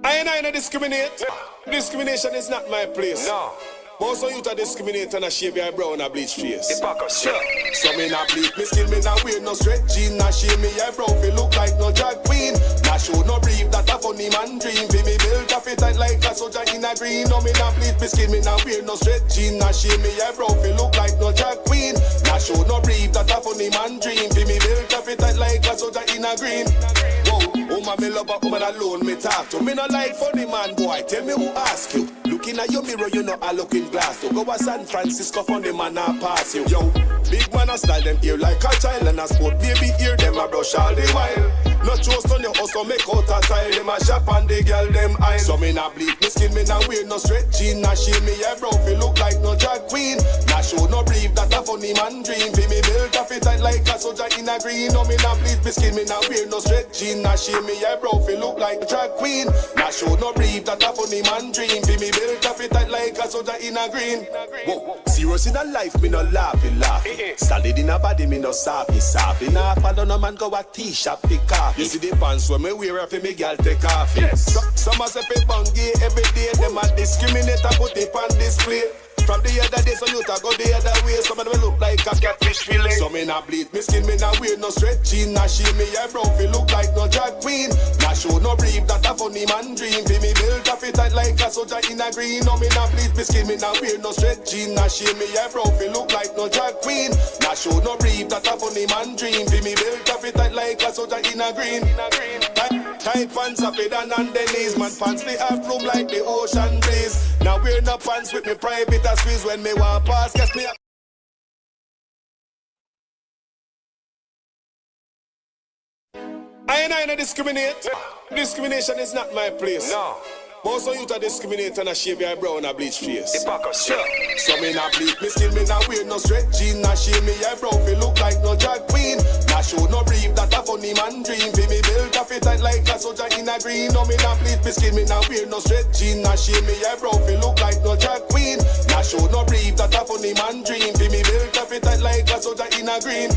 I no discriminate. Discrimination is not my place. No. Most of you to discriminate and a shave your brow and a bleach face. Hypocrisy. So me not bleach me skin, me not wear no straight jean. Not shave me your brow, fi look like no drag queen. Not show no brief, that a funny man dream. Fi me build a fit tight like a soldier in a green. No me not bleach me skin, me not wear no straight jean. Not shave me your brow, fi look like no drag queen. Not show no brief, that a funny man dream. Fi me build a fit tight like a soldier in a green. Woman me love a woman alone me talk to. Me no like funny man boy, tell me who ask you. Looking at your mirror, you know I look in glass. To go to San Francisco, funny man I pass you. Yo, big man I style them ear like a child. And I sport baby ear, them a brush all the while. No trust on your house, so make out a style. Them a shop and the girl them eye. So me not bleach me skin, me not wear no straight jean. Not shave me your brow, fi look like no drag queen. Not show no brief, that a funny man dream. Fi me build a fit tight like a soldier in a green. No me not bleach me skin, me not wear no straight jean. Not shave me your brow, fi look like a drag queen. Not show no brief, that a funny man dream. Fi me build a fit tight like a soldier in a green. Whoa. Serious in a life, me no laughing. Solid in a body, me no softy. Nah, follow no man go a t-shop fi coffee. You see the pants when me wear fi me girl take off. Yes. Some a say fi bungy every day. Them a discriminate and put it on display. From the other day, so you ta go the other way. Some of them look like a catfish fillet. So me not bleach me skin, me not wear no straight jean. Not shave me your brow, fi look like no drag queen. Not show no brief, that a funny man dream. Fi me build a fit tight like a soldier in a green. No me not bleach me skin, me not wear no straight jean. Not shave me your brow, fi look like no drag queen. Not show no brief, that a funny man dream. Fi me build a fit tight like a soldier in a green. Tight pants are fit and on the knees. Man pants they have room like the ocean breeze. Now wear no pants with me private a squeeze. When me want pass, guess me I no discriminate. Discrimination is not my place. No. Most of you to discriminate and a shave your brow and a bleach face. Hypocrisy. So me not bleach me skin, me not wear no straight jean. Not shave me your brow, fi look like no drag queen. Not show no brief, that a funny man dream. Fi me build a fit tight like a soldier in a green. No me not bleach me skin, me not wear no straight jean. Not shave me your brow, fi look like no drag queen. Not show no brief, that a funny man dream. Fi me build a fit tight like a soldier in a green.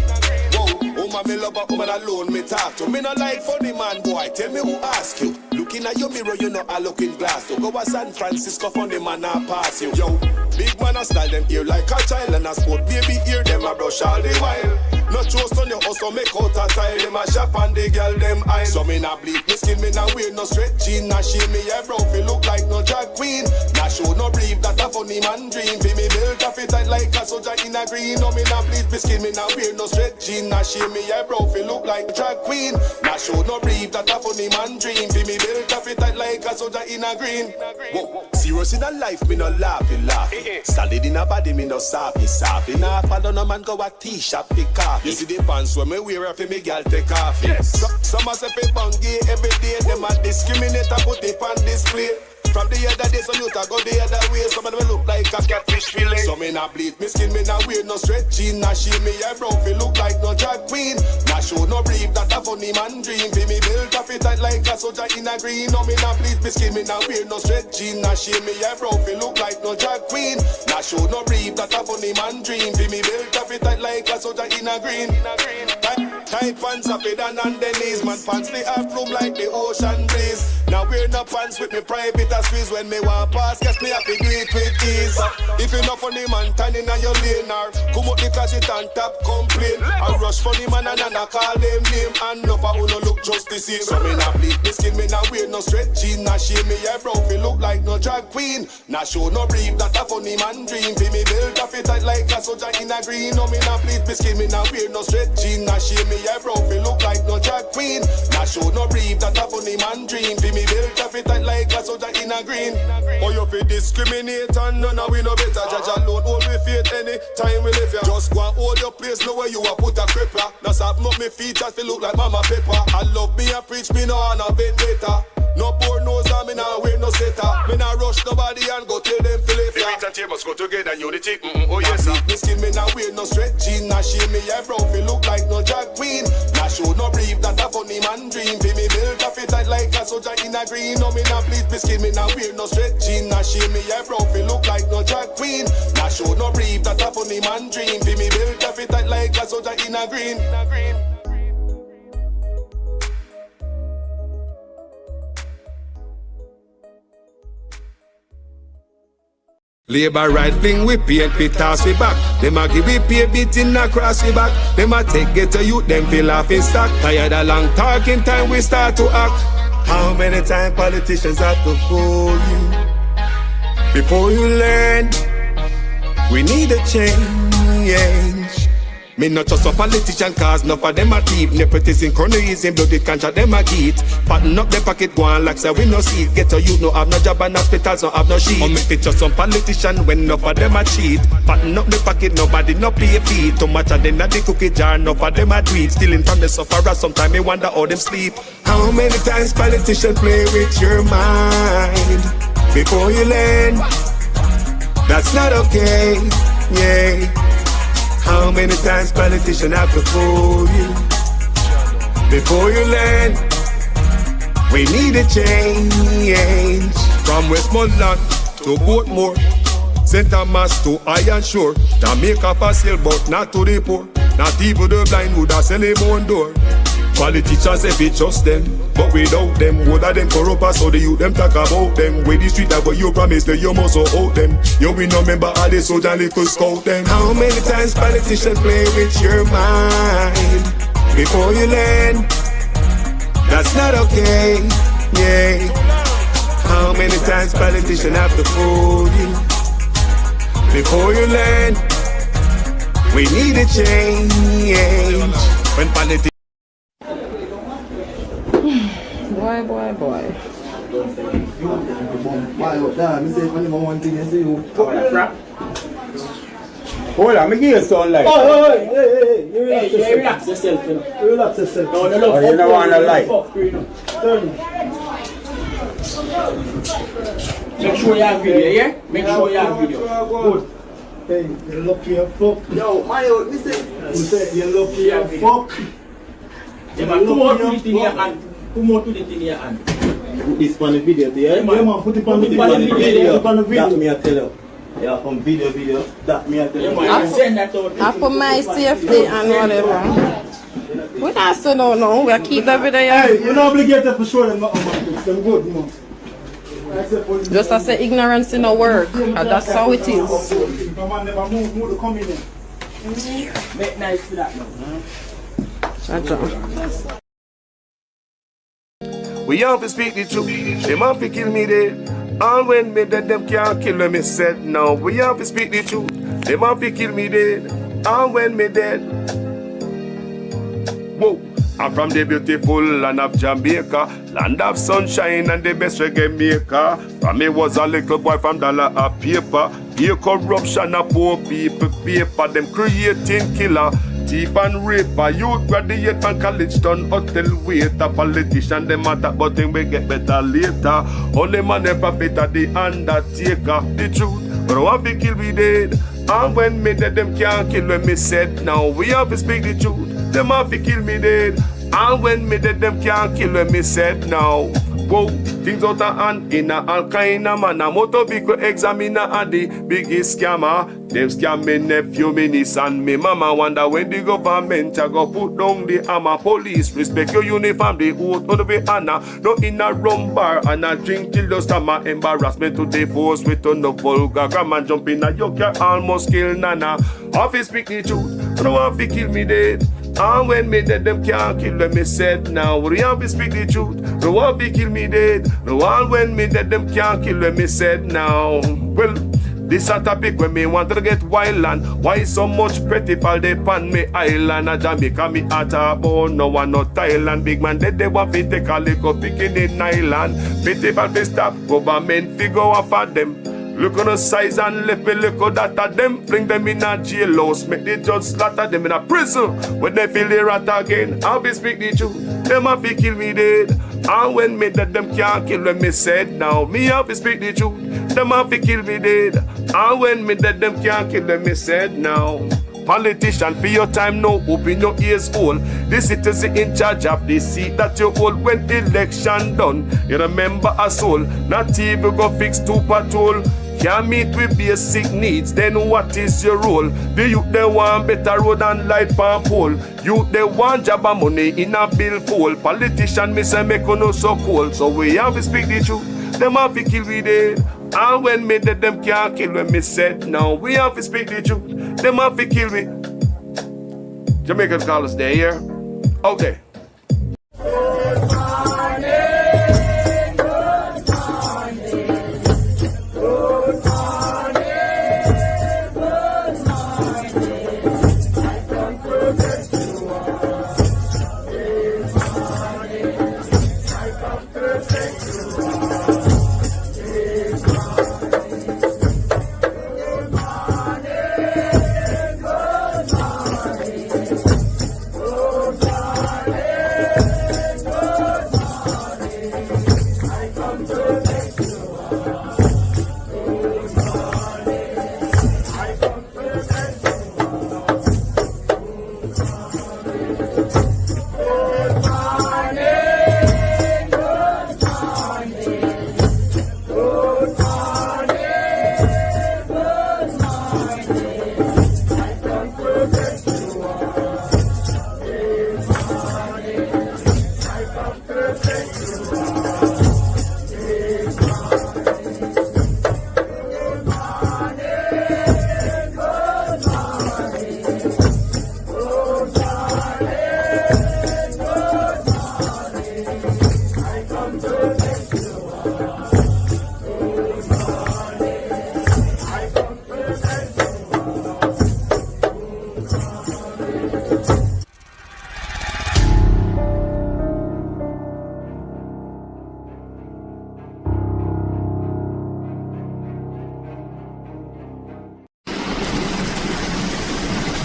Whoa, woman me love a woman alone me talk to. Me no like funny man boy, tell me who ask you. Looking at your mirror, you know I look in glass. To go to San Francisco, funny man I pass you. Yo, big man I style them ear like a child. And I sport baby ear, them a brush all the while. No trust on your house, so make out a style. Them a shop and the girl them eye. So me not bleach me skin, me not wear no straight jean. Not shave me your brow, fi look like no drag queen. Not show no brief, that a funny man dream. Fi me build a fit tight like a soldier in a green. No me not bleach me skin, me not wear no straight jean. Not shave me your brow, fi look like a drag queen. Not show no brief, that a funny man dream. Fi me build a fit tight like a soldier in a green. Whoa. Serious in a life, me no laughing. Solid in a body, me no softy. Nah, follow no man go a t-shop fi coffee. You see the pants when me wear fi me girl take off. Yes. Some a say fi bungy every day. Them a discriminate and put it on display. From the other day, so you ta go the other way. Some of them look like a catfish fillet. So me not bleach me skin, me not wear no straight jean. Not shave me your brow, fi look like no drag queen. Not show no brief, that a funny man dream. Fi me build a fit tight like a soldier in a green. No me not bleach me skin, me not wear no straight jean. Not shave me your brow, fi look like no drag queen. Not show no brief, that a funny man dream. Fi me build a fit tight like a soldier in a green. Tight pants are fit and on the knees. Man pants they have room like the ocean breeze. Now wear no pants with me private a squeeze. When me want pass, guess me have to do it with ease. If you not funny man, turn in on your lane or come out the closet and tap complain. I rush funny man and I call them name. And no for who no look just the same. So me not bleach me skin, me not wear no straight jean. Not shave me your brow, fi look like no drag queen. Not show no brief, that a funny man dream. Fi me build a fit tight like a soldier in a green. No me not bleach me skin, me not wear no straight jean. Not shave me your brow, fi look like no drag queen. Not show no brief, that a funny man dream. Fi me build a fit tight like a soldier in a green. Oh, you fi discriminate and none of we no better. Judge alone hold me faith any time we live here. Just go and hold your place, know where you a put a cripper. Now sap up me feet just fi look like Mama Pepper. I love me and preach me no on a vendetta. No poor nose and me nah wear no setter. Me nah rush nobody and go tell them feel it. The meat and tail must go together in unity. Oh yes sir. Me skin me nah wear no straight jean. Nah shave me your brow fi look like no drag queen. Nah show no brief, that a funny man dream. Fi me build a fit tight like a soldier in a green. No me nah bleach me skin, me nah wear no straight jean. Nah shave me your brow fi look like no drag queen. Nah show no brief, that a funny man dream. Fi me build a fit tight like a soldier in a green. Labor right fling we paint we toss we back. Them a give we pay beating across we back. Them a take get to youth them feel off in stock. Tired of long talking time we start to act. How many times politicians have to fool you before you learn? We need a change. Me not just a politician cause enough of them a thief. Nepotism, cronyism, bloody contract them a get. Pattern up the pocket go on like say we no see it. Get a youth no have no job and hospitals no have no sheet. Or make it just some politician when enough of them a cheat. Pattern up the pocket nobody no pay fee. Too much of them at the cookie jar enough of them a tweet. Stealing from the sufferer sometimes me wonder how them sleep. How many times politicians play with your mind before you learn? That's not okay, yeah. How many times politicians have to fool you before you learn? We need a change. From Westmoreland to Portmore, St. Thomas to Iron Shore, Jamaica for sale but not to the poor. Not even the blind who da sell him own door. Politicians if it just them, but without them, what are them corrupt so the youth them talk about them. With the street that what you promise that you must out them. You will not remember how they soldier little scout them. How many times politicians play with your mind before you learn? That's not okay, yeah. How many times politicians have to fool you before you learn? We need a change. When politicians Boy. Hold on, me give you some light. Hey, you relax yourself. Relax yourself. No, you don't want a light. Make sure you have video, yeah? Make sure you have video. Good. Hey, you lucky as fuck. Yo, Mayo, listen. You say you lucky as fuck. Yeah, man, come out with it in your hand. Come out with it in your hand. Put this on the video, yeah? Yeah, man, put it on the video. That me I tell you. Yeah, from video. That me I tell you. Yeah, man, send that out. And for my safety and whatever. We not say no. We keep the video. Hey, you're not obligated for sure them nothing, man. Them good, man. Just as say ignorance in our work. And that's how it is. Come on, never move to come in there. Make nice for that, man. we have to speak the truth. Them have to kill me dead. And when me dead, them can't kill me said. Now we have to speak the truth. Them have to kill me dead. And when me dead. Whoa. I'm from the beautiful land of Jamaica, land of sunshine and the best reggae maker. From me was a little boy from dollar a paper. Here corruption a poor people paper. Them creating killer, thief and raper. Youth graduate from college done hotel waiter. Politician them attack but them will get better later. Only man never better the undertaker. The truth, but I want to kill me dead. And when me dead them can't kill when me said. Now we have to speak the truth. Them have to kill me dead. And when me dead, them can't kill when me said now. Whoa, things out of hand in a all kind of manner. Motor vehicle examiner and the biggest scammer. Them scam me nephew, me niece and me mama. Wonder when the government a go put down the hammer. Police respect your uniform, the oath on the way honor. No in a rum bar and a drink till the stomach. Embarrassment to the force with no vulgar grammar. Jump in a yoke, you almost kill nana. Office speak the truth, no one fi kill me dead. And when me dead, them can't kill when me said. Now we have to speak the truth. No one fi kill me dead. No one when me dead, them can't kill when me said. Now, well, this a topic when me want to get wild and why so much pretty fall they pan me island. A Jamaica me at a bone, no one no Thailand. Big man dead, they want to take a liquor picking in island. Pretty fall fi stop, government fi go off at them. Look on the size and left me look at that of them. Bring them in a jailhouse, make the judge slaughter them in a prison. When they feel the rat again, I'll be speak the truth. Them have to kill me dead. And when me dead, them can't kill when me said. Now me have to speak the truth. Them have to kill me dead. And when me dead, them can't kill when me said. Now politician, for your time now, open your ears all. The citizen in charge of the seat that you hold when election done. You remember a soul, not even go fix to patrol. Can't meet with basic needs, then what is your role? The youth they want better road and light pan pole. Youth they want job and money in a bill full. Politician me say make no so cold. So we have to speak the truth. Them have to kill we dead. And when me dead, them can't kill when me said no. We have to speak the truth. Them have to kill me. Jamaicans call us there, here. Okay.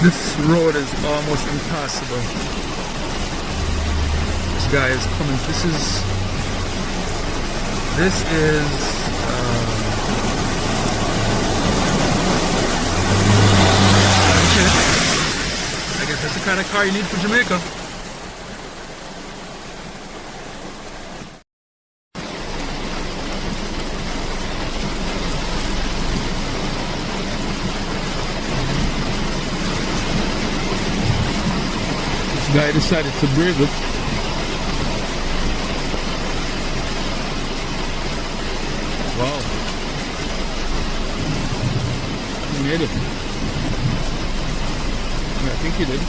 This road is almost impassable. This guy is coming. This is okay. I guess that's the kind of car you need for Jamaica. Guy decided to brave it. Wow. He made it. Yeah, I think he did.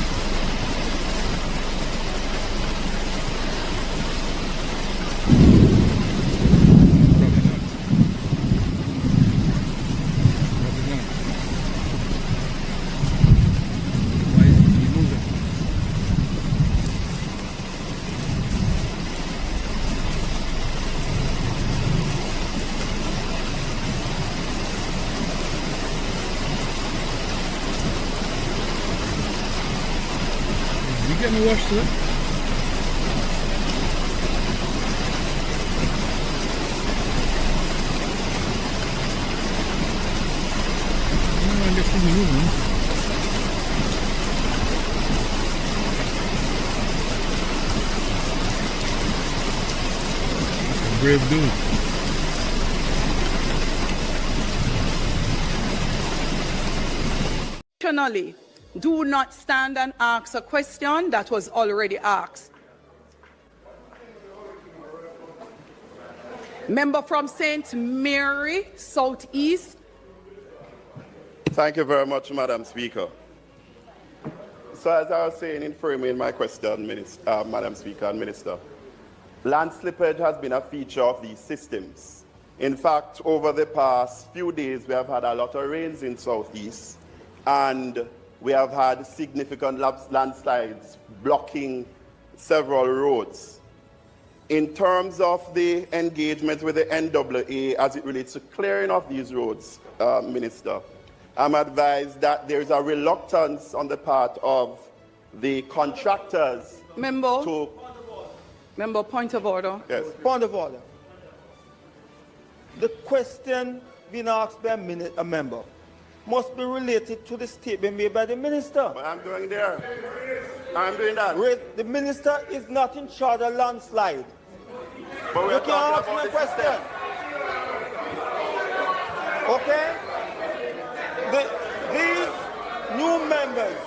Get me washed today. I guess we'll be moving. Brave dude. Traditionally, do not stand and ask a question that was already asked. Member from St. Mary, Southeast. Thank you very much, Madam Speaker. So as I was saying in framing my question, Madam Speaker and Minister, land slippage has been a feature of these systems. In fact, over the past few days, we have had a lot of rains in Southeast, and we have had significant landslides blocking several roads. In terms of the engagement with the NAA as it relates to clearing of these roads, Minister, I'm advised that there is a reluctance on the part of the contractors Member, to... Member, point of order. Yes. Point of order. The question being asked by a member must be related to the statement made by the minister. But I'm going there. I'm doing that. The minister is not in charge of landslide. But we You are can ask talking me a about the question. Okay? These new members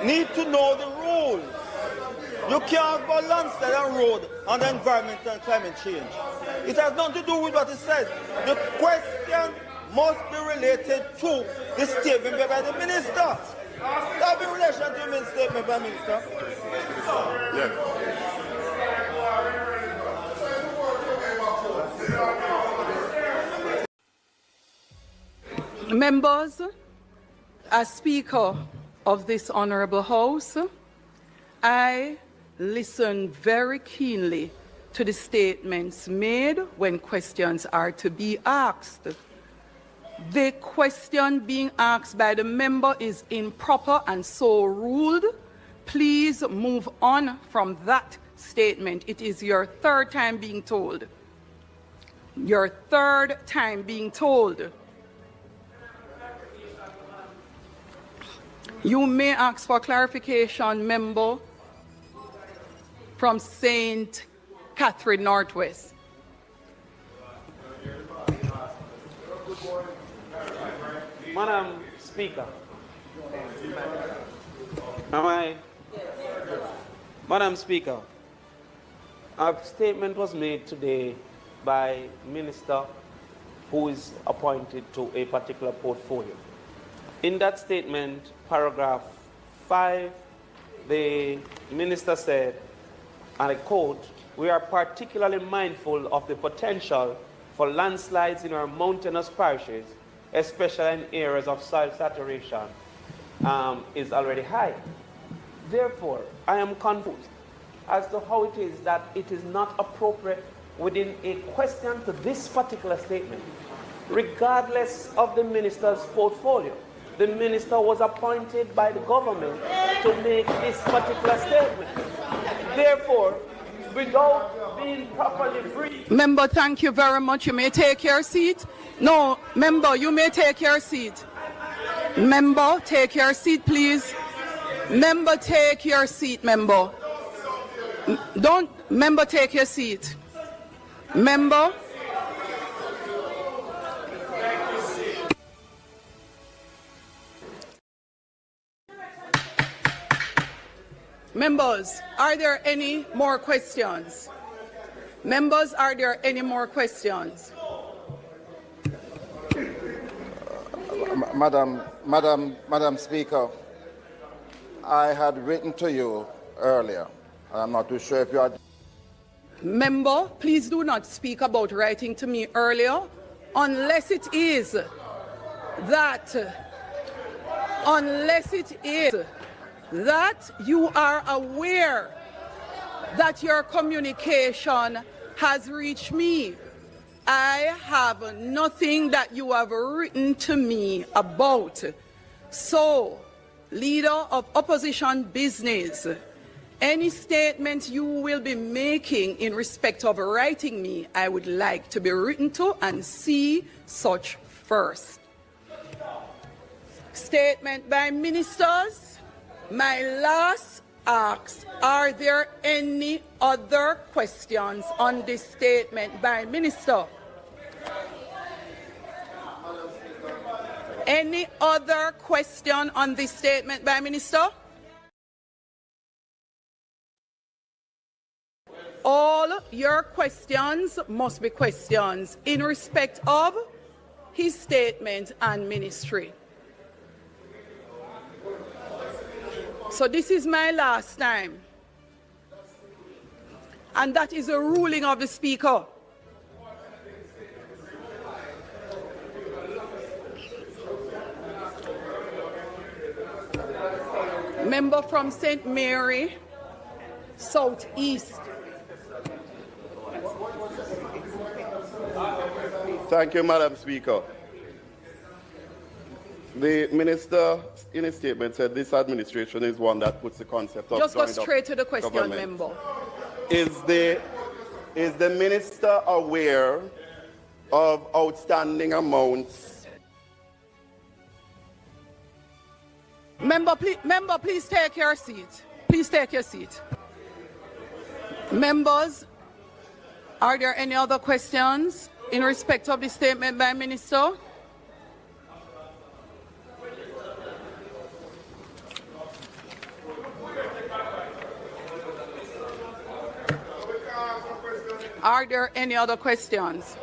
need to know the rules. You can't go Lansdale and road on the environment and climate change. It has nothing to do with what it says. The question must be related to the statement made by the minister. That be in relation to the statement by the minister. Yes. Members, as Speaker of this Honourable House, I listen very keenly to the statements made when questions are to be asked. The question being asked by the member is improper and so ruled. Please move on from that statement. It is your third time being told. Your third time being told. You may ask for clarification, member from St. Catherine Northwest. Madam Speaker, Madam Speaker, a statement was made today by Minister who is appointed to a particular portfolio. In that statement, paragraph 5, the Minister said, and I quote, "We are particularly mindful of the potential for landslides in our mountainous parishes, especially in areas of soil saturation is already high." Therefore, I am confused as to how it is that it is not appropriate within a question to this particular statement, regardless of the minister's portfolio. The minister was appointed by the government to make this particular statement. Therefore, without being properly briefed... Member, thank you very much. You may take your seat. No, member, you may take your seat. Member, take your seat, please. Member, take your seat, member. Member, take your seat. Member. Members, are there any more questions? Members, are there any more questions? Madam Speaker, I had written to you earlier. I'm not too sure if you had... Member, please do not speak about writing to me earlier unless it is that you are aware that your communication has reached me. I have nothing that you have written to me about. So, Leader of Opposition Business, any statement you will be making in respect of writing me, I would like to be written to and see such first. Statement by ministers. My last ask, are there any other questions on this statement by minister? Any other question on this statement by minister? All your questions must be questions in respect of his statement and ministry. So this is my last time. And that is a ruling of the Speaker. Member from St. Mary, Southeast. Thank you, Madam Speaker. The minister, in his statement, said this administration is one that puts the concept of just go straight to the question, government. member. Is the minister aware of outstanding amounts? Member, please take your seat. Please take your seat. Members, are there any other questions in respect of the statement by minister? Are there any other questions?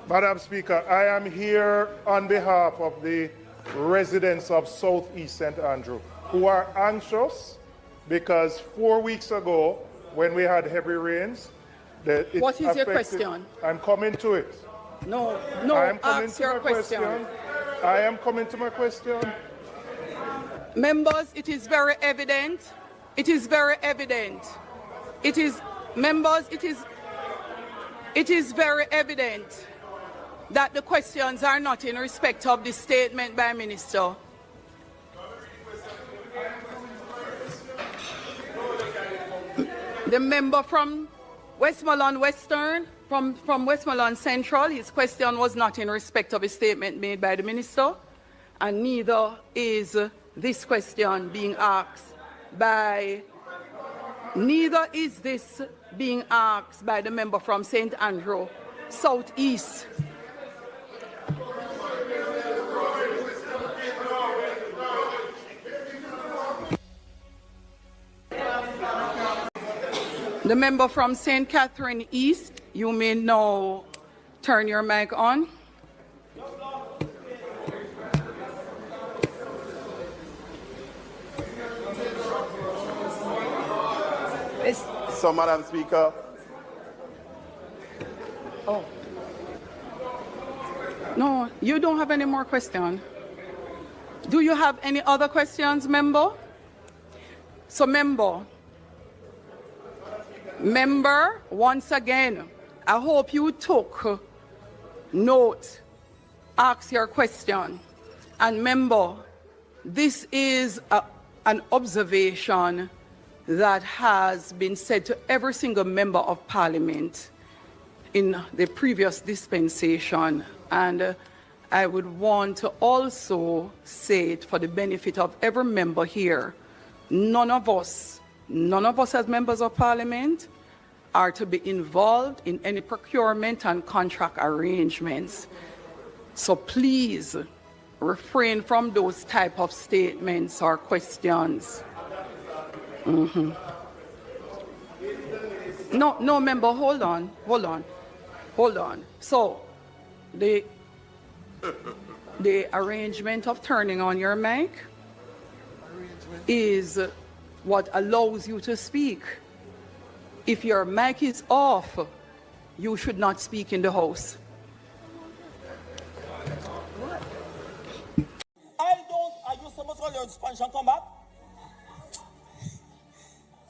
Madam Speaker, I am here on behalf of the residents of Southeast St. Andrew who are anxious because 4 weeks ago, when we had heavy rains, what is your question? I'm coming to it. No, ask your question. I am coming to my question. Members, it is very evident. It is very evident. It is, members, it is very evident that the questions are not in respect of the statement by Minister. The member from Westmoreland Western, from Westmoreland Central, his question was not in respect of a statement made by the Minister, and neither is this question being asked by, neither is this being asked by the member from St. Andrew Southeast. The member from St. Catherine East, you may now turn your mic on. So, Madam Speaker. Oh. No, you don't have any more questions. Do you have any other questions, member? So, Member, once again, I hope you took note, ask your question. And member, this is an observation that has been said to every single member of Parliament in the previous dispensation. And I would want to also say it for the benefit of every member here. None of us as members of Parliament are to be involved in any procurement and contract arrangements. So please refrain from those type of statements or questions. No, member, hold on. So the arrangement of turning on your mic is what allows you to speak. If your mic is off, you should not speak in the House. Are you supposed to learn Spanish and come back?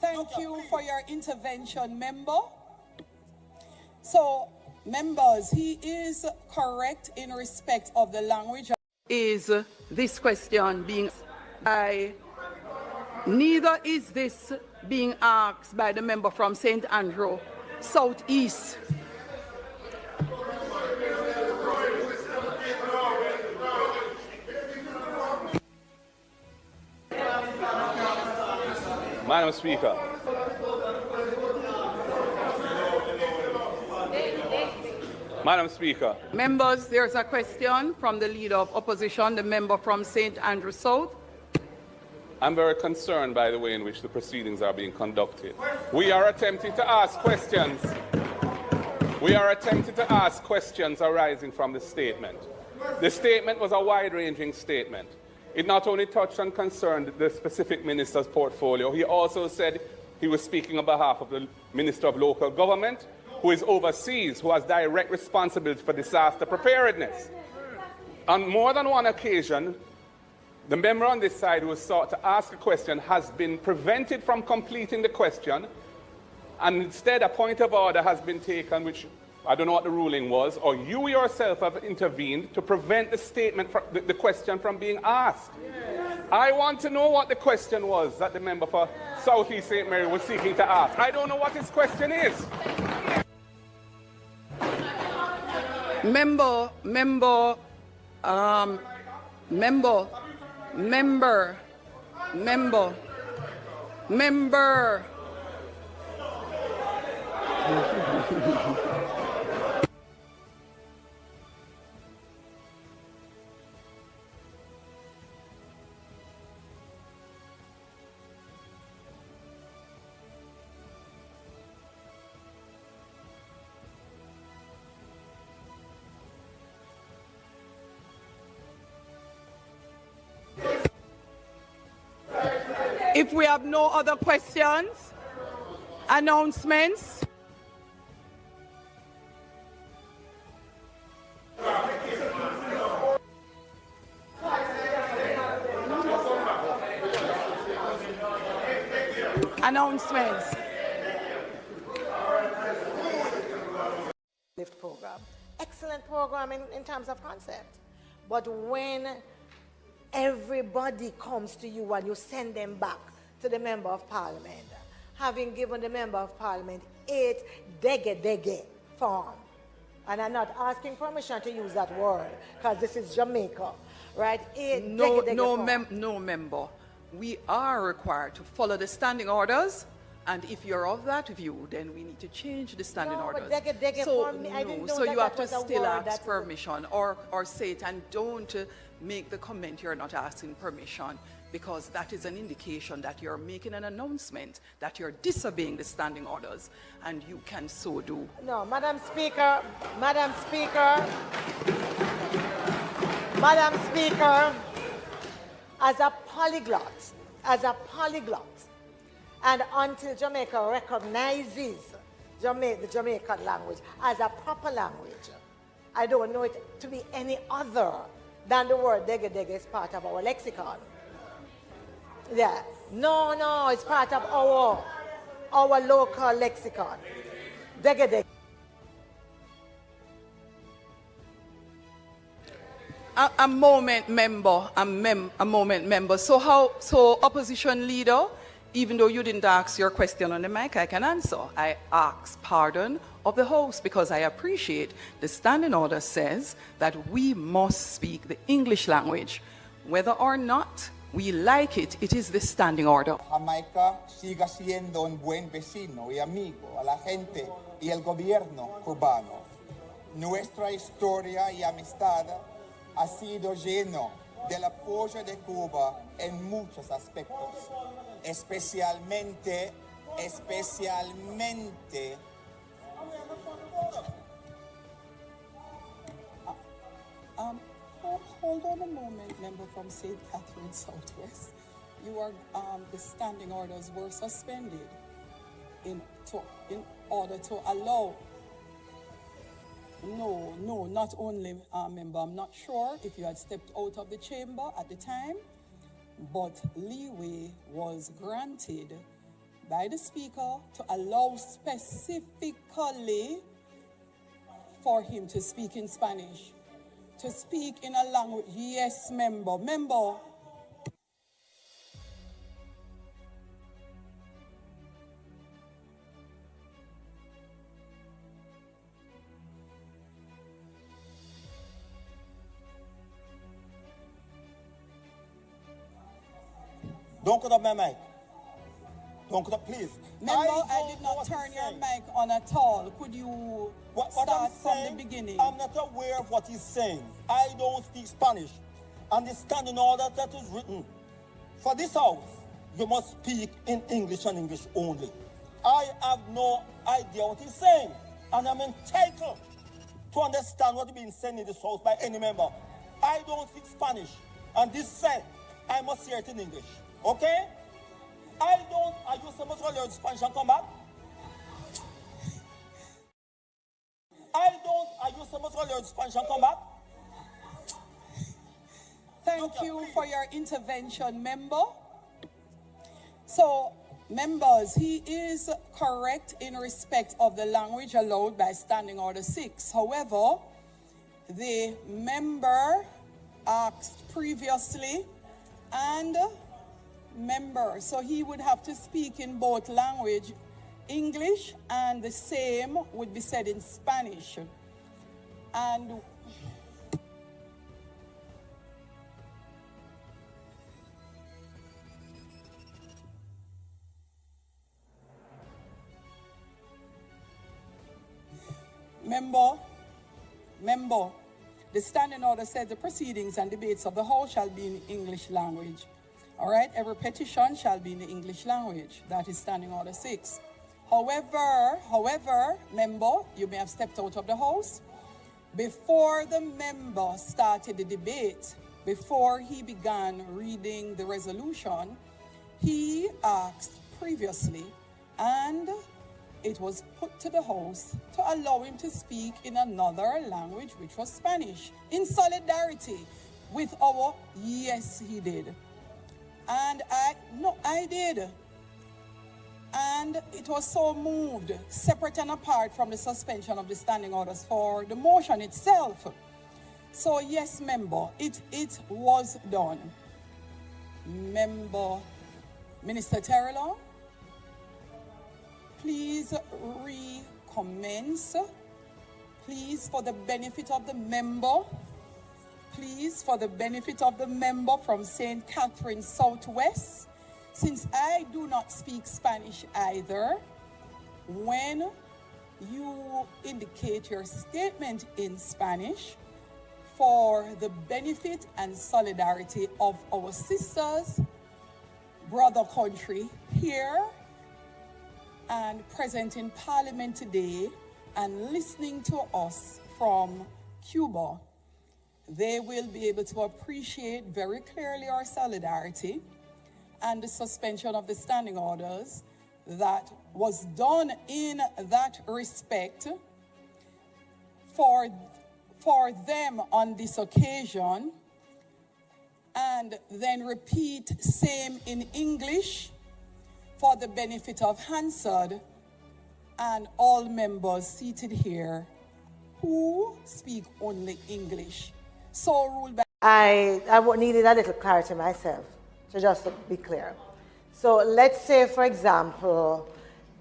Thank you for your intervention, member. So, members, he is correct in respect of the language. Is this question being by... Neither is this being asked by the member from St. Andrew Southeast. Madam Speaker. Madam Speaker. Members, there's a question from the Leader of Opposition, the member from St. Andrew South. I'm very concerned by the way in which the proceedings are being conducted. We are attempting to ask questions. We are attempting to ask questions arising from the statement. The statement was a wide-ranging statement. It not only touched and concerned the specific minister's portfolio, he also said he was speaking on behalf of the Minister of Local Government, who is overseas, who has direct responsibility for disaster preparedness. On more than one occasion, the member on this side who was sought to ask a question has been prevented from completing the question, and instead a point of order has been taken, which I don't know what the ruling was, or you yourself have intervened to prevent the statement, the question from being asked. I want to know what the question was that the member for South East St. Mary was seeking to ask. I don't know what his question is. Member. If we have no other questions, announcements. Announcements. Lift program. Excellent program in terms of concept. But when everybody comes to you and you send them back to the Member of Parliament, having given the Member of Parliament 8 dege form, and I'm not asking permission to use that word because this is Jamaica, right? 8 dege form. No member. We are required to follow the standing orders, and if you're of that view, then we need to change the standing orders. So you have to still ask permission or say it, and don't make the comment you're not asking permission, because that is an indication that you're making an announcement that you're disobeying the standing orders, and you can so do. No, Madam Speaker, as a polyglot, and until Jamaica recognizes the Jamaican language as a proper language, I don't know it to be any other than the word dege is part of our lexicon. Yeah. No, it's part of our local lexicon. Dege. A moment, member. So opposition leader, even though you didn't ask your question on the mic, I can answer. I ask pardon of the House because I appreciate the standing order says that we must speak the English language. Whether or not we like it, it is the standing order. Jamaica siga siendo un buen vecino y amigo a la gente y el gobierno cubano. Nuestra historia y amistad ha sido lleno del apoyo de Cuba en muchos aspectos, especialmente. Hold on a moment, member from St. Catherine Southwest. You are the standing orders were suspended in order to allow. No, not only, member. I'm not sure if you had stepped out of the chamber at the time, but leeway was granted by the Speaker to allow specifically for him to speak in Spanish, to speak in a language. Yes, member. Don't cut up my mic. Don't cut up, please. Member, I did not turn your mic on at all. Could you start from the beginning? I'm not aware of what he's saying. I don't speak Spanish. And the standing order that is written for this House, you must speak in English and English only. I have no idea what he's saying. And I'm entitled to understand what is being said in this House by any member. I don't speak Spanish. And this said, I must hear it in English. Okay? Are you supposed to learn Spanish and come back? Are you supposed to learn Spanish and come back? Thank you for your intervention, member. So, members, he is correct in respect of the language allowed by Standing Order 6. However, the member asked previously and member, so he would have to speak in both language, English, and the same would be said in Spanish. And member, the standing order says the proceedings and debates of the House shall be in English language. All right, every petition shall be in the English language. That is Standing Order 6. However, member, you may have stepped out of the House. Before the member started the debate, before he began reading the resolution, he asked previously, and it was put to the House to allow him to speak in another language, which was Spanish, in solidarity with our, yes, he did. And I did. And it was so moved, separate and apart from the suspension of the standing orders for the motion itself. So yes, member, it was done. Member, Minister Terrell, please recommence. Please, for the benefit of the member, please, for the benefit of the member from St. Catherine Southwest, since I do not speak Spanish either, when you indicate your statement in Spanish for the benefit and solidarity of our sisters, brother country here and present in Parliament today and listening to us from Cuba, they will be able to appreciate very clearly our solidarity and the suspension of the standing orders that was done in that respect for them on this occasion, and then repeat same in English for the benefit of Hansard and all members seated here who speak only English. So ruled by... I needed a little clarity myself, so just to be clear. So let's say, for example,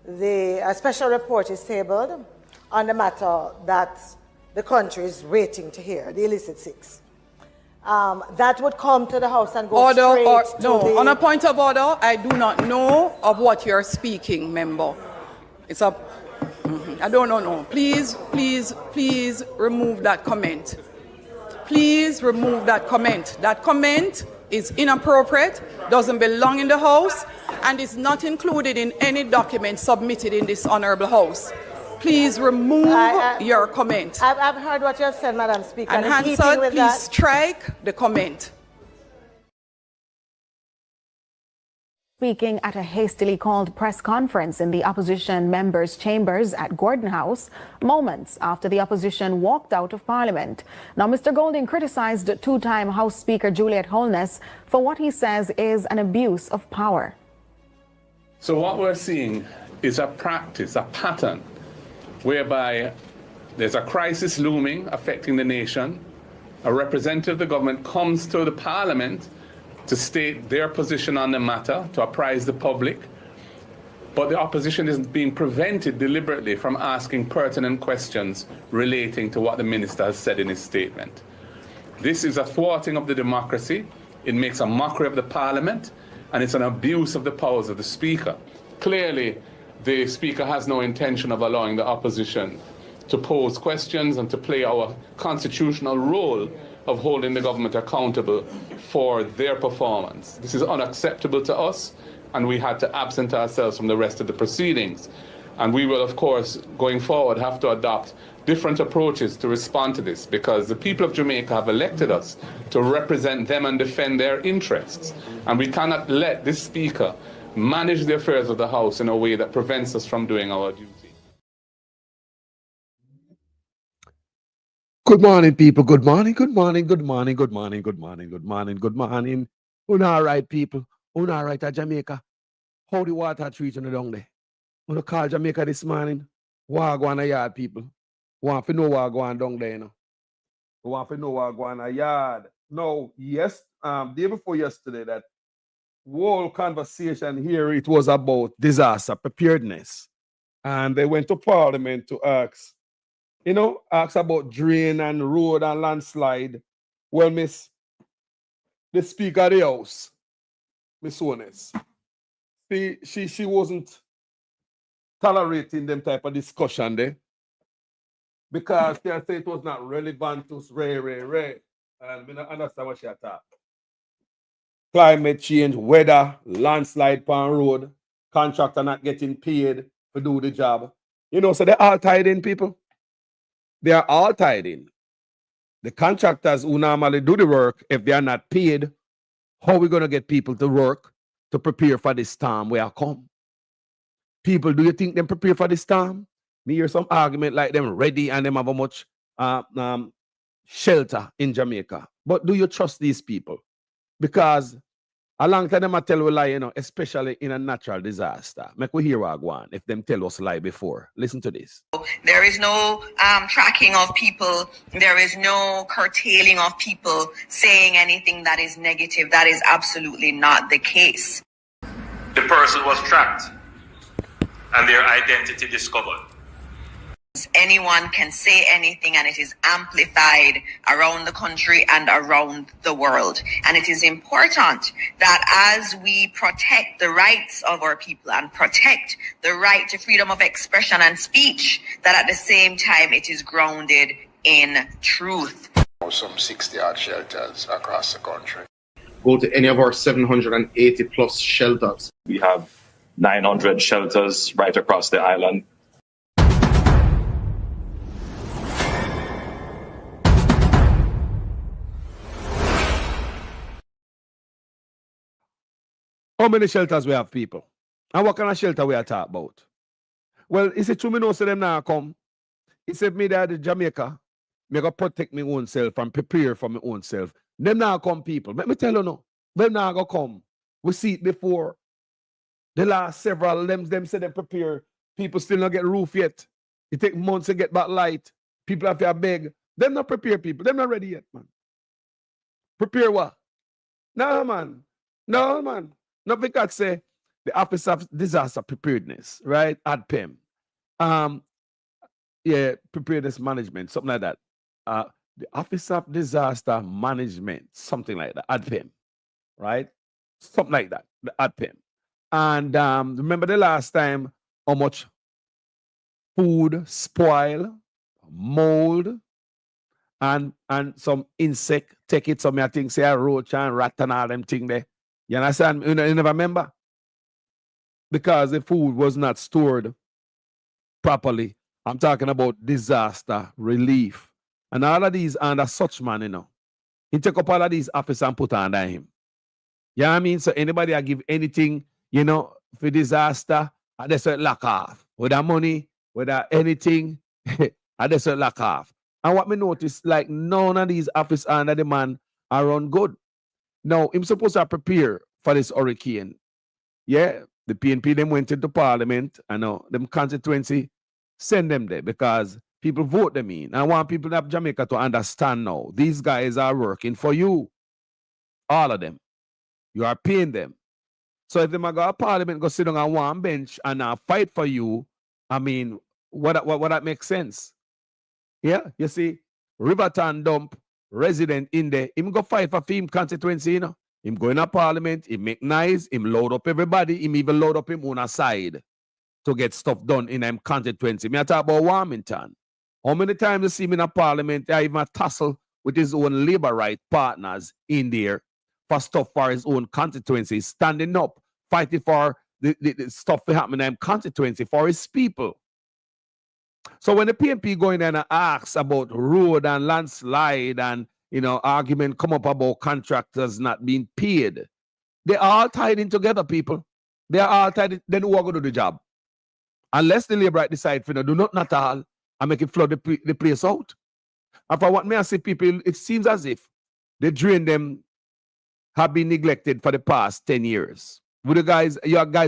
a special report is tabled on the matter that the country is waiting to hear, the illicit six. That would come to the House and go straight to the... On a point of order, I do not know of what you're speaking, member. It's a... I don't know, no. Please remove that comment. Please remove that comment. That comment is inappropriate, doesn't belong in the House, and is not included in any document submitted in this honorable House. Please remove your comment. I've heard what you have said, Madam Speaker. And Hansard, please strike the comment. Speaking at a hastily called press conference in the opposition members' chambers at Gordon House, moments after the opposition walked out of Parliament. Now, Mr. Golding criticized two-time House Speaker Juliet Holness for what he says is an abuse of power. So what we're seeing is a practice, a pattern, whereby there's a crisis looming affecting the nation. A representative of the government comes to the Parliament to state their position on the matter, to apprise the public, but the opposition is being prevented deliberately from asking pertinent questions relating to what the minister has said in his statement. This is a thwarting of the democracy. It makes a mockery of the Parliament, and it's an abuse of the powers of the Speaker. Clearly, the Speaker has no intention of allowing the opposition to pose questions and to play our constitutional role of holding the government accountable for their performance. This is unacceptable to us, and we had to absent ourselves from the rest of the proceedings. And we will, of course, going forward, have to adopt different approaches to respond to this, because the people of Jamaica have elected us to represent them and defend their interests. And we cannot let this Speaker manage the affairs of the House in a way that prevents us from doing our duty. Good morning, people. Good morning, good morning, good morning, good morning, good morning, good morning, good morning. All right, people. All right at Jamaica. How the water treating down there? When I call Jamaica this morning, what go on a yard, people? Want to know what go on down there, you know? Want to know what go on a yard. No, yes, day before yesterday, that whole conversation here, it was about disaster preparedness. And they went to Parliament to ask about drain and road and landslide. Well, the Speaker of the House, Miss Honest, she wasn't tolerating them type of discussion there, because she said it was not relevant to Ray. And I don't understand what she attacked. Climate change, weather, landslide on road, contractor not getting paid to do the job. So they're all tied in, people. They are all tied in. The contractors who normally do the work, if they are not paid, how are we going to get people to work to prepare for this storm where I come. People, do you think them prepare for this storm? Me hear some argument like them ready and them have a much shelter in Jamaica. But do you trust these people? Because a long time them a tell we lie, you know, especially in a natural disaster. Make we hear what go on if them tell us lie before. Listen to this. There is no tracking of people. There is no curtailing of people saying anything that is negative. That is absolutely not the case. The person was tracked and their identity discovered. Anyone can say anything, and it is amplified around the country and around the world. And it is important that as we protect the rights of our people and protect the right to freedom of expression and speech, that at the same time it is grounded in truth. Some 60 odd shelters across the country. Go to any of our 780 plus shelters. We have 900 shelters right across the island. How many shelters we have, people? And what kind of shelter we are talking about? Well, is it true me know so them now come? He said me that Jamaica, me go protect my own self and prepare for my own self. Them now come, people. Let me tell you no. Them now go come. We see it before. The last several, them say they prepare. People still not get roof yet. It take months to get back light. People have to beg. Them not prepare, people. Them not ready yet, man. Prepare what? No, man. No, man. Not because say the Office of Disaster Preparedness, right? ADPEM. Yeah, preparedness management, something like that. The Office of Disaster Management, something like that. ADPEM, right? Something like that. The ADPEM. And remember the last time how much food spoil, mold, and some insect take it. Some I think say a roach and rat and all them thing there. You understand? You never remember? Because the food was not stored properly. I'm talking about disaster relief. And all of these under such man, you know. He take up all of these office and put under him. You know what I mean? So anybody I give anything, you know, for disaster, I just lock off. Without money, without anything, I just lock off. And what me notice, like none of these office under the man are run good. Now, I'm supposed to prepare for this hurricane. Yeah, the PNP them went into parliament. I know them constituency send them there because people vote them in. I want people of Jamaica to understand now. These guys are working for you. All of them. You are paying them. So if they go to parliament, go sit down on one bench and fight for you, I mean, what that makes sense? Yeah, you see, Riverton dump resident in there, him go fight for him constituency, you know. Him go in a parliament, he make nice, him load up everybody, him even load up him on a side to get stuff done in him constituency. Me I talk about Warmington. How many times you see him in a parliament, I even tussle with his own labor right partners in there for stuff for his own constituency, standing up, fighting for the stuff that happen in him constituency for his people. So when the PNP go in there and asks about road and landslide and, you know, argument come up about contractors not being paid, they are all tied in together, people. They are all tied in. Then who are going to do the job? Unless the labor right decide for do not at all and make it flood the place out. And for what may I say, people, it seems as if the drain them have been neglected for the past 10 years. Would you guys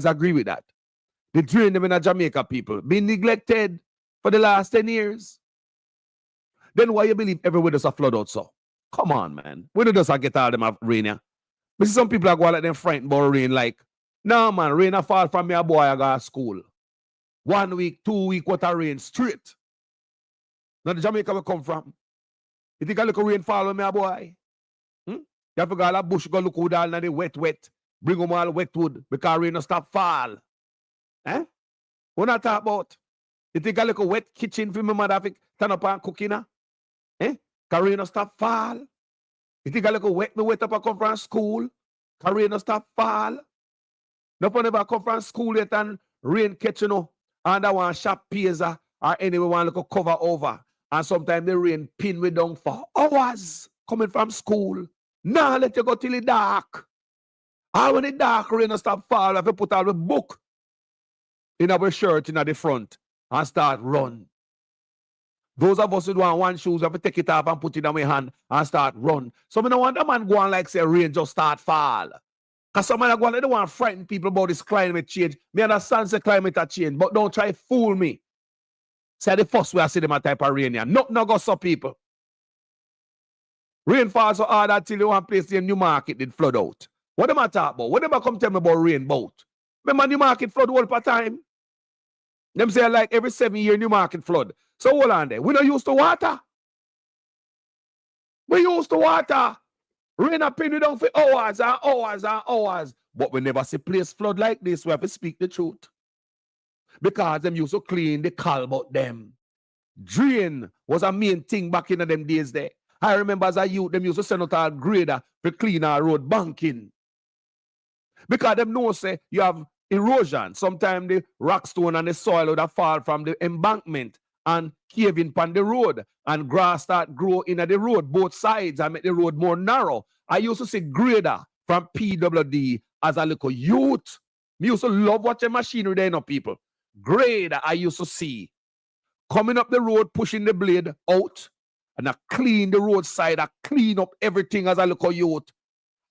agree with that? The drain them in Jamaica, people, been neglected for the last 10 years. Then why you believe everywhere does a flood out so? Come on, man. When does I get all them of rain here? But see some people are going like them frightened about rain like, no man, rain a fall from me a boy I go to school. 1 week, 2 week, what a rain straight. Now the Jamaica will come from. You think a little rain fall on me a boy? You have to go all a bush, go look wood all in the wet. Bring them all wet wood because rain no stop fall. Eh? What I talk about? You think a little wet kitchen for my mother to turn up and cook in? Eh? Because rain no stop fall. You think a little wet up and come from school? Because rain no stop fall. No one ever come from school yet and rain catch you know. And I want sharp pizza or anyway want to cover over. And sometimes the rain pin me down for hours coming from school. Now let you go till it dark. How when the dark rain stop fall, have to put out a book in our shirt in the front and start run. Those of us who want one shoes have to take it off and put it in my hand and start run. So I don't want a man go on like say rain just start fall. Because some man go on, they don't want to frighten people about this climate change. Me understand the climate has changed, but don't try to fool me. Say the first way I see them a type of rain here. Nothing no go so people. Rain falls so hard until you want place in New Market did flood out. What am I talking about? What am I come tell me about rain boat? Remember New Market flood all the time? Them say like every 7 years New Market flood. So hold on there. We don't used to water. We used to water. Rain a pin down for hours and hours and hours. But we never see place flood like this. We have to speak the truth. Because them used to clean the calbut them. Drain was a main thing back in them days there. I remember as a youth, them used to send out a grader to clean our road banking. Because them know say you have erosion. Sometimes the rock stone and the soil would have fall from the embankment and cave in on the road. And grass start grow in the road, both sides, and make the road more narrow. I used to see grader from PWD as a little youth. Me used to love watching machinery there, you know, people. Grader I used to see coming up the road, pushing the blade out, and I clean the roadside, I clean up everything as a little youth.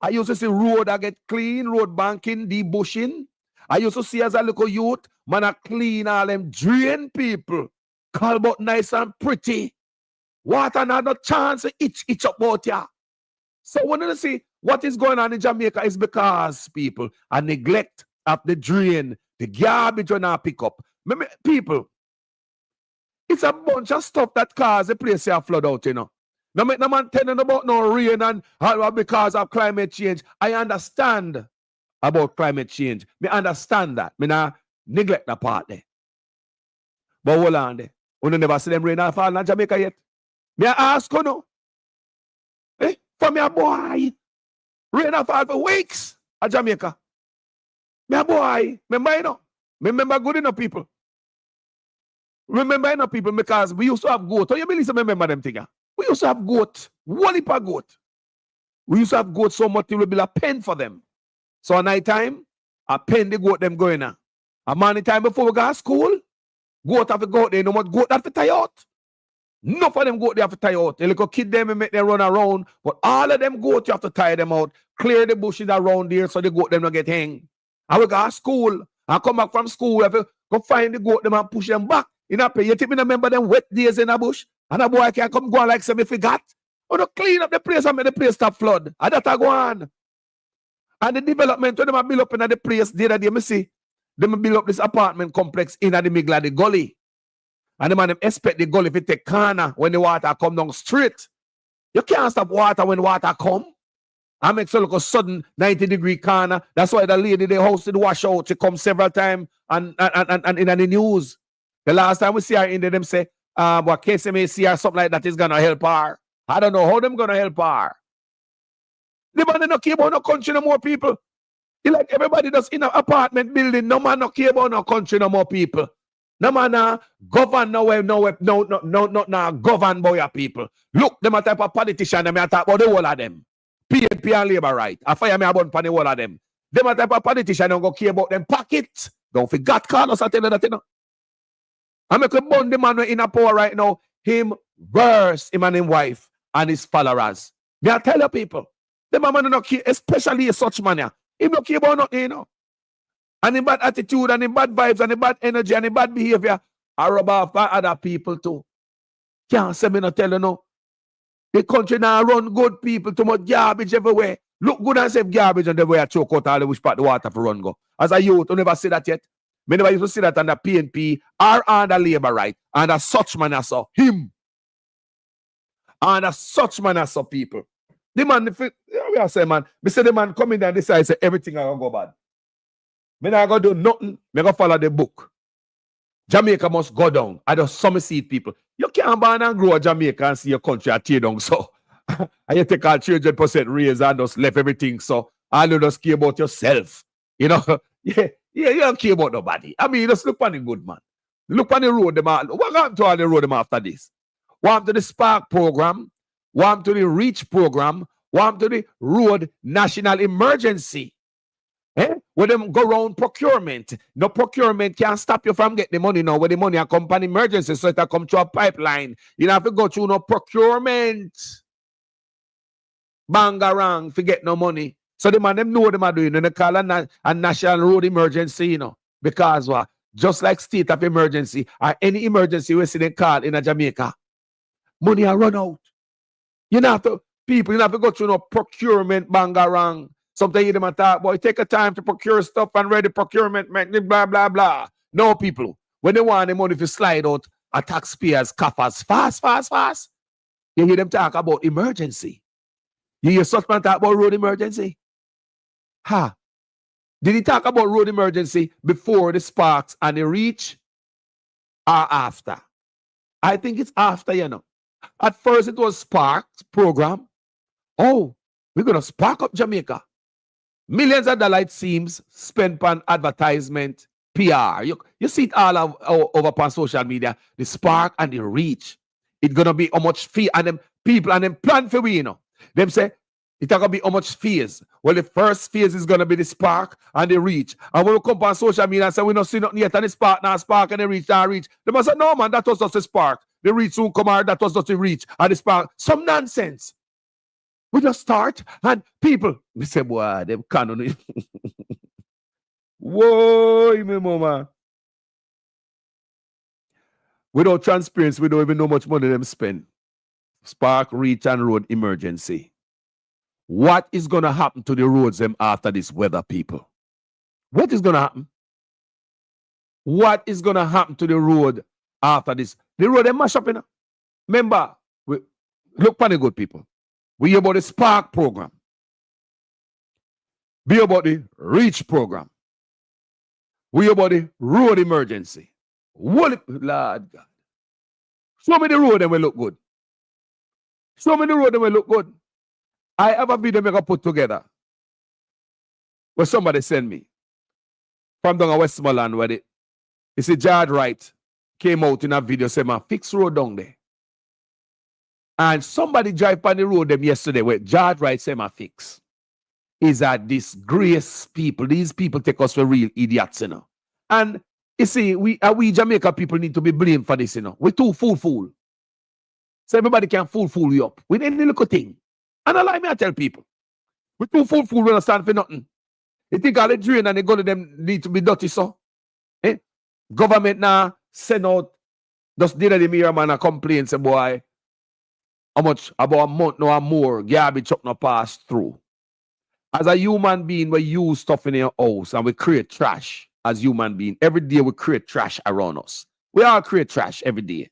I used to see road I get clean, road banking, debushing. I used to see as a little youth, man, I clean all them drain people. Call about nice and pretty. Water not no chance to itch up about ya. So when you see what is going on in Jamaica is because people are neglect of the drain, the garbage when I pick up. People, it's a bunch of stuff that cause the place here flood out, you know. No make no man telling about no rain and because of climate change. I understand about climate change. Me understand that. Me not neglect that part there. But hold on there. You never see them rain and fall in Jamaica yet. Me ask you no. For me a boy. Rain and fall for weeks at Jamaica. Me a boy. Remember you know. Remember good enough people. Remember enough people because we used to have goat. Oh, you believe remember them thing? We used to have goat. One heap of goat. We used to have goat so much it will be a pen for them. So at night time, I pen the goat them going on. A morning time before we go to school, goat have to go out there. No more goat have to tie out. Enough of them goat they have to tie out. The little kid them and make them run around. But all of them goat you have to tie them out. Clear the bushes around there so the goat them don't get hang. And we go to school. I come back from school. We have to go find the goat them and push them back. You know, you think me remember them wet days in the bush? And a boy can come go on like some if he got. Or to clean up the place and make the place stop flood. And that I go on. And the development when them build up in the place, the other day, me see, them build up this apartment complex in the middle of the gully. And the man them expect the gully if it take corner when the water come down straight. You can't stop water when water come. I make so look a sudden 90-degree corner. That's why the lady they hosted wash out. She come several times and in the news. The last time we see her in there, them say, what case may see her something like that is gonna help her. I don't know how them gonna help her. The man don't care about no country no more people. He like everybody that's in an apartment building. No man no care about no country no more people. No man govern no govern by your people. Look, them a type of politician. Them a talk about the whole of them. PNP and Labour right. I fire me about the whole of them. Them a type of politician don't go care about them pockets. Don't forget Carlos. I tell you that you know. I make a bond the man in a power right now. Him verse him and his wife and his followers. May I tell you people, the man do not care, especially a such man. He don't care about nothing, you know. And the bad attitude and the bad vibes and the bad energy and the bad behavior are rub off by other people too. Can't say me not tell you no. The country now run good people, too much garbage everywhere. Look good and save garbage and the way I choke out all the wish part the water for run go. As a youth, you never see that yet. Me never used to see that under PNP or under Labour right. And as such man I saw him. And as such man I saw people. The man, we are saying man, me say the man come in and decide say everything I gonna go bad. Me not gonna do nothing. Me gonna follow the book. Jamaica must go down. I just some see it, people. You can't born and grow Jamaica and see your country at tear down. So and you take all 300% raise and just left everything. So all you just care about yourself. You know, yeah, you don't care about nobody. I mean, just look on the good man. Look on the road them all. What happened to all the road them after this? What happened to the Spark program? What happened to the Reach program? What happened to the Road National Emergency? When them go round procurement, no procurement can stop you from getting the money now. When the money come an emergency, so it come through a pipeline. You don't have to go through no procurement. Bangarang, forget no money. So the man them know what them are doing, and they call a national road emergency, you know. Because what? Just like state of emergency or any emergency we see them call in a Jamaica, money are run out. You don't have to, people, you don't have to go through no procurement bangarang. Sometimes you them talk, boy, take a time to procure stuff and ready procurement, blah, blah, blah. No, people, when they want the money to slide out, a taxpayers coffers fast, fast, fast. You hear them talk about emergency. You hear such man talk about road emergency? Did he talk about road emergency before the sparks and the reach or after? I think it's after, you know. At first it was sparks program. Oh, we're going to spark up Jamaica. Millions of dollars, it seems, spent on advertisement, PR. You see it all over on social media, the spark and the reach. It's going to be how much fee, and them people and them plan for we, you know. Them say, it's going to be how much phase. Well, the first phase is going to be the spark and the reach. And when we come on social media and say, we don't see nothing yet, and the spark and the reach, they must say, no, man, that was just the spark. The reach soon come out, that was just the reach. And the spark, some nonsense. We just start, and people, we say, boy, them cannon. Whoa, me mama. Without transparency, we don't even know how much money them spend. Spark, reach, and road emergency. What is going to happen to the roads them after this weather, people? What is going to happen? What is going to happen to the road after this? The road them mash up, you know? Remember, look for the good people. We hear about the Spark program. We hear about the Reach program. We hear about the road emergency. Lord God. Show me the road and we look good. Show me the road and we look good. I have a video I put together where somebody sent me from down Westmoreland where they see George Wright came out in a video saying, man, fix road down there. And somebody drive on the road them yesterday where George Wright said, man, fix. Is a disgrace people. These people take us for real idiots, you know. And you see, we Jamaica people need to be blamed for this, you know. We're too fool. So everybody can fool you up with any little thing. And allow me to tell people, we're too fool when I stand for nothing. You think all the drain and they go to them need to be dirty, so? Government now send out, just did the mirror man a complaint, say, boy, how much, about a month no or more, garbage truck no pass through. As a human being, we use stuff in your house and we create trash as human being. Every day we create trash around us. We all create trash every day.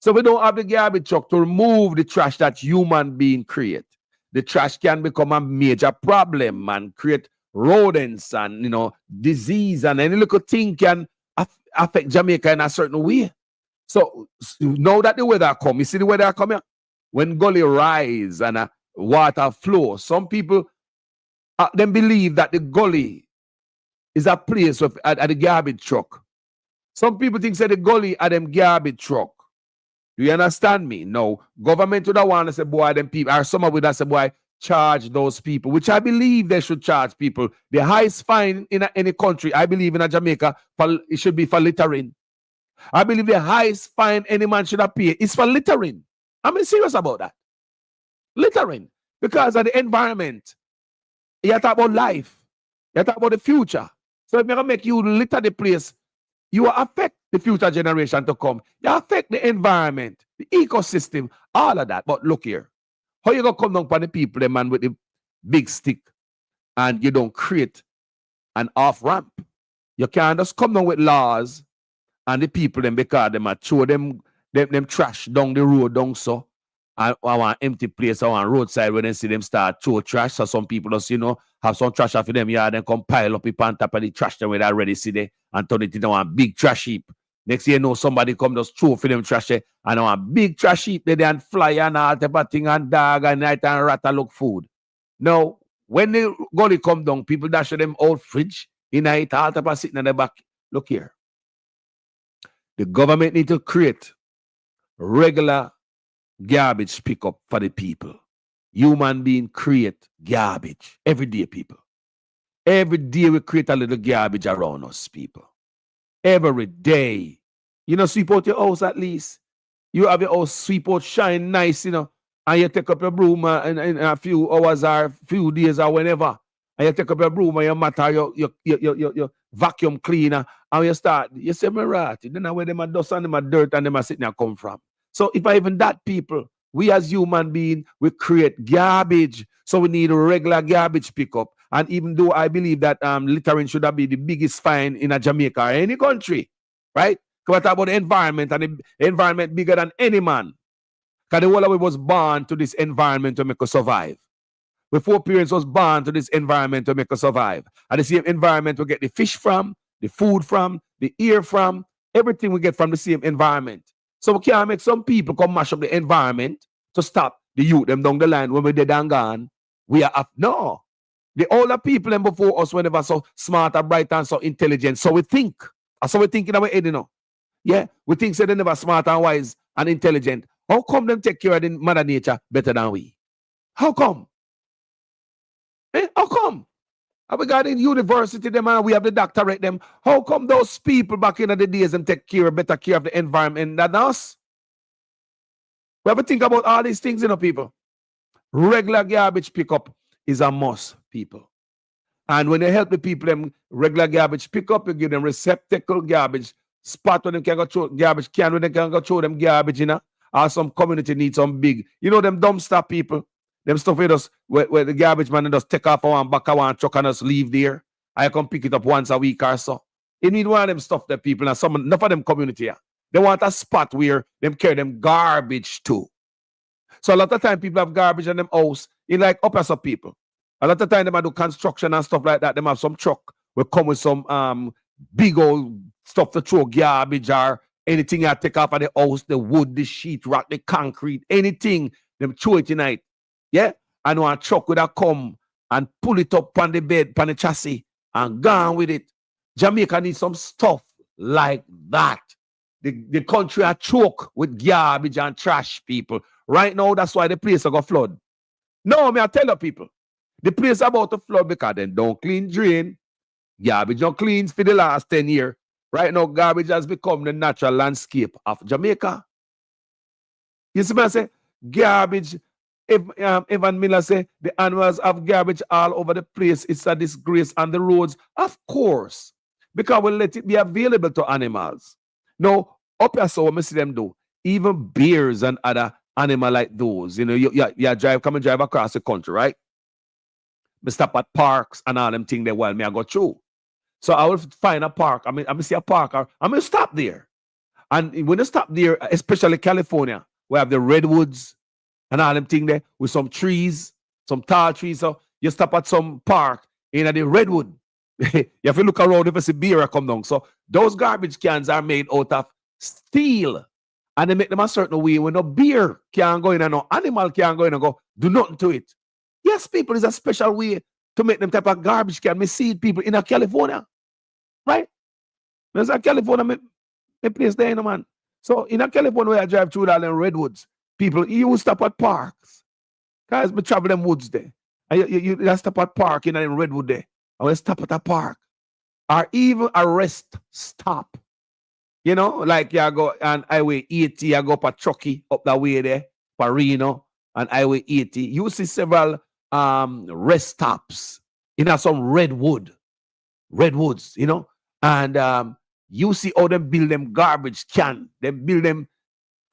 So we don't have the garbage truck to remove the trash that human being create. The trash can become a major problem and create rodents and, you know, disease, and any little thing can affect Jamaica in a certain way. So now that the weather come, you see the weather coming? When gully rise and water flow, some people them believe that the gully is a place of at the garbage truck. Some people think that the gully are them garbage truck. Do you understand me? No. Government would want to say, boy, them people, or some of would say, boy, charge those people, which I believe they should charge people. The highest fine in any country, I believe in Jamaica, it should be for littering. I believe the highest fine any man should have paid is for littering. I'm serious about that. Littering. Because of the environment. You talk about life. You talk about the future. So if you're going to make you litter the place, you will affect the future generation to come. You affect the environment, the ecosystem, all of that. But look here. How you going to come down for the people, the man with the big stick, and you don't create an off-ramp? You can't just come down with laws and the people, them because them are throw them trash down the road down so. I want empty place, I want roadside when they see them start throw trash. So some people just, you know, have some trash off of them, yeah, then come pile up on top of the trash them where they already see there and turn it into one big trash heap. Next year, you know, somebody come just throw for them trash there and a big trash heap there and fly and all type of thing and dog and night and rat and look food. Now, when the gully come down, people dash them old fridge in night, all type of sitting in the back. Look here. The government need to create regular garbage pickup for the people. Human being create garbage every day, people. Every day we create a little garbage around us, people. Every day. You know, sweep out your house at least. You have your house sweep out, shine nice, and you take up your broom in a few hours or few days or whenever. And you take up your broom and your mat or your vacuum cleaner, and you start, you say, me right. Then where them a dust and them a dirt and them a sitting there come from. So if I even that people, we as human beings, we create garbage. So we need a regular garbage pickup. And even though I believe that littering should be the biggest fine in a Jamaica or any country, right? Because talk about the environment, and the environment bigger than any man. Because the whole of we was born to this environment to make us survive. Before parents was born to this environment to make us survive. And the same environment we get the fish from, the food from, the air from, everything we get from the same environment. So we can't make some people come mash up the environment to stop the youth them down the line when we're dead and gone. We are up. No. The older people them before us were never so smart and bright and so intelligent. So we think. So we think in our head, Yeah, we think so they never smart and wise and intelligent. How come them take care of the mother nature better than we? How come? How come? And we got in university them and we have the doctorate them. How come those people back in the days them take better care of the environment than us? We have to think about all these things, people. Regular garbage pickup is a must, people. And when you help the people them regular garbage pickup, you give them receptacle garbage spot when they can go throw garbage can when they can go throw them garbage, or some community needs some big, them dumpster people, them stuff where the garbage man just take off one back of one truck and just leave there. I come pick it up once a week or so. You need one of them stuff that people, and some enough of them community here. They want a spot where them carry them garbage to. So a lot of time people have garbage in them house in like upper some people. A lot of time they do construction and stuff like that. They have some truck will come with some big old stuff to throw garbage or anything you take off of the house, the wood, the sheet rock, the concrete, anything, them throw it tonight. Yeah? And one truck would have come and pull it up on the bed, on the chassis, and gone with it. Jamaica needs some stuff like that. The country are choke with garbage and trash, people. Right now, that's why the place will go flood. No, I tell you people, the place about to flood because they don't clean drain. Garbage not clean for the last 10 years. Right now, garbage has become the natural landscape of Jamaica. You see what I say? Garbage, if Evan Miller say, the animals have garbage all over the place. It's a disgrace on the roads. Of course. Because we let it be available to animals. Now, up here, so what we see them do, even bears and other animals like those, you come and drive across the country, right? We stop at parks and all them things there while me I go through. So I will find a park. I see a park, or I'm going to stop there. And when you stop there, especially California, we have the redwoods and all them things there with some trees, some tall trees. So you stop at some park in the redwood. You have to look around if you see beer come down. So those garbage cans are made out of steel. And they make them a certain way where no beer can go in and no animal can go in and go do nothing to it. Yes, people, it's a special way to make them type of garbage can. Me see people in California. Right? There's a California me place there, man. So in California where I drive through all them redwoods, people, you stop at parks. Guys, we travel them woods there. And you stop at park in them redwood there. And we stop at a park. Or even a rest stop. Like you go on Highway 80, you go up Chucky up that way there, Reno, and Highway 80. You see several rest stops in some redwoods, and you see how they build them garbage can. They build them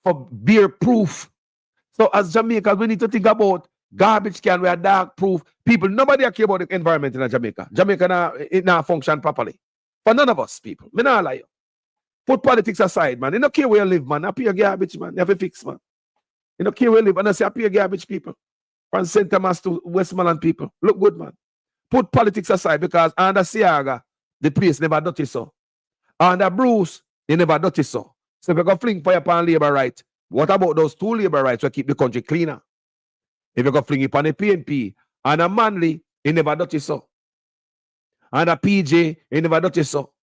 for beer proof. So as Jamaicans, we need to think about garbage can where dark proof. People, nobody care about the environment in Jamaica. Jamaica it not function properly. For none of us, people. Me not lie you. Put politics aside, man. You don't care where you live, man. I pay your garbage, man. You have to fix, man. You don't care where you live. And I say I pay your garbage, people. From St. Thomas to Westmoreland, people. Look good, man. Put politics aside because under Siaga, the place never dirty so. Under Bruce, they never dirty so. So if you go fling fire upon labor right, what about those two labor rights to keep the country cleaner? If you go fling it upon the PNP, and a Manly, he never dirty so. And a PJ, he never dirty so.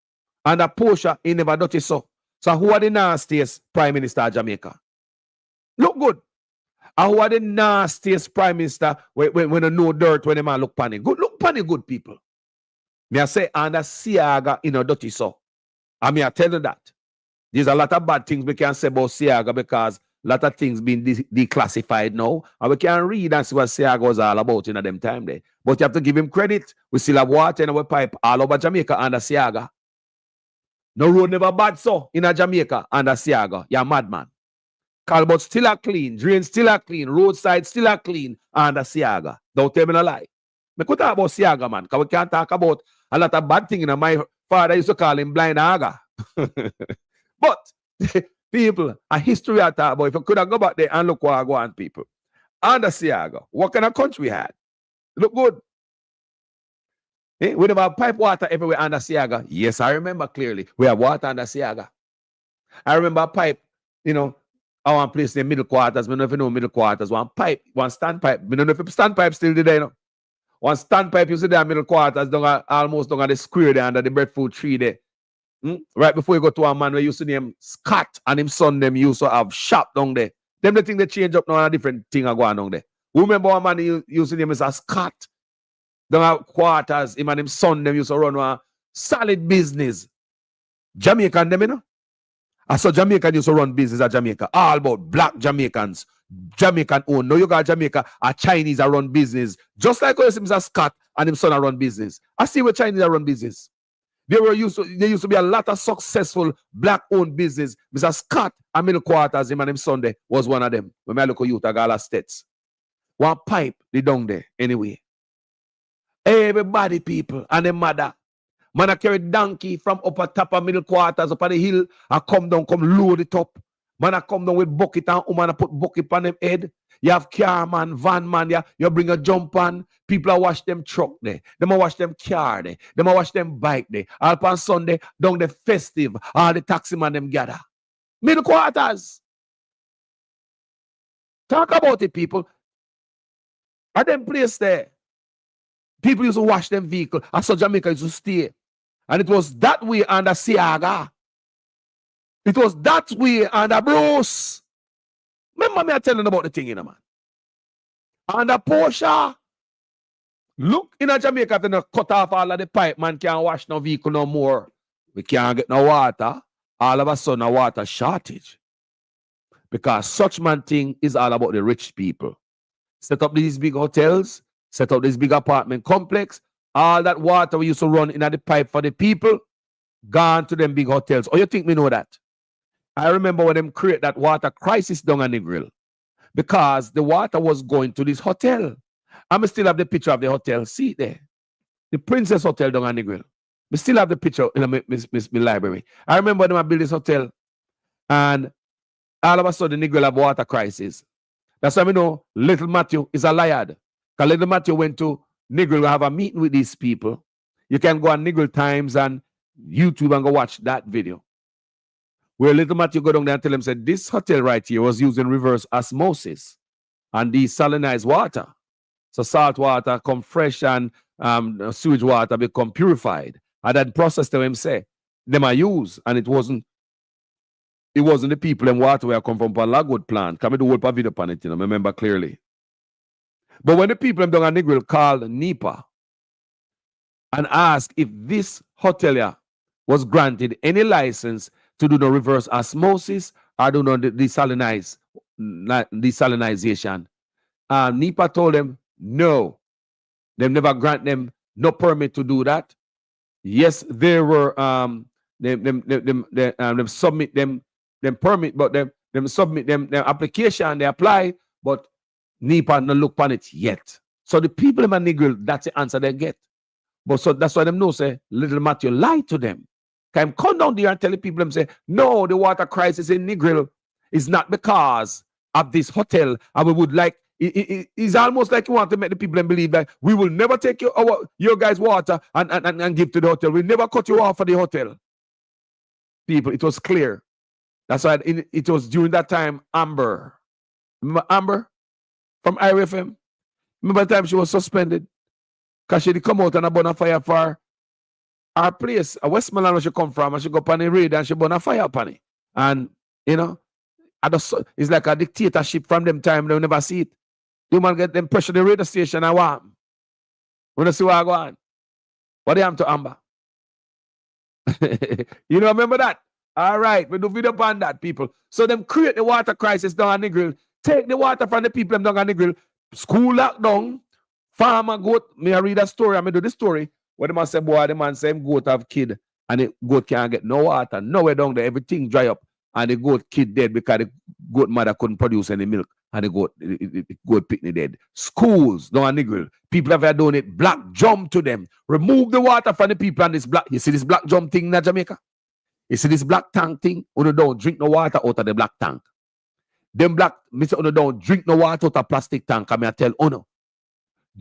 And a Portia, he never dirty so. So who are the nastiest Prime Minister of Jamaica? Look good. And who are the nastiest Prime Minister when no dirt when the man look funny? Good, look funny, good people. Me I say under Siaga in a dirty so. I mean I tell you that. There's a lot of bad things we can say about Siaga because a lot of things being declassified now. And we can read and see what Siaga was all about in them time there. But you have to give him credit. We still have water in our pipe all over Jamaica under Siaga. No road never bad so in a Jamaica under Siaga. You're a madman. Calbot still are clean, drains still are clean, roadside still are clean under Siaga. Don't tell me no lie. We could talk about Siaga, man, because we can't talk about a lot of bad things. You know, my father used to call him blind aga. But people, a history I talk about. If you could have go back there and look what I go on, people. Under Siaga, what kind of country we had? Look good. We never have pipe water everywhere under Siaga. Yes, I remember clearly. We have water under Siaga. I remember a pipe, you know, I want place in the middle quarters. I don't know if you know middle quarters. One pipe, one standpipe. I don't know if the standpipe still there, you know. One standpipe you see there middle quarters, almost down at the square there under the breadfruit tree there. Right before you go to a man where you see him Scott and him son them used to have shop down there. Them the thing they change up now and a different thing are going on there. Who remember one man you used to name is a Scott? Down at quarters, him and him son them used to run a solid business. Jamaican them, you know. I saw Jamaican used to run business at Jamaica. All about black Jamaicans. Jamaican own. No, you got Jamaica, a Chinese are run business. Just like Mr. Scott and him son are run business. I see where Chinese are run business. There used to be a lot of successful black-owned business. Mr. Scott and middle quarters, him and him son there was one of them. When I look at youth, I got a states. One pipe, they down there anyway. Everybody, people, and them mother. Man, I carry donkey from upper top of middle quarters up on the hill. I come down, come load it up. Man, I come down with bucket and woman, I put bucket on them head. You have car man, van man, you bring a jump on. People are wash them truck there. Them a wash them car there. Them a wash them bike there. All on Sunday, down the festive, all the taxi man them gather. Middle quarters. Talk about it, people. At them place there. People used to wash them vehicle. I saw Jamaica used to stay. And it was that way under Siaga. It was that way under Bruce. Remember me telling about the thing, you know, man. Under Porsche. Look in a Jamaica, if they not cut off all of the pipe, man can't wash no vehicle no more. We can't get no water. All of a sudden, a water shortage. Because such man thing is all about the rich people. Set up these big hotels, set up this big apartment complex. All that water we used to run in the pipe for the people, gone to them big hotels. Oh, you think me know that? I remember when them create that water crisis down on the grill. Because the water was going to this hotel. I still have the picture of the hotel. See it there. The Princess Hotel down on the grill. I still have the picture in my library. I remember when I built this hotel. And all of a sudden, the grill have water crisis. That's why we know Little Matthew is a liar. Because Little Matthew went to Nigel to have a meeting with these people. You can go on Nigel Times and YouTube and go watch that video. Where Little Matthew go down there and tell him, said, this hotel right here was using reverse osmosis and desalinized water. So salt water come fresh and sewage water become purified. And that process to him say, them are used, and it wasn't the people in water where I come from Lagwood plant. Come do whole video on it, you know, remember clearly. But when the people in down Negril called NEPA and asked if this hotelier was granted any license to do the reverse osmosis or do no desalinization, NEPA told them no. They never grant them no permit to do that. Yes, there were them submit them permit, but them submit them application, they apply, but NEPA no look on it yet. So the people in Negril, that's the answer they get. But so that's why them know say Little Matthew lied to them. Can come down there and tell the people them say, no, the water crisis in Negril is not because of this hotel, and we would like it's almost like you want to make the people believe that we will never take your guys' water and give to the hotel. We'll never cut you off for the hotel. People, it was clear. That's why it was during that time, Amber. Remember Amber from IRFM? Remember the time she was suspended? Because she did come out and a burn a fire for our place, Westmoreland where she come from, and she go up on the raid and she burn a fire upon it. And, you know, it's like a dictatorship from them time, they'll never see it. You man get them pressure the radio station and what? When you see what I go on. What they am to Amber? You know, remember that? All right, we do video on that, people. So them create the water crisis down on the grill. Take the water from the people them down on the grill. School lockdown. Farmer goat. Me I read a story. I do the story. Where the man say, boy, the man say him goat have kid. And the goat can't get no water. Nowhere down there. Everything dry up. And the goat kid dead because the goat mother couldn't produce any milk. And the goat picnic dead. Schools down on the grill. People have done it. Black jump to them. Remove the water from the people and this black. You see this black jump thing in Jamaica? You see this black tank thing? Uno don't drink no water out of the black tank. Them black, Mr. Uno don't drink no water out of plastic tank. I tell Uno,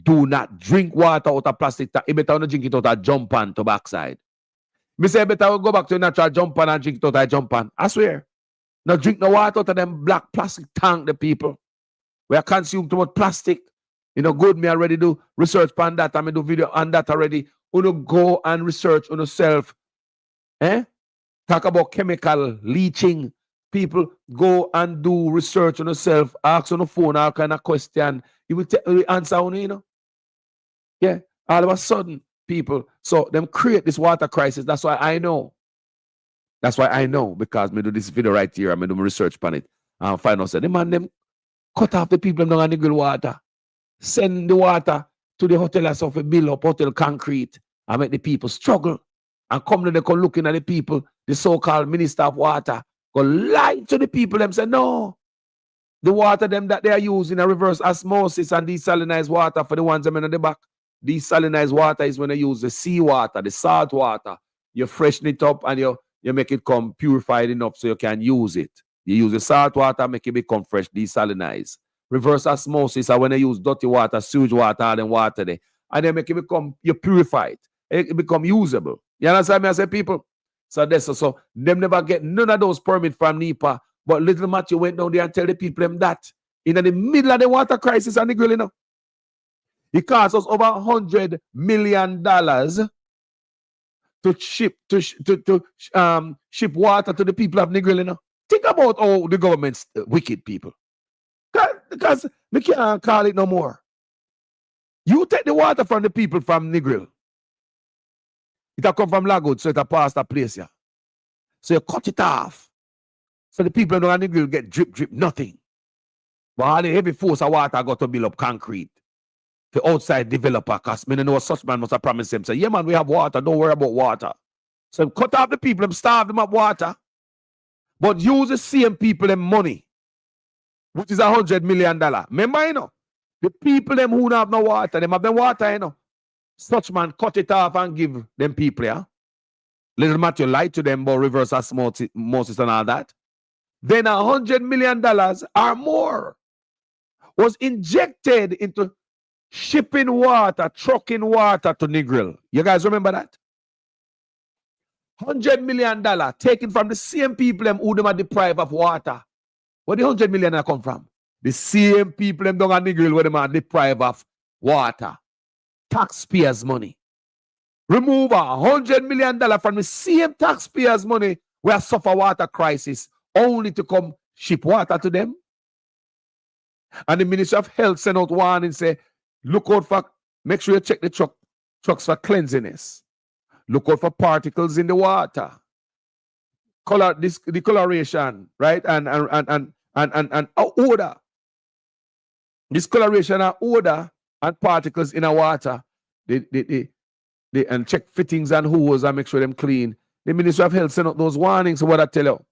do not drink water out of plastic tank. You better not drink it out of jump pan to backside. Me say better go back to natural jump pan and drink it out of jump pan. I swear. Not drink no water out of them black plastic tank, the people. We are consumed too much plastic. You know, good, me already do research on that. I do video on that already. Uno go and research on yourself. Talk about chemical leaching. People go and do research on yourself. Ask on the phone all kind of question. You will answer on, you know. Yeah. All of a sudden, people. So them create this water crisis. That's why I know. That's why I know, because me do this video right here. I do my research on it. And find out, say, the man them cut off the people them down the grill water. Send the water to the hotel as of a bill up hotel concrete and make the people struggle. And come then they come looking at the people, the so-called minister of water, go lie to the people them say, no. The water them that they are using a reverse osmosis and desalinized water for the ones them in the back. Desalinized water is when they use the seawater, the salt water. You freshen it up and you make it come purified enough so you can use it. You use the salt water, make it become fresh, desalinized. Reverse osmosis are when they use dirty water, sewage water, and then water there. And then make it become, you purify it. It become usable. You understand me? I say, people. So that's so them never get none of those permits from NEPA. But little Matthew went down there and tell the people them that. In the middle of the water crisis and the grill, you know. It cost us over $100 million to ship water to the people of Negril, you know. Think about all the government's wicked people. Because we can't call it no more. You take the water from the people from Negril. It'll come from Lagos, so it'll pass that place here. So you cut it off. So the people in Negril get drip, nothing. But all the heavy force of water got to build up concrete. The outside developer, because me know such man must have promised them, say, yeah man, we have water, don't worry about water. So cut off the people, them starve them up water. But use the same people them money, which is $100 million. Remember, you know, the people them who don't have no water, them have the water, you know. Such man cut it off and give them people, yeah. Little Matthew lied to them about reverse osmosis and all that. Then $100 million or more was injected into shipping water, trucking water to Negril. You guys remember that? $100 million taken from the same people them who them are deprived of water. Where the $100 million come from? The same people them down at Negril where them are deprived of water. Taxpayers' money. Remove $100 million from the same taxpayers' money where suffer water crisis only to come ship water to them. And the Ministry of Health sent out warning and say, look out for, make sure you check the trucks for cleanliness. Look out for particles in the water. Discoloration, right? And odor. Discoloration and odor and particles in the water. And check fittings and hose and make sure them clean. The Ministry of Health sent out those warnings. So what I tell you?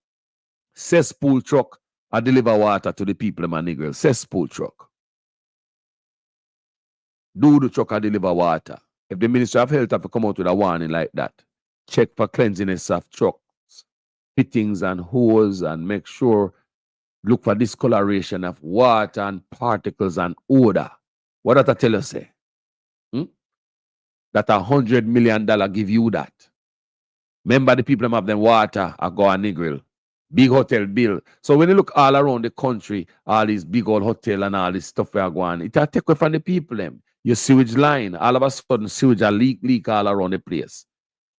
Cesspool truck and deliver water to the people in Negril. Cesspool truck. Do the truck and deliver water. If the Ministry of Health have to come out with a warning like that, check for cleanliness of trucks, fittings and hose, and make sure, look for discoloration of water and particles and odor. What did I tell you, say? That $100 million give you that. Remember the people that have them water are go on Negril. Big hotel bill. So when you look all around the country, all these big old hotel and all this stuff we are going, it will take away from the people them. Your sewage line, all of a sudden sewage are leak all around the place.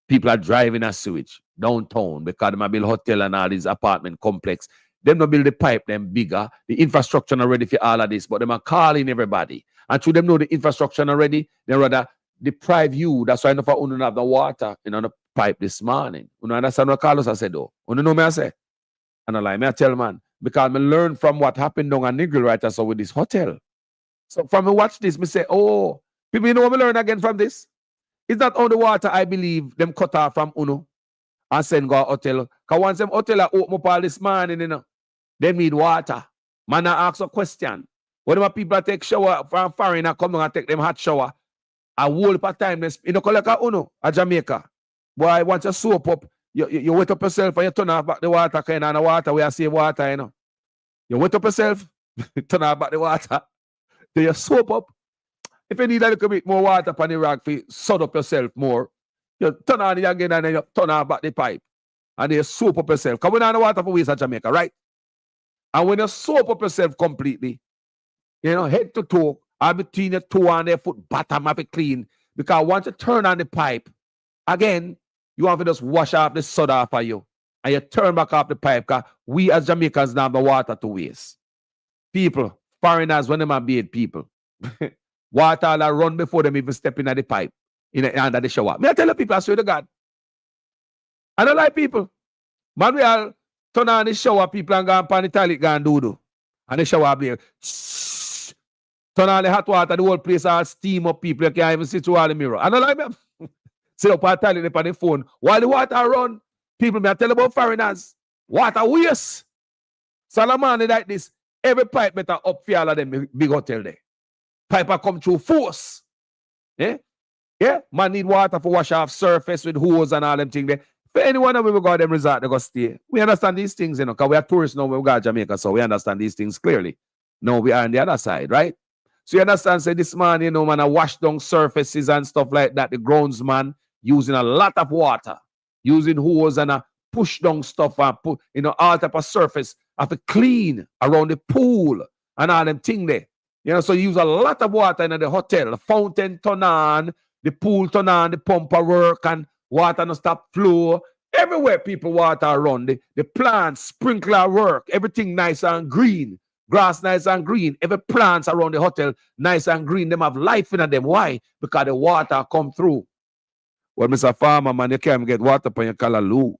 People are driving a sewage downtown because they might build hotel and all these apartment complex. Them not build the pipe, them bigger. The infrastructure not ready for all of this, but them are calling everybody. And through them know the infrastructure not ready, they rather deprive you. That's why I know for you have the water in the pipe this morning. You understand what Carlos I said though? You know me I say? And I like me I tell man, because I learn from what happened down at Nigel right so with this hotel. So from me watch this, me say, oh, people, you know what me learn again from this? It's not only water I believe them cut off from Uno and send go hotel. Because once them hotel are open up all this morning, they need water. Man, I ask a question. When my people take shower from foreign and come down and take them hot shower, a whole heap of time, you know, like a Uno, a Jamaica. Boy, once you soap up, you wet up yourself and you turn off back the water, kind of the water where I save water, you know. You wet up yourself, turn off back the water, then you soap up. If you need a little bit more water upon the rock, you sod up yourself more. You turn on it again and then you turn off back the pipe. And then you soap up yourself. Because we don't have water for waste at Jamaica, right? And when you soap up yourself completely, you know, head to toe, or between your toe and your foot bottom, have it clean. Because once you turn on the pipe, again, you have to just wash off the soda off of you. And you turn back off the pipe, because we as Jamaicans don't have the water to waste. People, foreigners, when they are bathe people, water that run before them even step in at the pipe, under the shower. Me I tell the people, I swear to God. I don't like people. Man, we all turn on the shower, people and go on the toilet, go and do. And the shower there. Turn on the hot water, the whole place all steam up, people. You can't even see through all the mirror. I don't like them. Sit up on the toilet on the phone. While the water run, people, me I tell about foreigners. Water waste. Solomon like this. Every pipe better up for all of them big hotel there. Pipe come through force. Yeah? Yeah? Man need water for wash off surface with hose and all them things there. For anyone that we go them resort, they go stay. We understand these things, you know, because we are tourists now, we go to Jamaica, so we understand these things clearly. No, we are on the other side, right? So you understand, say this man, you know, man, I wash down surfaces and stuff like that. The groundsman using a lot of water, using hose and push down stuff and put, you know, all type of surface have to clean around the pool and all them thing there. You know, so you use a lot of water in the hotel. The fountain turn on, the pool turn on, the pumper work and water no stop flow. Everywhere people water run. The plants, sprinkler work, everything nice and green. Grass nice and green. Every plants around the hotel nice and green. Them have life in them. Why? Because the water come through. Well, Mr. Farmer, man, you can't get water on your callaloo.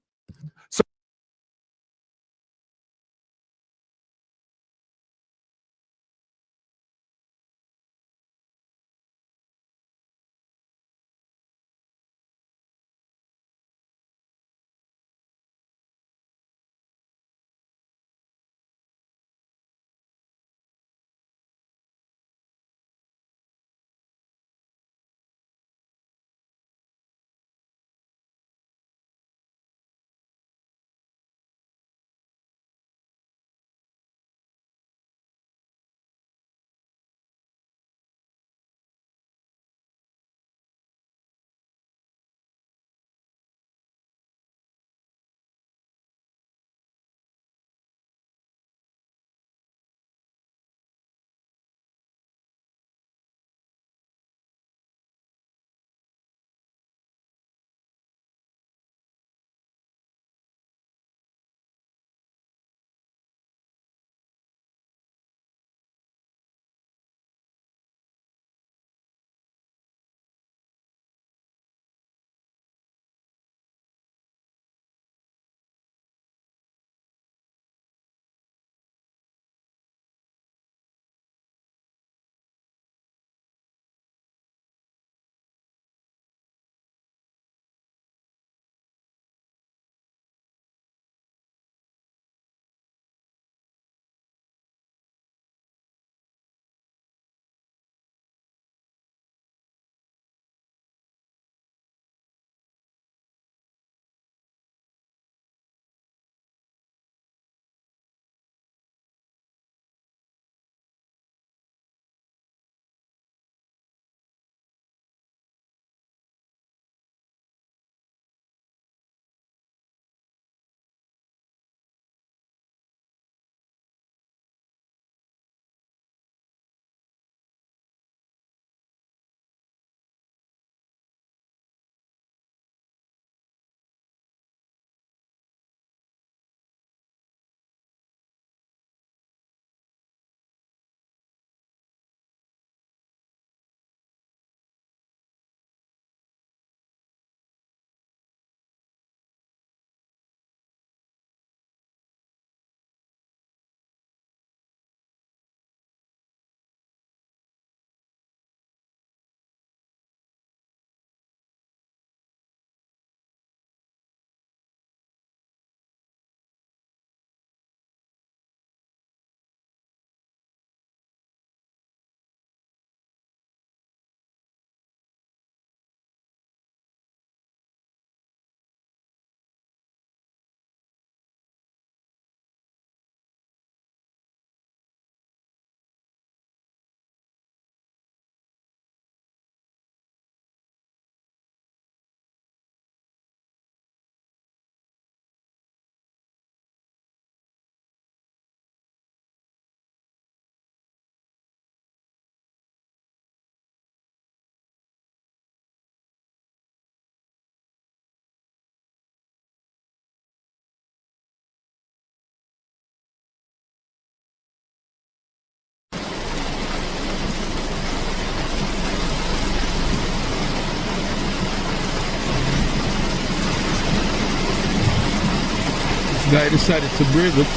Guy decided to brave it.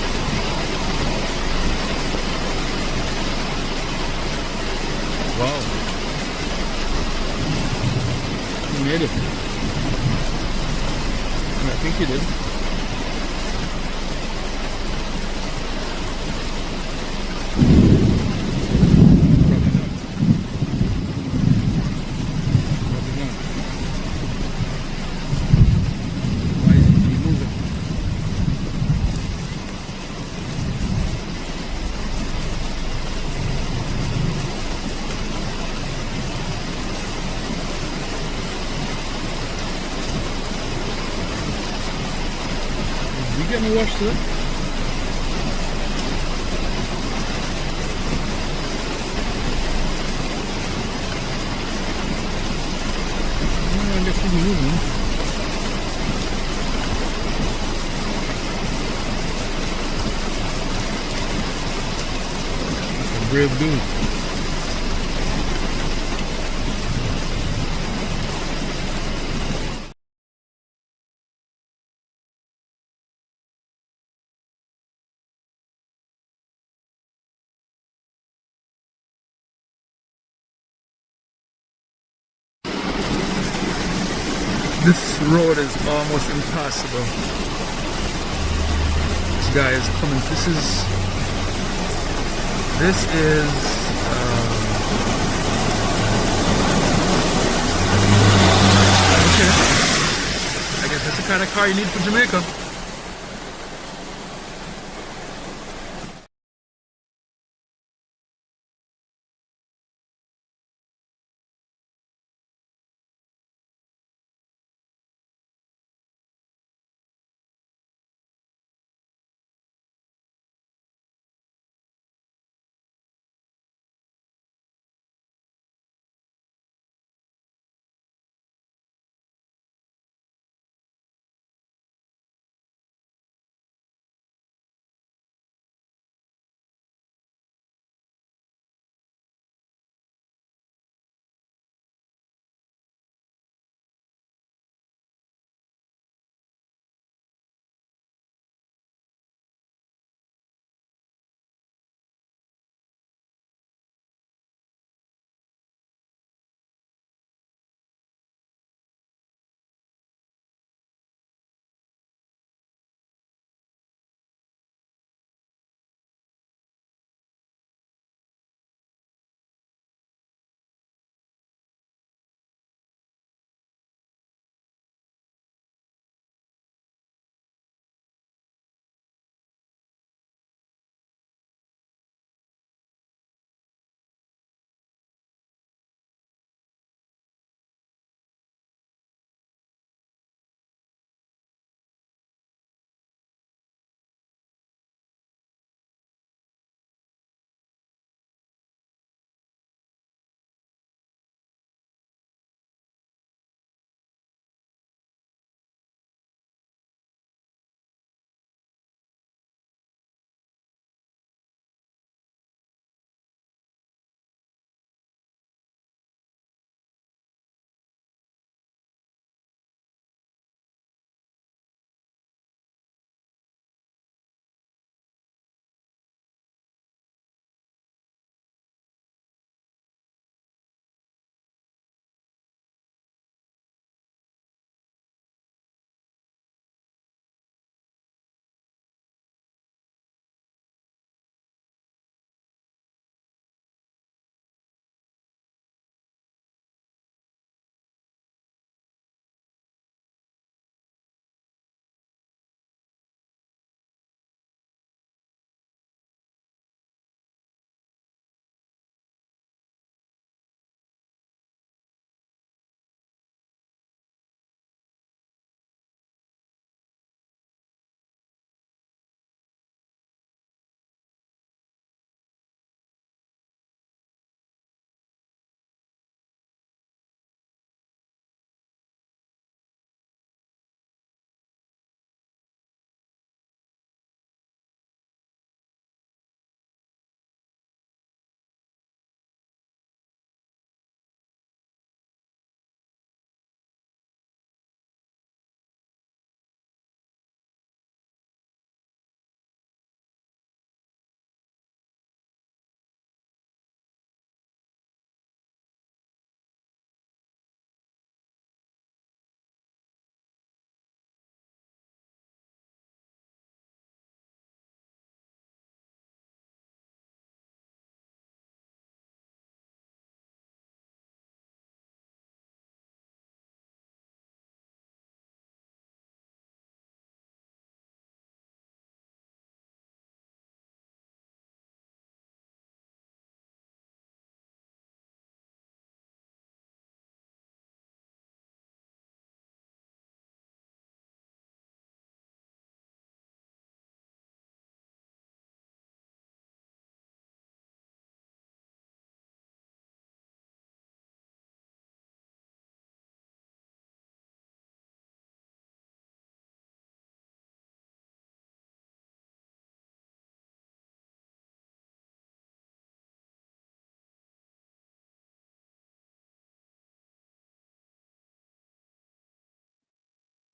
Wow. He made it. I think he did. You getting washed today? I guess he's moving. A brave dude. This road is almost impassable. This guy is coming. This is okay. I guess that's the kind of car you need for Jamaica.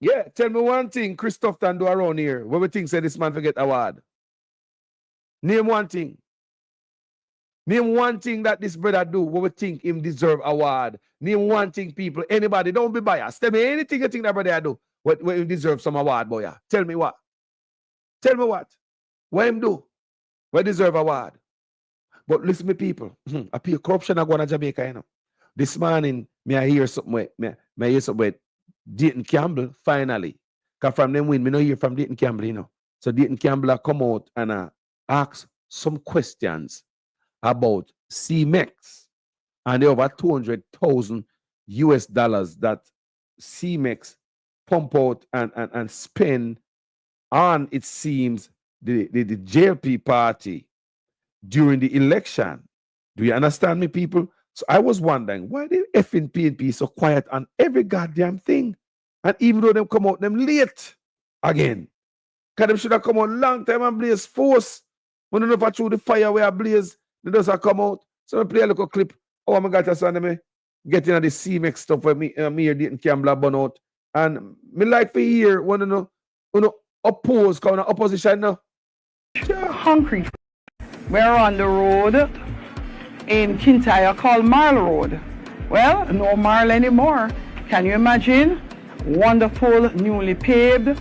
Yeah, tell me one thing Christoph can do around here. What we think say this man forget award? Name one thing. Name one thing that this brother do. What we think him deserve award. Name one thing, people. Anybody, don't be biased. Tell me anything you think that brother do. What him deserve some award, boy. Yeah. Tell me what. Tell me what. What him do? What deserve award? But listen, me people. I pay corruption I go to Jamaica, you know. This morning, me I hear something with me I hear something with Dayton Campbell finally. Because from them win, me no hear from Dayton Campbell, you know. So Dayton Campbell come out and ask some questions about CMEX and the over 200,000 US dollars that CMEX pump out and spend on, it seems, the JLP party during the election. Do you understand me, people? So I was wondering why the effing PNP so quiet on every goddamn thing. And even though them come out them late again. Because them should have come out long time and blaze force. When you know if I through the fire where I blaze, they just come out. So I play a little clip. Oh my God, son, me getting at the CMEX stuff where me here Dayton Campbell burn out. And me like to hear when you know oppose, kind of opposition now. Concrete. We're on the road in Kintyre called Marl Road. Well, no Marl anymore. Can you imagine? Wonderful, newly paved,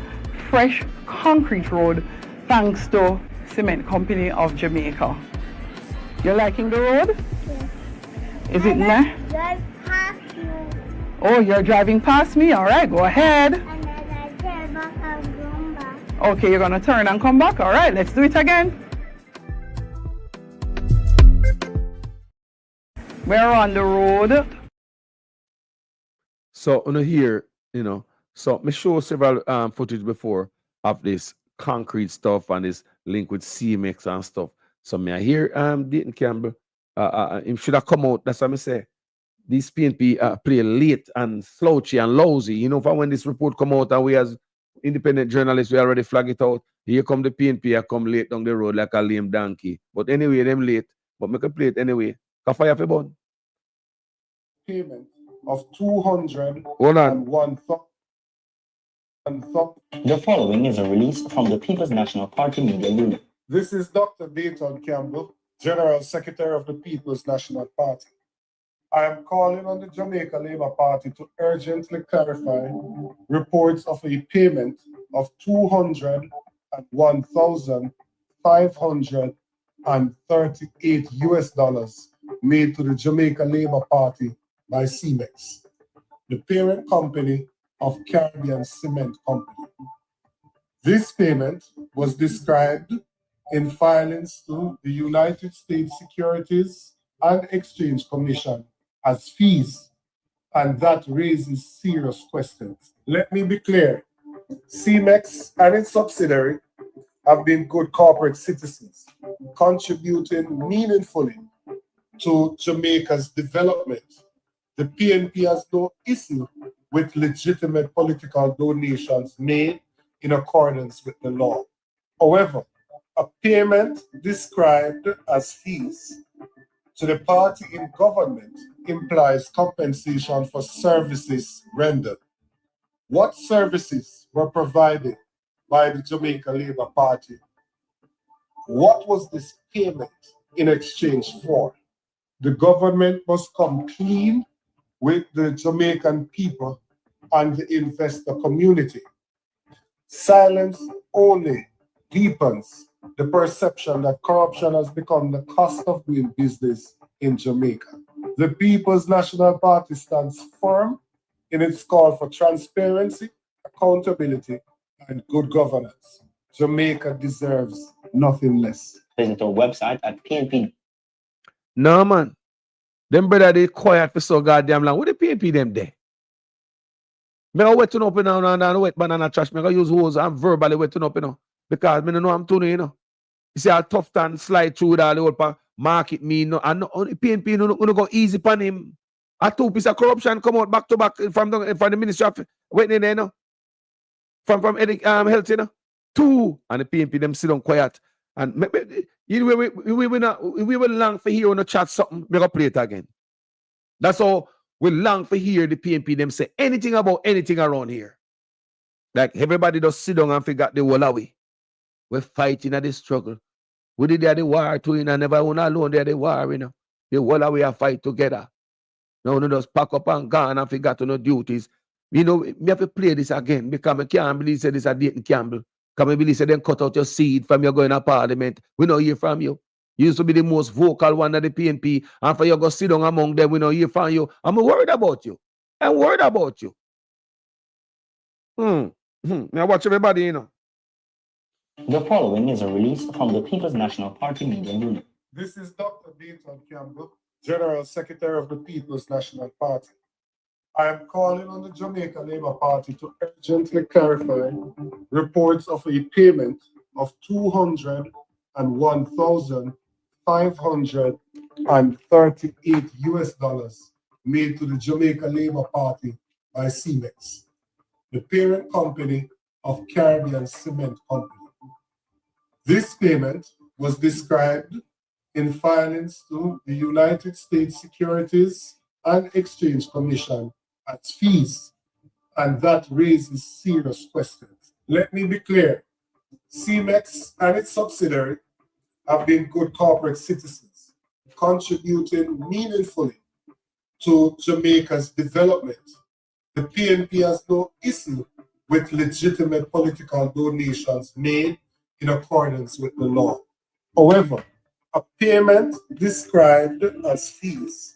fresh concrete road thanks to Cement Company of Jamaica. You're liking the road? Yeah. Is it nice? Drive past you. Oh, you're driving past me? All right, go ahead. And then I turn back and come back. Okay, you're going to turn and come back? All right, let's do it again. We're on the road. So here, you know, so me show several footage before of this concrete stuff and this link with CMX and stuff. So me I hear Dayton Campbell him should have come out. That's what I say. These PNP play late and slouchy and lousy. You know, for when this report come out and we as independent journalists we already flag it out. Here come the PNP, I come late down the road like a lame donkey. But anyway, them late. But make a play it anyway. Can fire for bun. Payment of 201. The following is a release from the People's National Party media unit. This is Dr. Dayton Campbell, General Secretary of the People's National Party. I am calling on the Jamaica Labour Party to urgently clarify reports of a payment of $201,538 US made to the Jamaica Labour Party by CMEX, the parent company of Caribbean Cement Company. This payment was described in filings to the United States Securities and Exchange Commission as fees, and that raises serious questions. Let me be clear. CMEX and its subsidiary have been good corporate citizens, contributing meaningfully to Jamaica's development. The PNP has no issue with legitimate political donations made in accordance with the law. However, a payment described as fees to the party in government implies compensation for services rendered. What services were provided by the Jamaica Labour Party? What was this payment in exchange for? The government must come clean with the Jamaican people and the investor community. Silence only deepens the perception that corruption has become the cost of doing business in Jamaica. The People's National Party stands firm in its call for transparency, accountability, and good governance. Jamaica deserves nothing less. Visit our website at PNP. No, man. Them brother, they quiet for so goddamn long. What the PNP them there? Me go wetting up and wet banana trash. Me go use hose and verbally wetting up, you know. Because me no know I'm tuning, you know. You see how tough and slide through all the whole market me, no, and no PNP no go easy upon him. A 2 piece of corruption come out back to back from the Ministry of waiting there, you know. From health, you know. 2 and the PNP them sit down quiet. And we will long for hear on the chat something, we go play it again. That's all we long for hear the PNP them say anything about anything around here. Like everybody just sit down and forget the whole away. We're fighting at the struggle. We did the war too, and never one alone there the war, you know. The whole away a fight together. Now we just pack up and gone and forgot to no duties. You know, we have to play this again because I can't believe say this a Dayton Campbell. Because I believe say then cut out your seed from you going to parliament. We don't hear from you. You used to be the most vocal one of the PNP, and for you go sit down among them, we don't hear from you. I'm worried about you. I'm worried about you. Now watch everybody, you know. The following is a release from the People's National Party Media Unit. This is Dr. Dayton Campbell, General Secretary of the People's National Party. I am calling on the Jamaica Labour Party to urgently clarify reports of a payment of $201,538 made to the Jamaica Labour Party by CEMEX, the parent company of Caribbean Cement Company. This payment was described in filings to the United States Securities and Exchange Commission as fees, and that raises serious questions. Let me be clear. CEMEX and its subsidiary have been good corporate citizens, contributing meaningfully to Jamaica's development. The PNP has no issue with legitimate political donations made in accordance with the law. However, a payment described as fees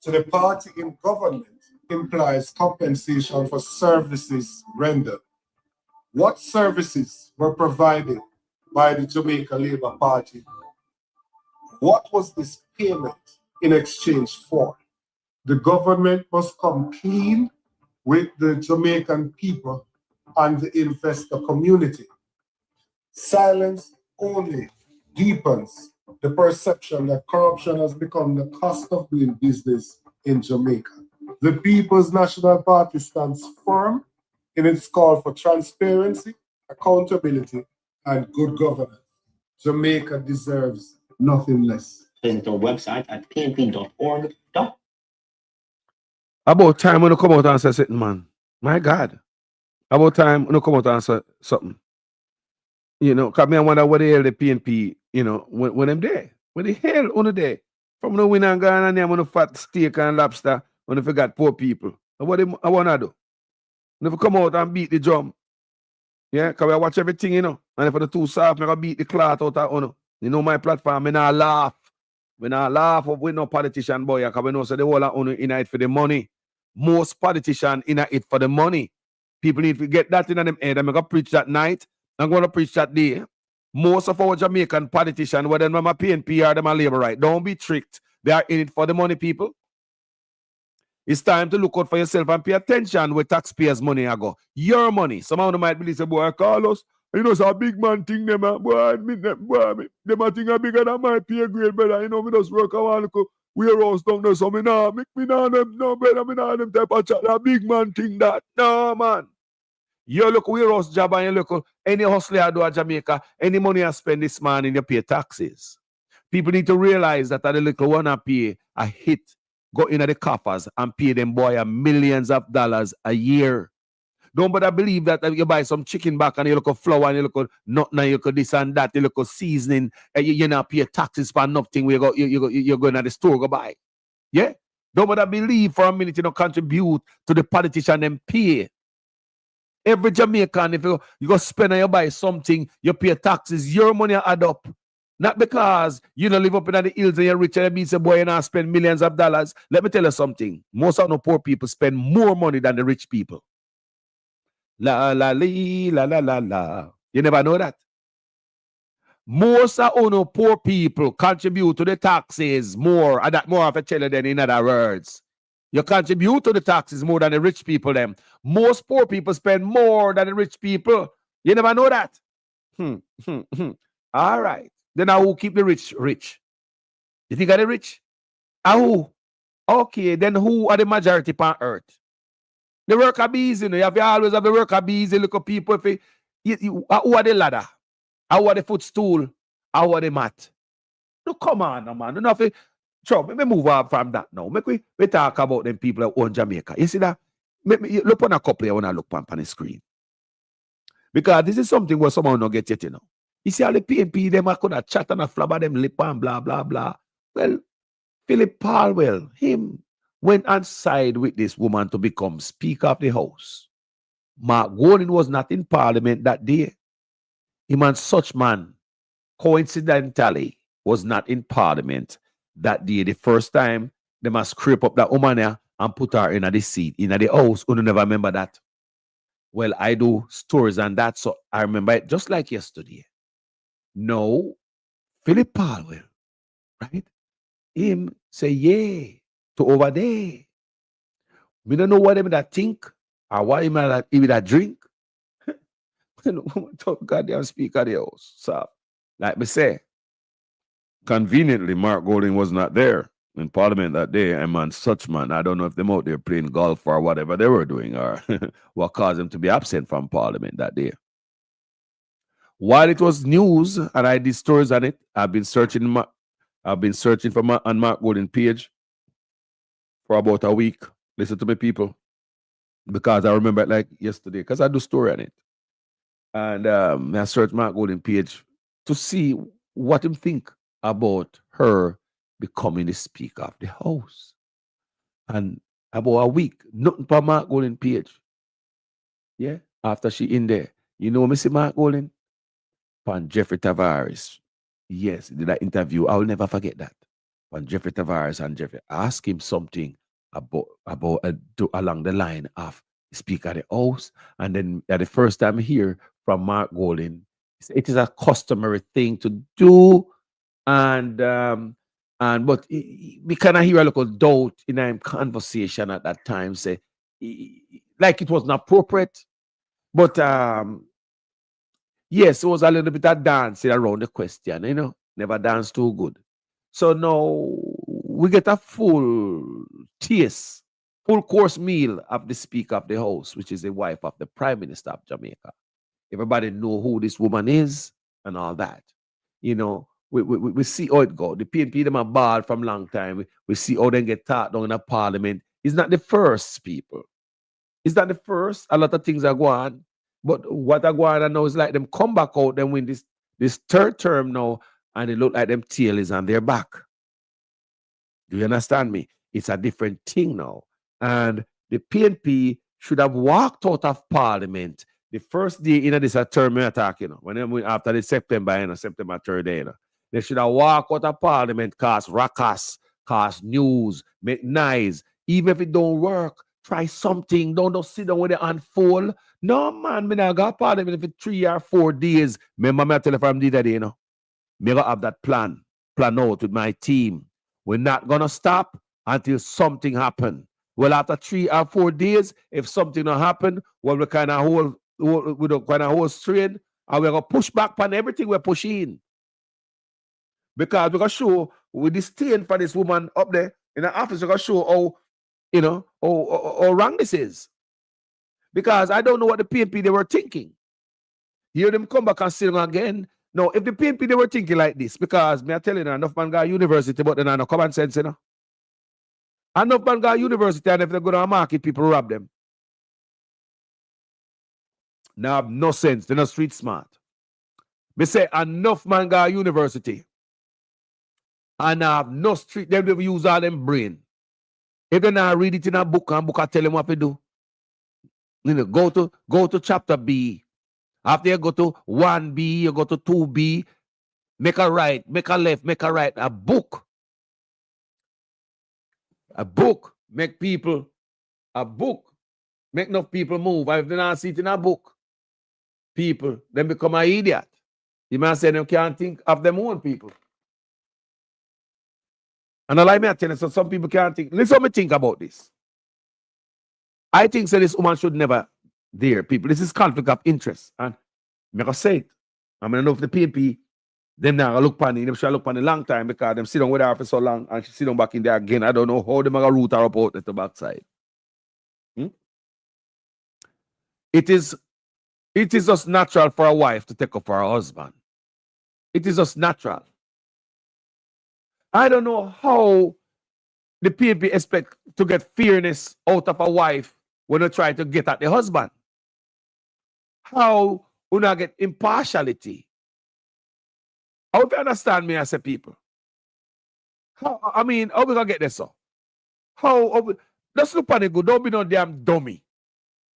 to the party in government implies compensation for services rendered. What services were provided by the Jamaica Labour Party? What was this payment in exchange for? The government must come clean with the Jamaican people and the investor community. Silence only deepens the perception that corruption has become the cost of doing business in Jamaica. The People's National Party stands firm in its call for transparency, accountability, and good governance. Jamaica deserves nothing less. Visit our website at pnp.org. About time when you come out and say something, man. My God. About time when you come out and say something. You know, because I wonder what the hell the PNP, you know, when them there. What the hell on the day? From the win and gone and them on the fat steak and lobster when they forgot poor people. And what I want to do? If you come out and beat the drum, yeah, because I watch everything, you know. And if the too soft, I can beat the cloth out of you. You know my platform, I not laugh. When I laugh up with no politician boy, because we know so the whole of in it for the money. Most politicians in it for the money. People need to get that in them head. I'm going to preach that night. I'm going to preach that day. Most of our Jamaican politicians, whether them are PNP or them are Labour right, don't be tricked. They are in it for the money, people. It's time to look out for yourself and pay attention where taxpayers' money are go. Your money. Some of them might believe, say, boy, Carlos, you know, it's a big man thing, them, boy, them a thing are bigger than my pay grade, brother. You know, me just work around, warehouse down there, so me nah, make me nah them, no, brother, me nah them type of chat, that big man thing that. No, man. You look warehouse job and you look any hustler I do at Jamaica, any money I spend this morning, you pay taxes. People need to realize that the little one I pay a hit, go into the coffers and pay them boy millions of dollars a year. Don't bother believe that you buy some chicken back and you look at flour and you look at nothing and you look at this and that, you look at seasoning and you not pay taxes for nothing where you're going to the store go buy. Yeah? Don't bother believe for a minute you don't contribute to the politician and pay. Every Jamaican, if you go spend and you buy something, you pay taxes, your money add up. Not because you don't live up in the hills and you're rich and you say, boy, you not spend millions of dollars. Let me tell you something. Most of the poor people spend more money than the rich people. La la lee, la la la la. You never know that. Most of the poor people contribute to the taxes more, and that more of a tell you than in other words. You contribute to the taxes more than the rich people them. Most poor people spend more than the rich people. You never know that. All right. Then I will keep the rich rich. You think are the rich? Who? Okay, then who are the majority on earth? The worker bees, you know. You have to always have the worker bees, you look at people. Who are the ladder? How are the footstool? How are the mat? No, come on, man. Enough. So, let me move on from that now. Make we talk about them people that own Jamaica. You see that? Look on a couple here when I look on the screen. Because this is something where someone not get yet, you know. You see how the PNP, them could have chat and a flabber them lip and blah, blah, blah. Well, Philip Palwell, him went and side with this woman to become Speaker of the House. Mark Golding was not in Parliament that day. Him and such man, coincidentally, was not in Parliament that day. The first time they must scrape up that woman here and put her in the seat, in the house. You never remember that. Well, I do stories on that, so I remember it just like yesterday. No, Philip Palwell, right? Him say, yeah, to over there. We don't know what him that think or what him that drink. Goddamn Speaker of the House. So, like me say, conveniently, Mark Golding was not there in Parliament that day. And man, such man, I don't know if them out there playing golf or whatever they were doing or what caused them to be absent from Parliament that day. While it was news and I did stories on it, I've been searching for on Mark Golding page for about a week. Listen to me, people, because I remember it like yesterday because I do story on it. And I searched Mark Golding page to see what him think about her becoming the Speaker of the House. And about a week, nothing for Mark Golding page. Yeah, after she in there. You know, Mr. Mark Golding? Pan Jeffrey Tavares. Yes, did that interview. I will never forget that. When Jeffrey Tavares and Jeffrey asked him something about along the line of Speaker of the House. And then the first time here from Mark Golding, it is a customary thing to do. And but we kind of hear a little doubt in a conversation at that time, say like it wasn't appropriate. But yes, it was a little bit of dancing around the question, you know, never danced too good. So now we get a full taste, full course meal of the Speaker of the House, which is the wife of the Prime Minister of Jamaica. Everybody know who this woman is and all that. You know, we see how it go. The PNP, them are bad from long time. We see how they get taught down in the Parliament. It's not the first, people. It's not the first. A lot of things are going on. But what are going on now is like them come back out, then win this third term now, and it look like them tail is on their back. Do you understand me? It's a different thing now. And the PNP should have walked out of Parliament the first day in this term attack, you know, when after the September 3rd, you know, they should have walked out of Parliament, cast ruckus, cast news, make noise. Even if it don't work, try something. Don't sit down with it and fall. No, man, me not got Parliament for 3 or 4 days. Remember me I tell you from the day, you know. Me gonna have that plan out with my team. We're not gonna stop until something happen. Well, after 3 or 4 days, if something don't happen, well, we kind of hold straight, and we're gonna push back on everything we're pushing. Because we're gonna show with this disdain for this woman up there in the office, we're gonna show how, you know, how wrong this is. Because I don't know what the PNP they were thinking. Hear them come back and sit down again. No, if the PNP they were thinking like this, because me I tell you now, enough man got university, but they not no common sense, you know. Enough man got university, and if they go to a market, people rob them. Now have no sense, they're not street smart. Me say enough man got university, and have no street, they will use all them brain. If they not read it in a book, and book I tell them what to do. You know, go to chapter B. After you go to 1B, you go to 2B, make a right, make a left, make a right. A book make enough people move. If they not see it in a book, people then become an idiot. You might say they can't think of them own people. And I like me I tell you, so some people can't think. Listen what me think about this. I think so this woman should never dare people. This is conflict of interest. And I'm going to say it. I mean, I know if the PNP, them now look on it, them should look on a long time because them sit down with her for so long and she sit down back in there again. I don't know how them are going to root her up out at the backside. It is just natural for a wife to take up for her husband. It is just natural. I don't know how the PNP expect to get fairness out of a wife when they try to get at the husband. How you not get impartiality. How do you understand me as a people? How we gonna get this so? Just look at it good. Don't be no damn dummy.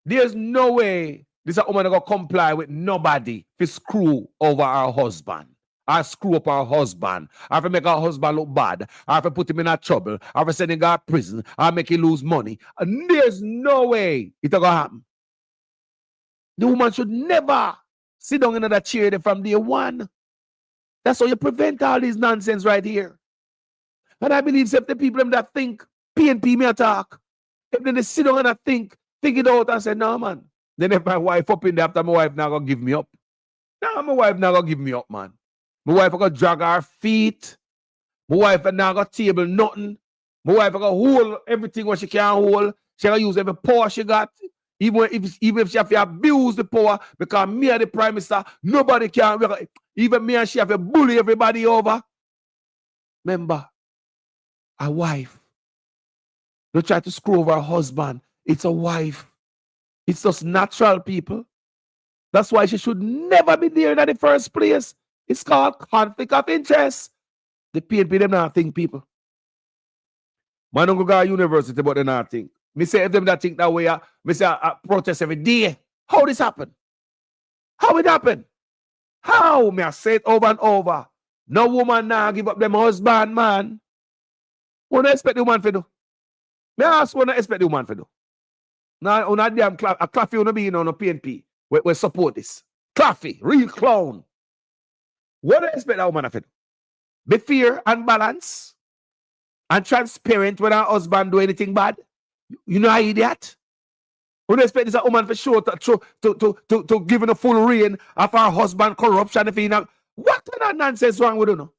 There's no way this woman gonna comply with nobody to screw over our husband. I screw up our husband. I have to make our husband look bad. I have to put him in a trouble. I have to send him to prison. I make him lose money. And there's no way it's gonna happen. The woman should never sit down in another chair there from day one. That's how you prevent all this nonsense right here. And I believe if the people that think PNP may attack, if they sit down and think it out and say, no, man. Then if my wife up in there after my wife not gonna give me up. No, my wife not gonna give me up, man. My wife gonna drag her feet. My wife not gonna table nothing. My wife gonna hold everything what she can hold. She gonna use every power she got. Even if she have to abuse the power, because me and the prime minister, nobody can. Even me and she have to bully everybody over. Remember, a wife. Don't try to screw over a husband. It's a wife. It's just natural, people. That's why she should never be there in the first place. It's called conflict of interest. The PNP, them not think, people. Man don't go to university, but they not think. Me say if them that think that way, me say I protest every day. How this happen? How it happen? How? Me I say it over and over. No woman now give up them husband, man. What do you expect the woman to do? Me ask what do you expect the woman to do? Now, on a damn Claffy on be on a PNP. We support this. Claffy, real clown. What do you expect that woman to do? Be fair and balanced and transparent when her husband do anything bad? You know how idiot? Who expect this woman for sure to give him a full reign of her husband corruption if he not? What kind of nonsense wrong with you know?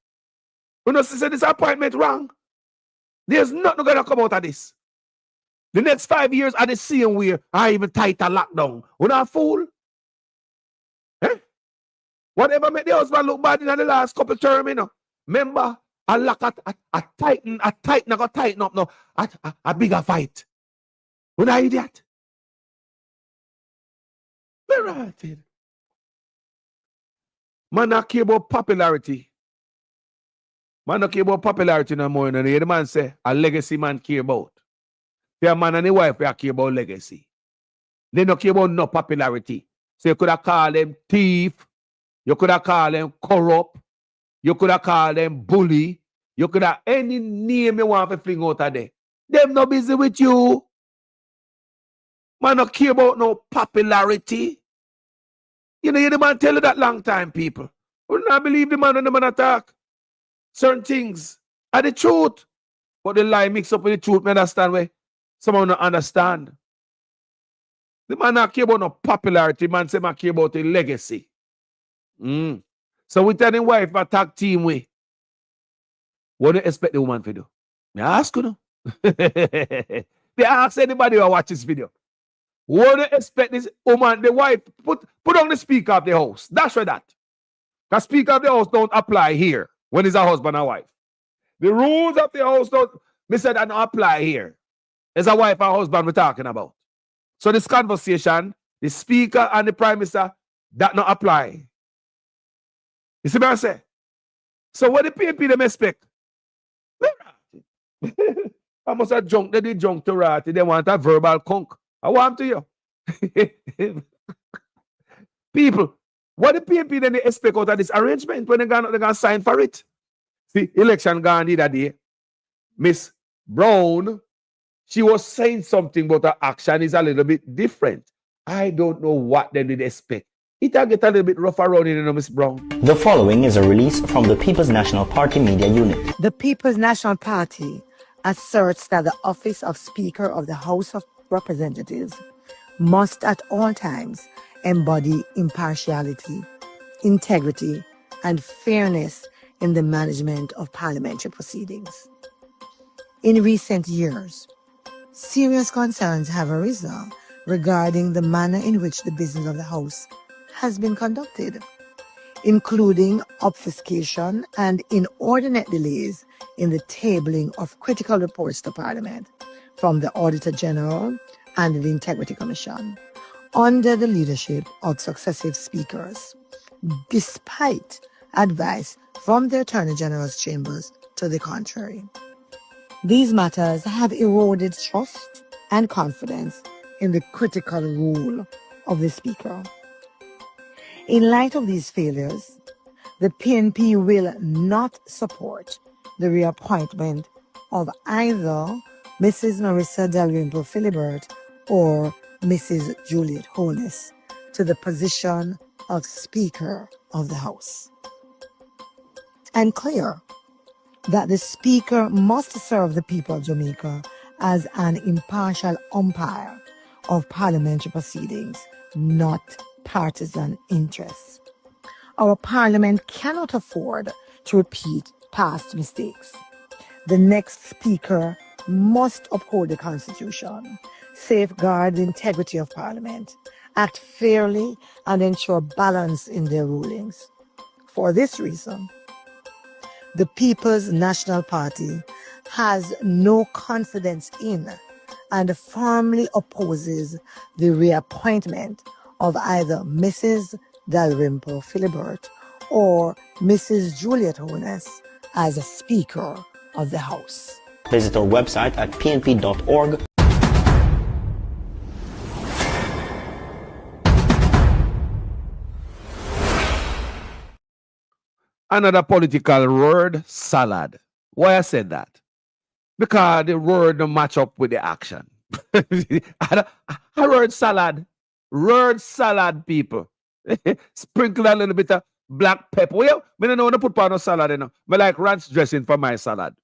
You know, say this appointment wrong. There's nothing gonna come out of this. The next 5 years are the same way. I even tighter lockdown. You not a fool? Eh? Whatever made the husband look bad in the last couple of terms, you know. Remember, a tighten up now. A bigger fight. You not idiot? Right. Man not care about popularity. Man not care about popularity no more. The man say a legacy man care about. The man and the wife they care about legacy. They don't care about no popularity. So you could have called them thief. You could have called them corrupt. You could have called them bully. You could have any name you want to fling out of there. Them not busy with you. Man not care about no popularity. You know, the man tell you that long time, people. Would not believe the man and the man attack. Certain things are the truth. But the lie mix up with the truth, me understand where someone don't understand. The man not care about no popularity, man say man care about the legacy. So we tell the wife attack team way. What do you expect the woman to do? Me ask you no. They ask anybody who watch this video. What do you expect this woman, the wife, put on the speaker of the house. That's right that. The speaker of the house don't apply here when it's a husband and wife. The rules of the house don't, me said that don't apply here. It's a wife and husband we're talking about. So this conversation, the speaker and the prime minister, that not apply. You see what I say? So what the PNP them expect? I must have junk, they did junk to Ratty. They want a verbal conk. I want to you. People, what the PNP then they expect out of this arrangement when they're gonna sign for it? See, election gone that day. Miss Brown, she was saying something, but her action is a little bit different. I don't know what they did expect. It'll get a little bit rough around in Miss Brown. The following is a release from the People's National Party Media Unit. The People's National Party asserts that the office of Speaker of the House of Representatives must at all times embody impartiality, integrity, and fairness in the management of parliamentary proceedings. In recent years, serious concerns have arisen regarding the manner in which the business of the House has been conducted, including obfuscation and inordinate delays in the tabling of critical reports to Parliament from the Auditor General and the Integrity Commission, under the leadership of successive speakers, despite advice from the Attorney General's chambers to the contrary. These matters have eroded trust and confidence in the critical role of the Speaker. In light of these failures, the PNP will not support the reappointment of either Mrs. Marissa Dalrymple Philibert or Mrs. Juliet Holness to the position of Speaker of the House. And clear that the Speaker must serve the people of Jamaica as an impartial umpire of parliamentary proceedings, not partisan interests. Our Parliament cannot afford to repeat past mistakes. The next Speaker must uphold the Constitution, safeguard the integrity of Parliament, act fairly, and ensure balance in their rulings. For this reason, the People's National Party has no confidence in and firmly opposes the reappointment of either Mrs. Dalrymple Philibert or Mrs. Juliet Holness as a Speaker of the House. Visit our website at pnp.org. Another political word, salad. Why I said that? Because the word don't match up with the action. I word salad. Word salad, people. Sprinkle a little bit of black pepper. Well, I don't know when to put on a salad, you know. I like ranch dressing for my salad.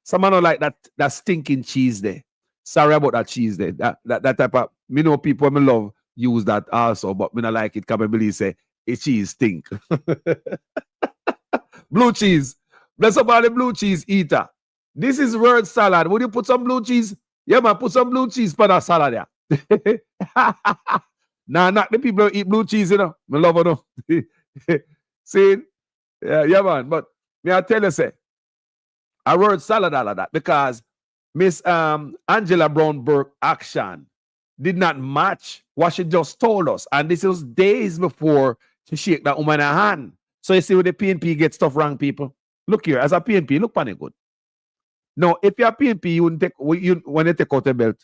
Someone don't like that stinking cheese there. Sorry about that cheese there. That type of, me know people me love use that also, but me not like it because I believe say a cheese stink. Blue cheese. Bless up all the blue cheese eater. This is word salad. Would you put some blue cheese? Yeah, man, put some blue cheese for that salad there. Nah, not the people who eat blue cheese, you know. I love it. See? Yeah, man. But me I tell you, say, I word salad all of that because Miss Angela Brown Burke action did not match what she just told us. And this was days before she shake that woman hand. So you see where the PNP get stuff wrong, people. Look here, as a PNP, look funny good. No, if you're a PNP, you wouldn't take when you take out the belt.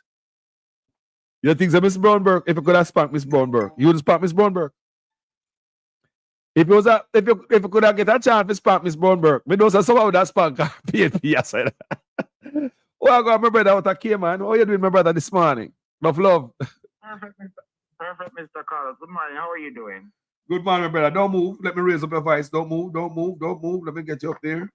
You think that Miss Brownberg, if you could have spanked Miss Brownberg, you would spank Miss Brownberg. If you could have get a chance to spank Miss Brownberg, me know someone would have spanked PNP. I said. Oh, I got my brother out of Cayman. How you doing, my brother, this morning? Love. Perfect, Mr. Carlos. Good morning. How are you doing? Good morning, my brother. Don't move. Let me raise up your voice. Don't move. Let me get you up there.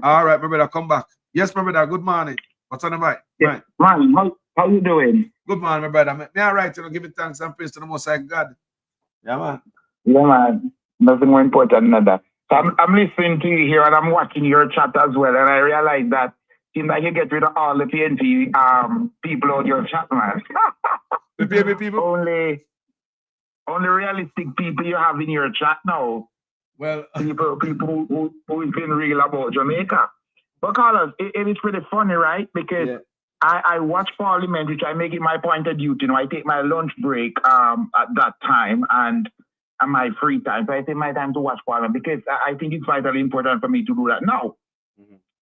All right, my brother, come back. Yes, my brother. Good morning. What's on the mic? Yeah. Right. Morning. How you doing? Good morning, my brother. Me all right, you know, giving thanks and praise to the Most High God. Yeah, man. Yeah, man. Nothing more important than that. So I'm listening to you here and I'm watching your chat as well, and I realize that seems like you get rid of all the PNP people on your chat, man. The PNP people? Only realistic people you have in your chat now. Well, people who've been real about Jamaica. But Carlos, it is pretty funny, right? Because I watch Parliament, which I make it my point of duty. You know, I take my lunch break at that time and my free time. So I take my time to watch Parliament because I think it's vitally important for me to do that now.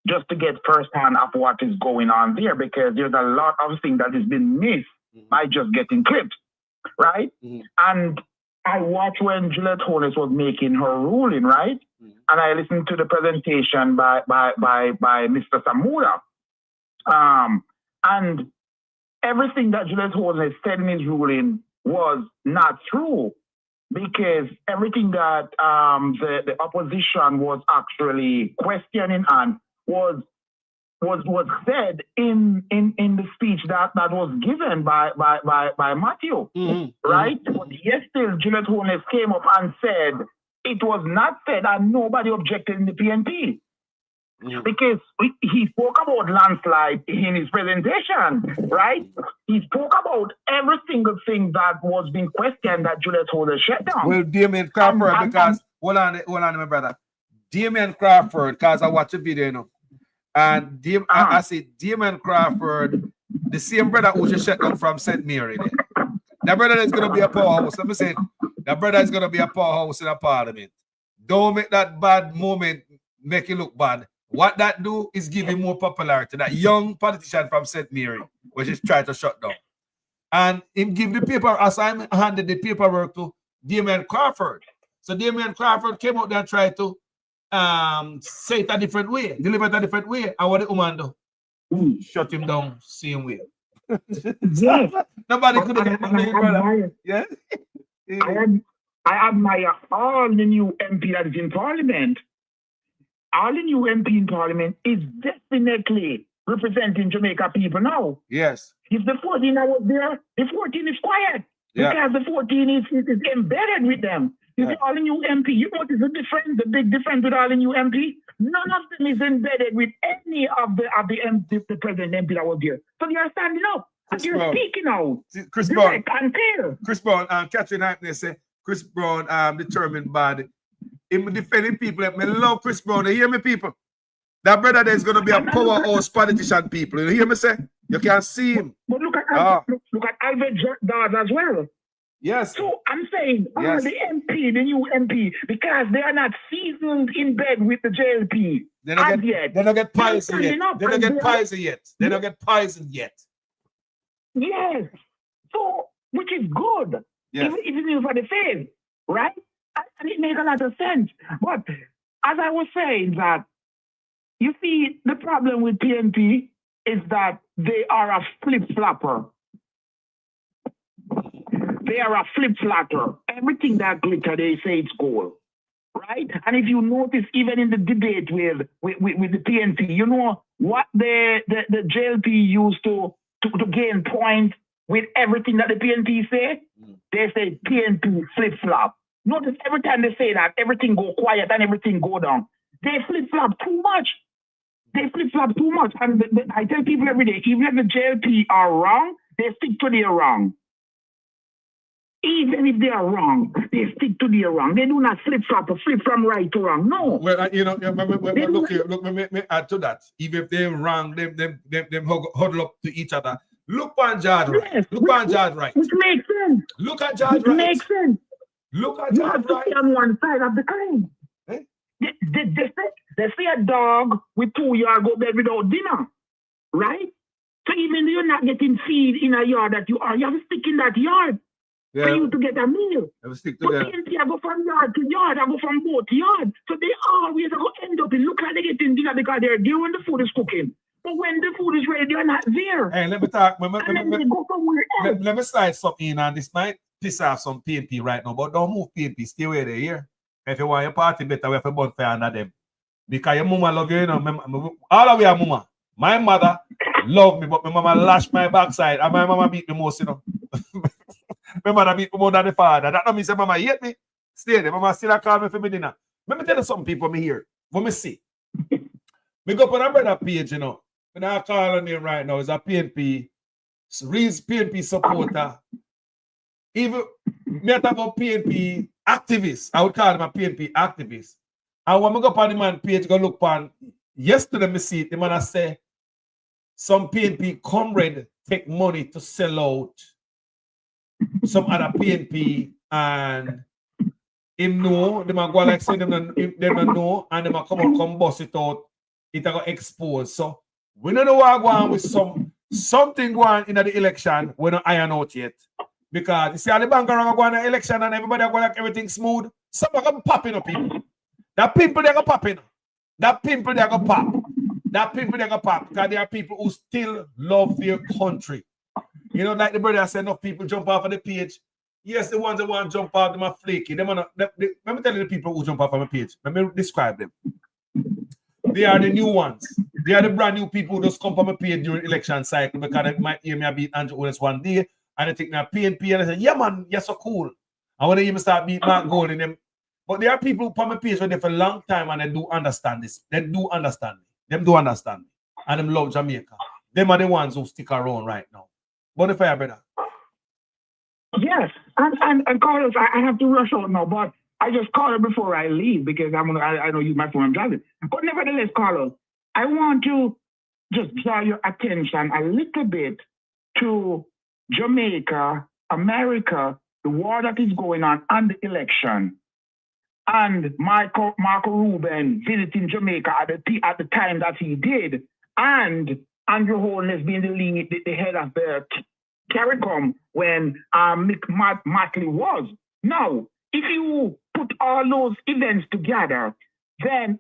Just to get firsthand of what is going on there, because there's a lot of things that has been missed by just getting clips, right? And I watched when Juliet Holness was making her ruling, right? And I listened to the presentation by Mr. Samura. And everything that Juliet Holness said in his ruling was not true, because everything that the opposition was actually questioning and was said in the speech that was given by Matthew, right? But yes, still Juliet Holness came up and said it was not said, and nobody objected in the PNP. Because he spoke about landslide in his presentation, right? He spoke about every single thing that was being questioned that Juliet Holness shut down. Well, Damien Crawford, because hold on, my brother. Damien Crawford, because I watched the video, you know. And I see Damien Crawford, the same brother who just shut down from St. Mary there. That brother is going to be a powerhouse. Let me say, that brother is going to be a powerhouse in a parliament. Don't make that bad moment make you look bad. What that do is give him more popularity. That young politician from St. Mary, which is trying to shut down. And him give the paper assignment, handed the paperwork to Damian Crawford. So Damian Crawford came out there and tried to say it a different way, deliver it a different way. And what the woman do? Shut him down same way. Yes. Nobody could have get nothing, brother. Yeah. I admire all the new MP that is in Parliament. All the new MP in Parliament is definitely representing Jamaica people now. Yes. If the 14 that was there, the 14 is quiet. Yeah. Because the 14 is embedded with them. You see, all the new MP, you notice the big difference with all the new MP? None of them is embedded with any of the president MP that was there. So they are standing up. And they're speaking out. Chris Brown. And clear. Chris Brown and Catherine Hackney say Chris Brown determined bad. Him defending people. I love Chris Brown. You hear me, people? That brother there is going to be a powerhouse politician, people. You hear me say? You can see him. But look at Albert Dawes as well. Yes. So I'm saying the MP, the new MP, because they are not seasoned in bed with the JLP. They don't get poisoned yet. They don't get poisoned yet. They don't get poisoned yet. Yes. So, which is good. Yes. Even for the faith, right? And it makes a lot of sense. But as I was saying that, you see, the problem with PNP is that they are a flip-flopper. They are a flip-flopper. Everything that glitter, they say it's gold. Right? And if you notice, even in the debate with the PNP, you know what the JLP used to gain points with everything that the PNP say? They say PNP flip-flop. Notice every time they say that, everything go quiet and everything go down. They flip-flop too much. They flip-flop too much. And I tell people every day, even if the JLP are wrong, they stick to their wrong. Even if they are wrong, they stick to their wrong. They do not flip-flop or flip from right to wrong. No. Well, look here. Look, let me add to that. Even if they're wrong, them huddle up to each other. Look on George right. Yes, Look on George right. Which makes sense. Look at George It right. makes sense. Look at You George have to right. be on one side of the coin. Eh? They say a dog with 2 yards go bed without dinner, right? So even though you're not getting feed in a yard that you have to stick in that yard for you to get a meal. Have to stick But together. PNP, I go from yard to yard, I go from both yards. So they always go end up in look like they getting dinner because they're there when the food is cooking. But when the food is ready, they're not there. Hey, let me talk. And then they go somewhere else. Let me slide something in, and this might piss off some PNP right now, but don't move PNP. Stay where they're here. If you want your party better, we have a bonfire under them. Because your mama love you, you know. All of your mama. My mother love me, but my mama lash my backside, and my mama beat me most, you know. My mother beat me more than the father. That don't mean say mama hate me. Stay there. Mama still call me for me dinner. Let me tell you some people me here. Let me see. Me go on a brother page, you know. When I call on him right now, is a PNP, PNP supporter. Even me talk about PNP activist. I would call him a PNP activist. And when I go up on the man page, go look on yesterday, me see it, the man say some PNP comrade take money to sell out some other PNP, and him know, the man go like say them don't know, and them come bust it out, it got exposed. So we don't know what going on with something going in the election, we don't iron out yet. Because you see, all the bank are going to election and everybody are going like everything smooth. Some are going to pop in up people. That people they're going to pop in. That people they're going to pop. That people they're going to pop. Because there are people who still love their country. You know, like the brother said, enough people jump off of the page. Yes, the ones that want to jump off, them are flaky. Let me tell you the people who jump off of my page. Let me describe them. They are the new ones. They are the brand new people who just come from my page during election cycle because they might hear me beat Andrew Owens one day. And they think now PNP and they say, yeah, man, you're so cool. And when they even start beating Mark Gold in them. But there are people who come my page with them for a long time and they do understand this. They do understand me. Them do understand me. And them love Jamaica. Them are the ones who stick around right now. Bonfire, brother. Yes. And Carlos, I have to rush out now, but I just call it before I leave because I know you my phone, I'm driving. But nevertheless, Carlos, I want to just draw your attention a little bit to Jamaica America, the war that is going on, and the election, and Marco Rubin visiting Jamaica at the time that he did, and Andrew Holness being the head of the CARICOM when Mick Matley was. Now, if you put all those events together, then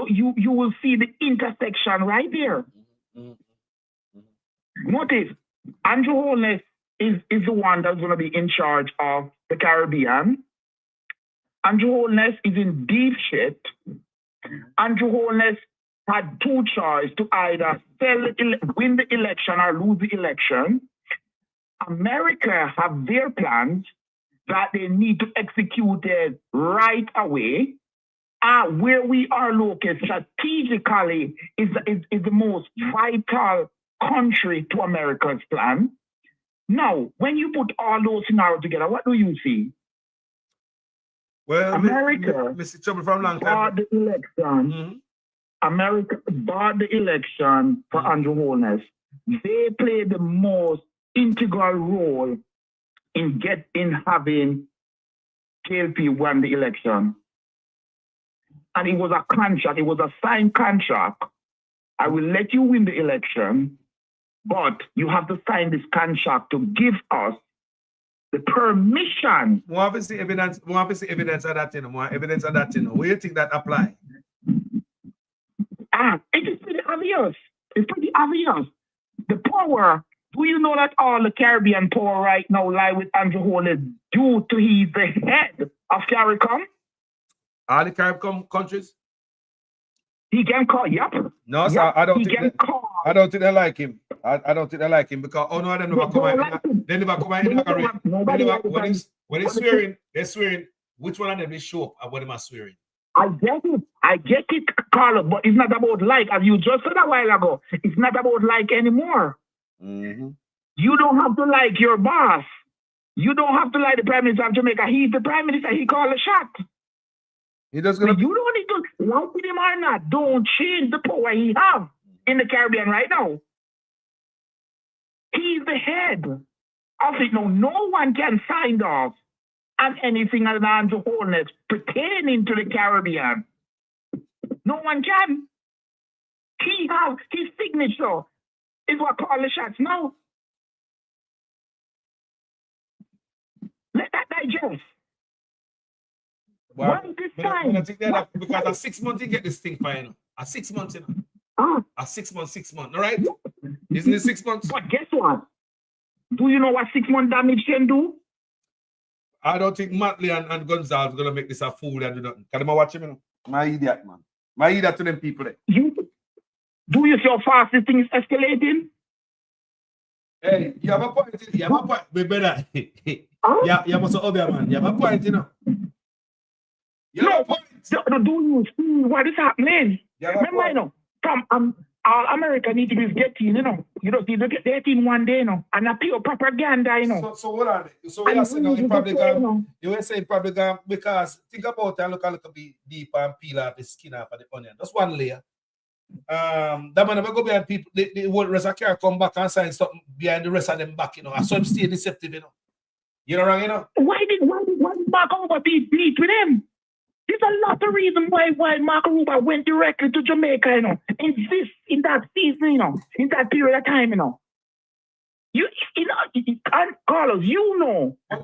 you will see the intersection right there. Notice, Andrew Holness is the one that's going to be in charge of the Caribbean. Andrew Holness is in deep shit. Andrew Holness had two choices to either win the election or lose the election. America have their plans that they need to execute it right away. Where we are located strategically is the most vital country to America's plan. Now, when you put all those scenarios together, what do you see? Well, America Mr. Trouble from long time. bought the election. America bought the election for Andrew Holness. They played the most integral role in having KLP won the election. And it was a contract, it was a signed contract. I will let you win the election, but you have to sign this contract to give us the permission. More obviously evidence of that, more evidence of that, Where do you think that apply? It is pretty obvious. It's pretty obvious. The power, do you know that all the Caribbean power right now lie with Andrew Holness due to he's the head of CARICOM? All the Caribbean countries? He can call, yep. No, yep. sir, I don't think they like him. I don't think they like him because no of them never come out. They never come out. When they're swearing, which one of them they show up and what am I swearing? I get it, Carlos, but it's not about like, as you just said a while ago, it's not about like anymore. You don't have to like your boss. You don't have to like the Prime Minister of Jamaica. He's the Prime Minister. He called a shot. He does gonna. You don't need to like him or not. Don't change the power he have in the Caribbean right now. He's the head of it. No one can sign off on anything other than Andrew Holness pertaining to the Caribbean. No one can. He has his signature is what call the shots now. Let that digest. Well, Once this time. I think that because at 6 months you get this thing fine. At 6 months, At 6 months, 6 months. All right? Isn't it 6 months? But guess what? Do you know what 6 month damage can do? I don't think Matley and Gonzalez gonna make this a fool and do nothing. Can I watch him? My idiot, man. My idiot to them people there. Do you see how fast this thing is escalating? Hey, you have a point. You have a point, my brother. You must obey, man. You have a point, You have a point. Do you see what is happening? Remember, from America need to be getting, you don't see the getting one day, and a pure propaganda, So hold on. So you are saying you probably gone. You were saying probably gone because think about it and look a little bit deeper and peel off the skin off of the onion. That's one layer. That man never go behind people. The whole rest of care come back and sign something behind the rest of them back, I saw him stay deceptive, You know wrong, Why did Mark Ruba beat with him? There's a lot of reasons why Mark Ruba went directly to Jamaica, in that season, in that period of time, Carlos,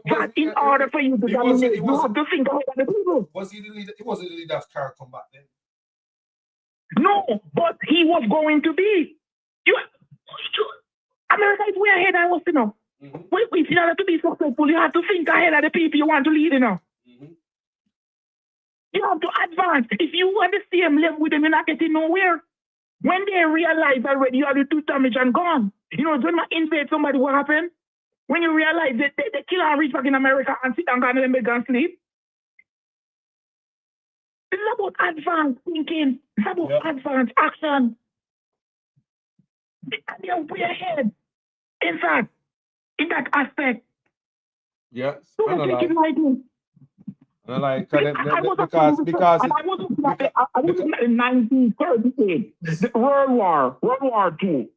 that in order for you to dominate, you have to think about the people. Was he the leader? He wasn't the leader of CARICOM back then. No, but he was going to be. America is way ahead of us, Wait, in order to be successful, you have to think ahead of the people you want to lead, You have to advance. If you want to see them live with them, you're not getting nowhere. When they realize already you have the two damage and gone. When I invade somebody, what happened? When you realize that they kill and reach back in America and sit down and then bed and sleep. It's about advanced thinking. It's about advanced action. They're way ahead. In fact, in that aspect. Yes. So I take it lightly. I was in 1938, World War II.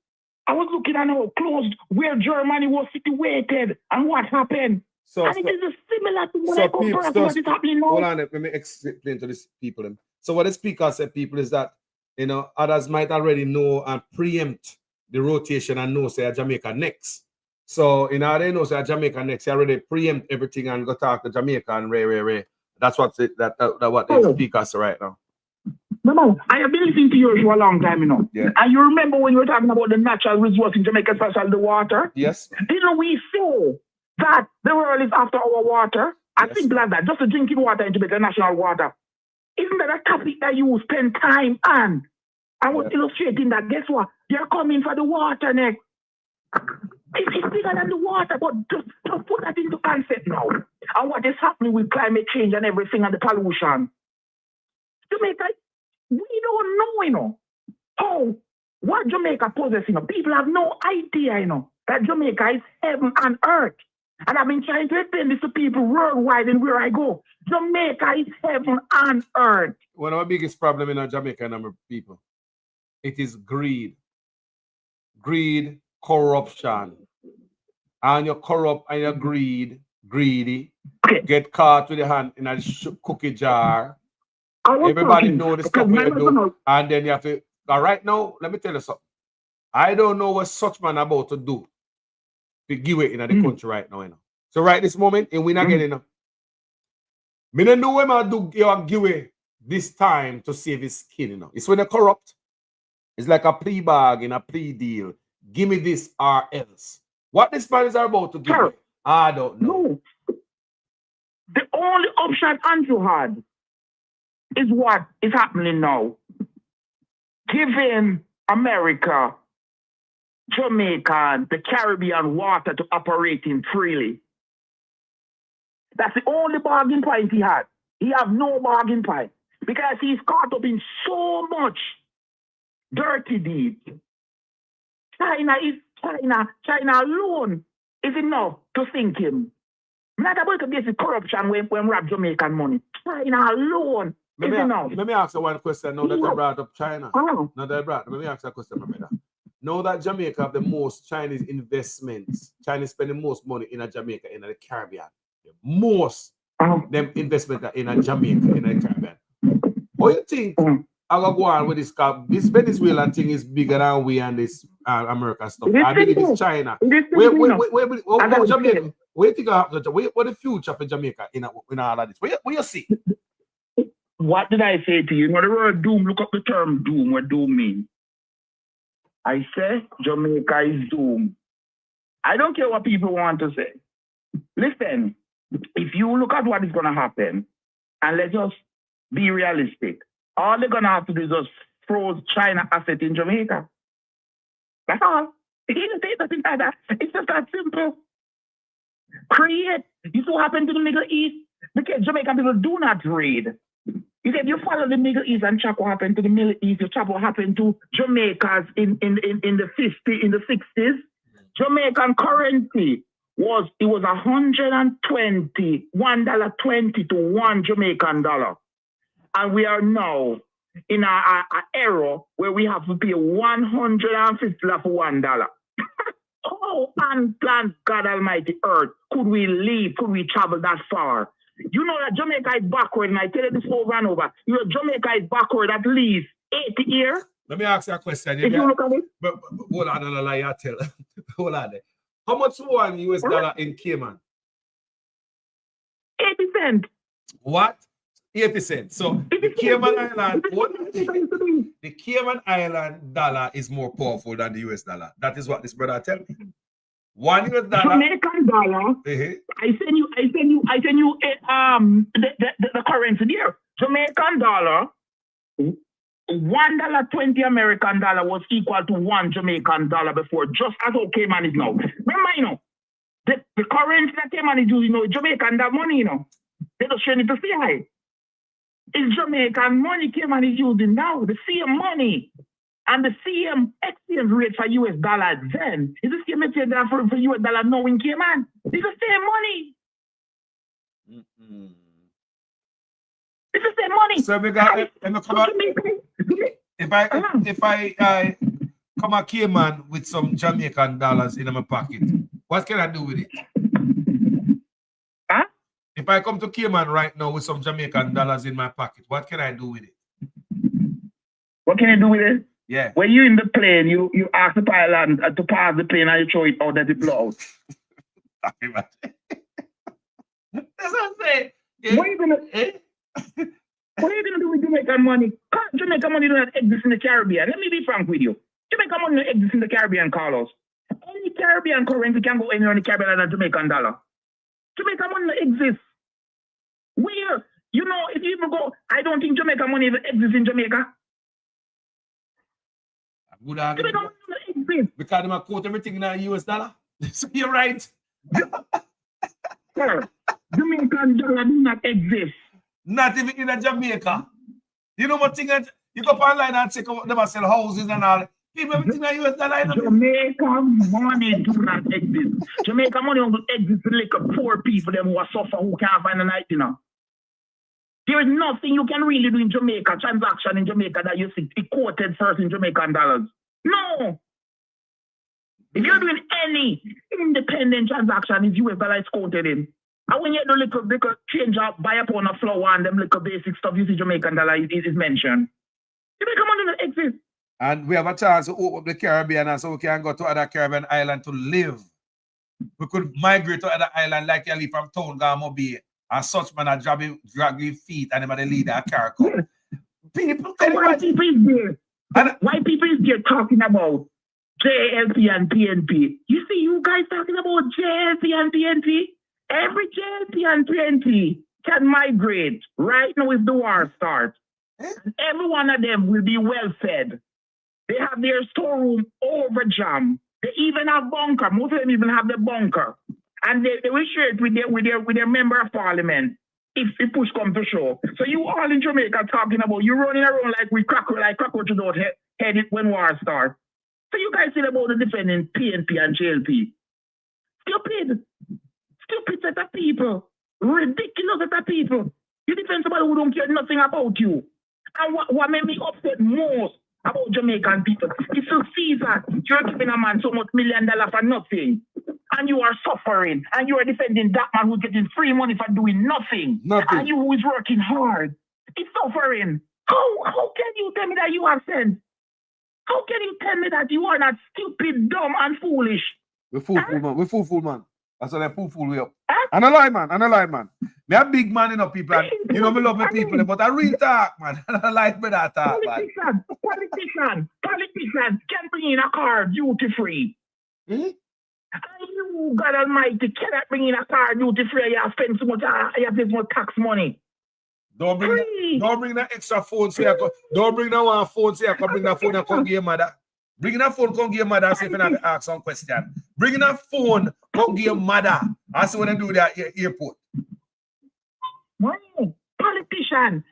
I was looking at how close where Germany was situated and what happened. And it is similar to what I compare to what is happening now. Hold on, let me explain to these people. So what the speaker said, people, is that, you know, others might already know and preempt the rotation and know, say, Jamaica next. So, you know, they know, say, Jamaica next. They already preempt everything and go talk to Jamaica and Ray. That's what what the speaker said right now. No, I have been listening to yours for a long time, you know. Yeah. And you remember when you were talking about the natural resource in Jamaica, especially the water? Yes. Didn't we say that the world is after our water? I think like that, just the drinking water in Jamaica, national water. Isn't that a topic that you spend time on? I was illustrating that, guess what? They're coming for the water next. It's bigger than the water, but just put that into concept now. And what is happening with climate change and everything and the pollution. Jamaica, we don't know, you know, how, what Jamaica possesses, you know. People have no idea, you know, that Jamaica is heaven and earth. And I've been trying to explain this to people worldwide and where I go. Jamaica is heaven and earth. One of our biggest problem in our Jamaica number of people, it is greed. Greed, corruption. And you're corrupt and you're greedy, get caught with your hand in a cookie jar. Everybody know the stuff we do, and then you have to. Right now, let me tell you something. I don't know what such man about to do to give it in the country right now. You know. So right this moment, and we're not getting enough. Me don't know what man do give it this time to save his skin. You know, it's when they're corrupt. It's like a plea bargain, a plea deal. Give me this or else. What this man is about to give me, I don't know. No. The only option Andrew had is what is happening now. Giving America, Jamaica, the Caribbean water to operate in freely. That's the only bargain point he had. He have no bargain point because he's caught up in so much dirty deeds. China alone is enough to sink him. Not about to basic corruption when we have Jamaican money. China alone is enough. Let me ask you one question now that I brought up China. Let me ask you a question, my brother. Now that Jamaica have the most Chinese investments, Chinese spending most money in Jamaica, in the Caribbean. Most them investment in Jamaica, in the Caribbean. What do you think? I go on with this car. This Venezuelan thing is bigger than we and this American stuff. I believe it's China. Where Jamaica? Where do you think what the future for Jamaica in all of this? Where you see? What did I say to you? You know the word doom. Look up the term doom. What doom means? I say Jamaica is doomed. I don't care what people want to say. Listen, if you look at what is going to happen, and let's just be realistic. All they're going to have to do is just froze China asset in Jamaica. That's all. It's just that simple. Create. You so happen to the Middle East, because Jamaican people do not trade. You said you follow the Middle East and check what happened to the Middle East, you check what happened to Jamaicans in the 60s. Jamaican currency was $120 to $1 Jamaican dollar. And we are now in an era where we have to pay $150 for $1. How unplanned God Almighty earth could we leave? Could we travel that far? You know that Jamaica is backward, and I tell you this over and over. You know Jamaica is backward at least 80 years. Let me ask you a question. If you look at it. But hold on, no lie, I tell. Hold on there. How much $1 US dollar in Cayman? 80 cents. What? 80 cents. So the Cayman Island, the Cayman Island dollar is more powerful than the US dollar. That is what this brother tell me. $1 US dollar. American dollar. I send you the currency there. Jamaican dollar. $1.20 American dollar was equal to $1 Jamaican dollar before, just as how Cayman is now. Remember, you know, the currency that Cayman is using, you know, Jamaican that money, you know, they just train it to CI. It's Jamaican money Cayman is using now, the same money. And the same exchange rate for US dollar then is the same exchange rate for US dollar now in Cayman. It's the same money. It's the same money. So we got if come a Cayman with some Jamaican dollars in my pocket, what can I do with it? Huh? If I come to Cayman right now with some Jamaican dollars in my pocket, what can I do with it? What can you do with it? Yeah. When you in the plane, you ask the pilot to pass the plane and you throw it out that it blows. That's what I'm saying. What are you gonna What are you gonna do with Jamaican money? Jamaican money does not exist in the Caribbean. Let me be frank with you. Jamaican money doesn't exist in the Caribbean, Carlos. Any Caribbean currency can go anywhere in the Caribbean than Jamaican dollar. Jamaican money doesn't exist. Where? You know, if you even go, I don't think Jamaican money even exists in Jamaica. Good argument. Because they quote everything in a US dollar. So you're right. Sir, Jamaican dollar do not exist. Not even in a Jamaica. You know what thing? You go online and check out them sell houses and all. People everything in US dollar. Jamaican money do not exist. Jamaican money only exists in like poor people them who are suffer who can't find a night dinner. There is nothing you can really do in Jamaica, transaction in Jamaica that you see quoted first in Jamaican dollars. No. If you're doing any independent transaction, it's US dollar is quoted in. And when you do little change up, buy up on a flour and them little basic stuff, you see Jamaican dollar is mentioned. Jamaican money doesn't exist. And we have a chance to open up the Caribbean and so we can go to other Caribbean island to live. We could migrate to other island like you leave from town, Gamobi. And such man are drag your feet and them are the leader of Caracol. People tell why people is there? Why people is there talking about JLP and PNP? You see you guys talking about JLP and PNP? Every JLP and PNP can migrate right now if the war starts. Every one of them will be well fed. They have their storeroom over jam. They even have bunker. Most of them even have the bunker. And they will share it with their member of parliament if push comes to show. So you all in Jamaica talking about you running around like cockroaches don't head it when war starts. So you guys say about the defending PNP and JLP. Stupid set of people. Ridiculous set of people. You defend somebody who don't care nothing about you. And what made me upset most about Jamaican people is to see that you're giving a man so much $1 million for nothing. And you are suffering. And you are defending that man who's getting free money for doing nothing. And you who is working hard. It's suffering. How can you tell me that you have sense? How can you tell me that you are not stupid, dumb, and foolish? We're fool, man. We're fool, man. That's what they fool we up. And a lie, man. Me a big man, you know, people. And, you know, me love my people, but I real talk, man. I like me that talk, man. Politicians can bring in a car duty free. And you, God Almighty, cannot bring in a car duty free. You have spent so much, you have this much tax money. Don't bring that extra phone so you don't bring that one phone so you can bring that phone and come give your mother. Bring that phone, come give your mother and see if you have to ask some question. Bring that phone, come give your mother and see what they do there at airport. Politicians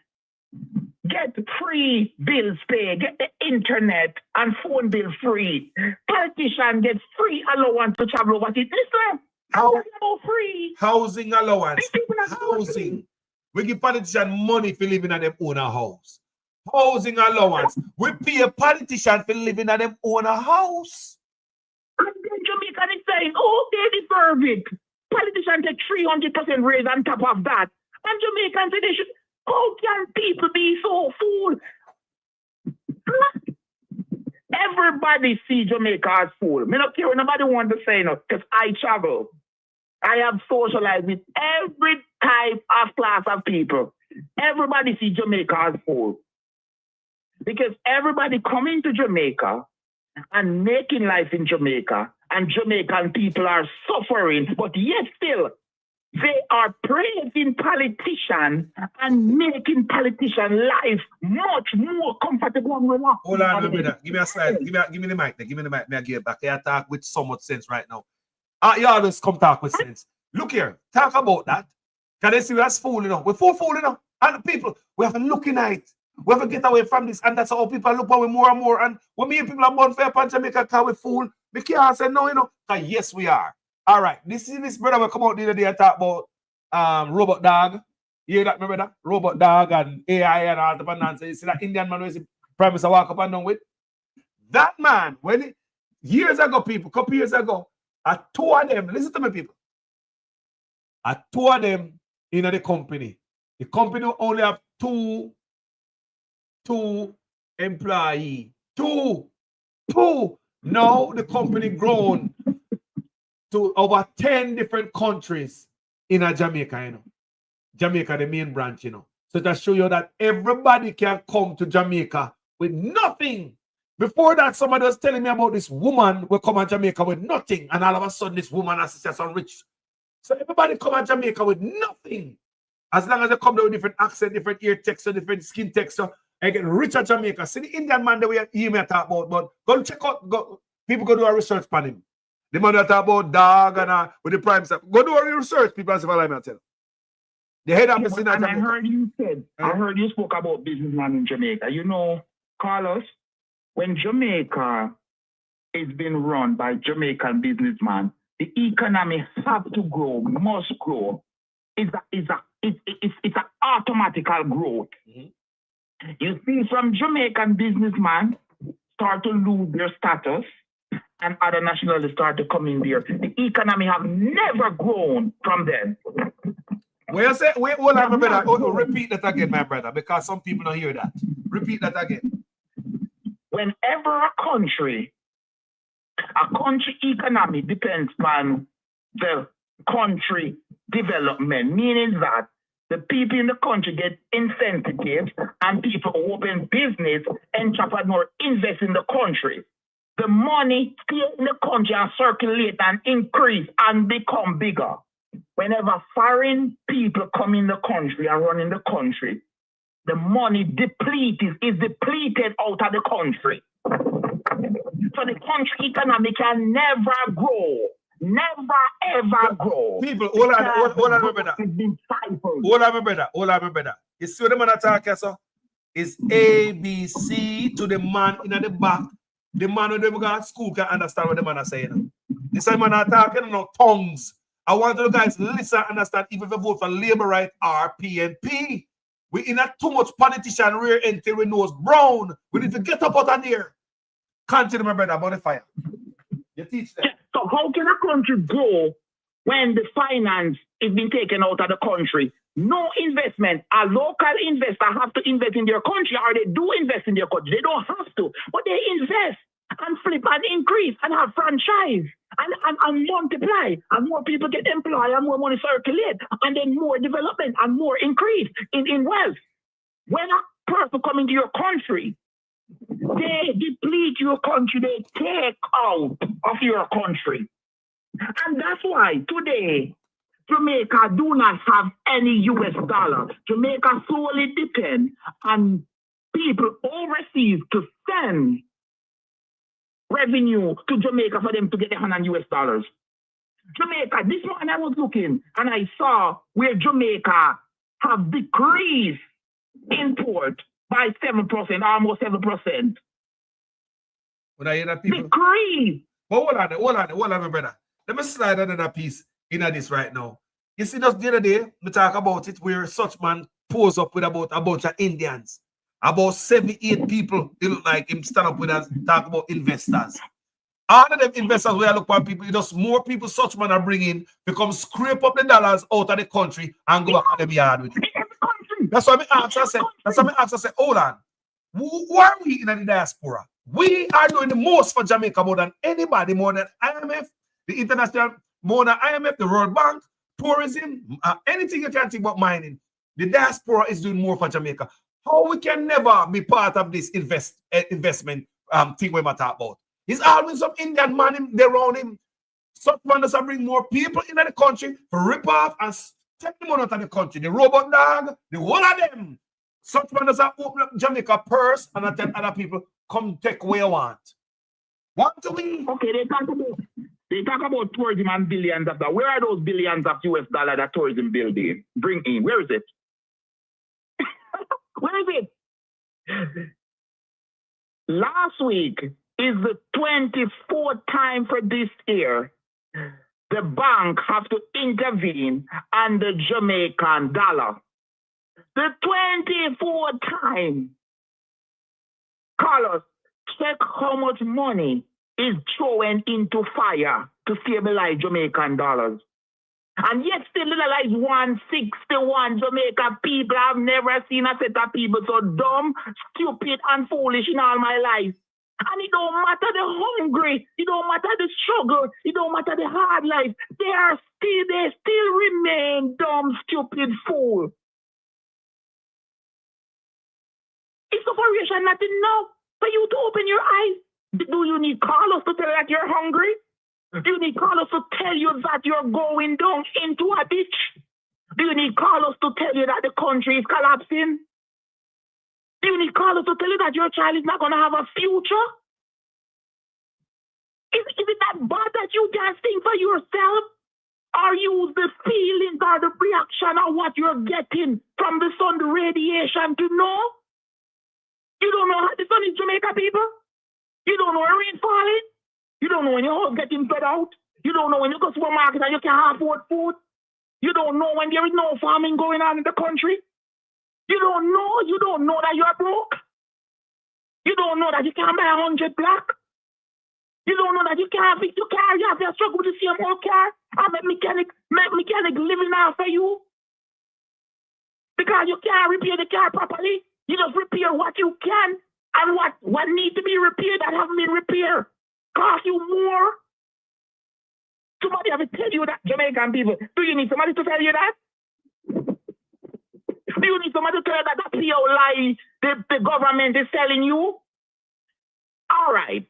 get free bills paid, get the internet and phone bill free. Politician gets free allowance to travel overseas. Listen, housing free. Housing allowance. Housing. We give politicians money for living at their own house. Housing allowance. We pay a politician for living at their own house. And then Jamaican is saying, oh, they deserve it. Politicians take 300% raise on top of that. And Jamaicans say they should. How can people be so fool? Everybody see Jamaica as fool. Me not care what nobody want to say no, because I travel. I have socialized with every type of class of people. Everybody see Jamaica as fool. Because everybody coming to Jamaica and making life in Jamaica, and Jamaican people are suffering, but yet still, they are praising politicians and making politician life much more comfortable. Hold on, brother. Give me a slide. Give me the mic. Give me the mic. May I give it back? I talk with so much sense right now. You always come talk with sense. Look here. Talk about that. Can they see we are fooling now? We're fooling now. And people, we have to look in it. We have to get away from this. And that's how people look at we more and more. And when me and people are born fair pan Jamaica, can we fool? We can't say no, you know. Because yes, we are. All right, this brother will come out the other day and talk about robot dog. You hear that, remember that? Robot dog and AI and all the nonsense. You see that Indian man who is the Prime Minister walk up and down with? That man, years ago, people, couple years ago, two of them, listen to me, people. Two of them in the company. The company only have two employees. Two. Now the company grown to over 10 different countries in Jamaica, Jamaica, the main branch, So to show you that everybody can come to Jamaica with nothing. Before that, somebody was telling me about this woman will come to Jamaica with nothing, and all of a sudden this woman has some rich. So everybody come to Jamaica with nothing. As long as they come there with different accent, different ear texture, different skin texture, and get rich at Jamaica. See the Indian man that we talk about, but go check out, people go do a research on him. The man that talk about dog and with the prime stuff. Go do a research, people, as if I tell you. The head office in Jamaica. I heard you said, I heard you spoke about businessman in Jamaica. Carlos, when Jamaica is being run by Jamaican businessmen, the economy have to grow, must grow. It's an automatical growth. You see, some Jamaican businessmen start to lose their status, and other nationalities start to come in there. The economy have never grown from them. Where you say, wait, hold on, my brother. Repeat that again, my brother, because some people don't hear that. Repeat that again. Whenever a country economy depends on the country development, meaning that the people in the country get incentives and people open business, entrepreneur invest in the country. The money stay in the country and circulate and increase and become bigger. Whenever foreign people come in the country and run in the country, the money is depleted out of the country. So the country economy can never grow. Never ever grow. People, hold on, my brother. Hold on, my brother. You see what the man attack, so? It's ABC to the man in the back. The man who never got school can understand what the man is saying. This man attacking no tongues. I want you guys listen and understand if you vote for Labour Right or PNP. We in a too much politician rear end till we nose brown. We need to get up out of there. Continue, my brother, about the fire. You teach them. So how can a country grow when the finance is being taken out of the country? No investment. A local investor have to invest in their country, or they do invest in their country. They don't have to, but they invest and flip and increase and have franchise and multiply, and more people get employed and more money circulate, and then more development and more increase in wealth. When a person come into your country, they deplete your country, they take out of your country. And that's why today, Jamaica do not have any US dollar. Jamaica solely depend on people overseas to send revenue to Jamaica for them to get their hand on US dollars. Jamaica, this morning I was looking and I saw where Jamaica have decreased import by 7%, almost 7%. When I hear that people decrease. But hold on, my brother. Let me slide another piece in this right now. You see, just the other day, we talk about it where such man pose up with about a bunch of Indians. About 7-8 people, they look like him stand up with us, talk about investors. All of them investors where I look for people, just more people such man are bringing, become scrape up the dollars out of the country and go back to the yard with it. That's why I ask, I say, hold on. Who are we in the diaspora? We are doing the most for Jamaica more than anybody, more than IMF, the international, more than IMF, the World Bank, tourism, anything you can think about mining. The diaspora is doing more for Jamaica. How we can never be part of this investment thing we might talk about? He's always some Indian man there around him. Such man does bring more people into the country to rip off and take the money out of the country. The robot dog, the whole of them. Such man does open up Jamaica purse and tell other people, come take what you want. Want to be? Okay, they talk about tourism and billions of dollars. Where are those billions of US dollars that tourism bring in? Where is it? Where is it? Last week is the 24th time for this year the bank have to intervene on the Jamaican dollar. The 24th time. Carlos, check how much money is thrown into fire to stabilize Jamaican dollars. And yet still the dollar is 161. Jamaica people, I've never seen a set of people so dumb, stupid, and foolish in all my life. And it don't matter the hungry, it don't matter the struggle, it don't matter the hard life. They still remain dumb, stupid fool. Is separation not enough for you to open your eyes? Do you need Carlos to tell you that you're hungry? Do you need Carlos to tell you that you're going down into a ditch? Do you need Carlos to tell you that the country is collapsing? Do you need Carlos to tell you that your child is not going to have a future? Is it that bad that you can't think for yourself? Or use the feelings or the reaction of what you're getting from the sun, the radiation to know? You don't know how the sun is, Jamaica people? You don't know when rain falling? You don't know when your house getting fed out? You don't know when you go to the supermarket and you can't afford food? You don't know when there is no farming going on in the country? You don't know that you're broke? You don't know that you can't buy 100 black? You don't know that you can't fix your car, you have to struggle with the same old car and make mechanic living out for you? Because you can't repair the car properly. You just repair what you can, and what needs to be repaired that haven't been repaired cost you more. Somebody have to tell you that, Jamaican people. Do you need somebody to tell you that? Do you need somebody to tell you that that's the lie the government is telling you? All right.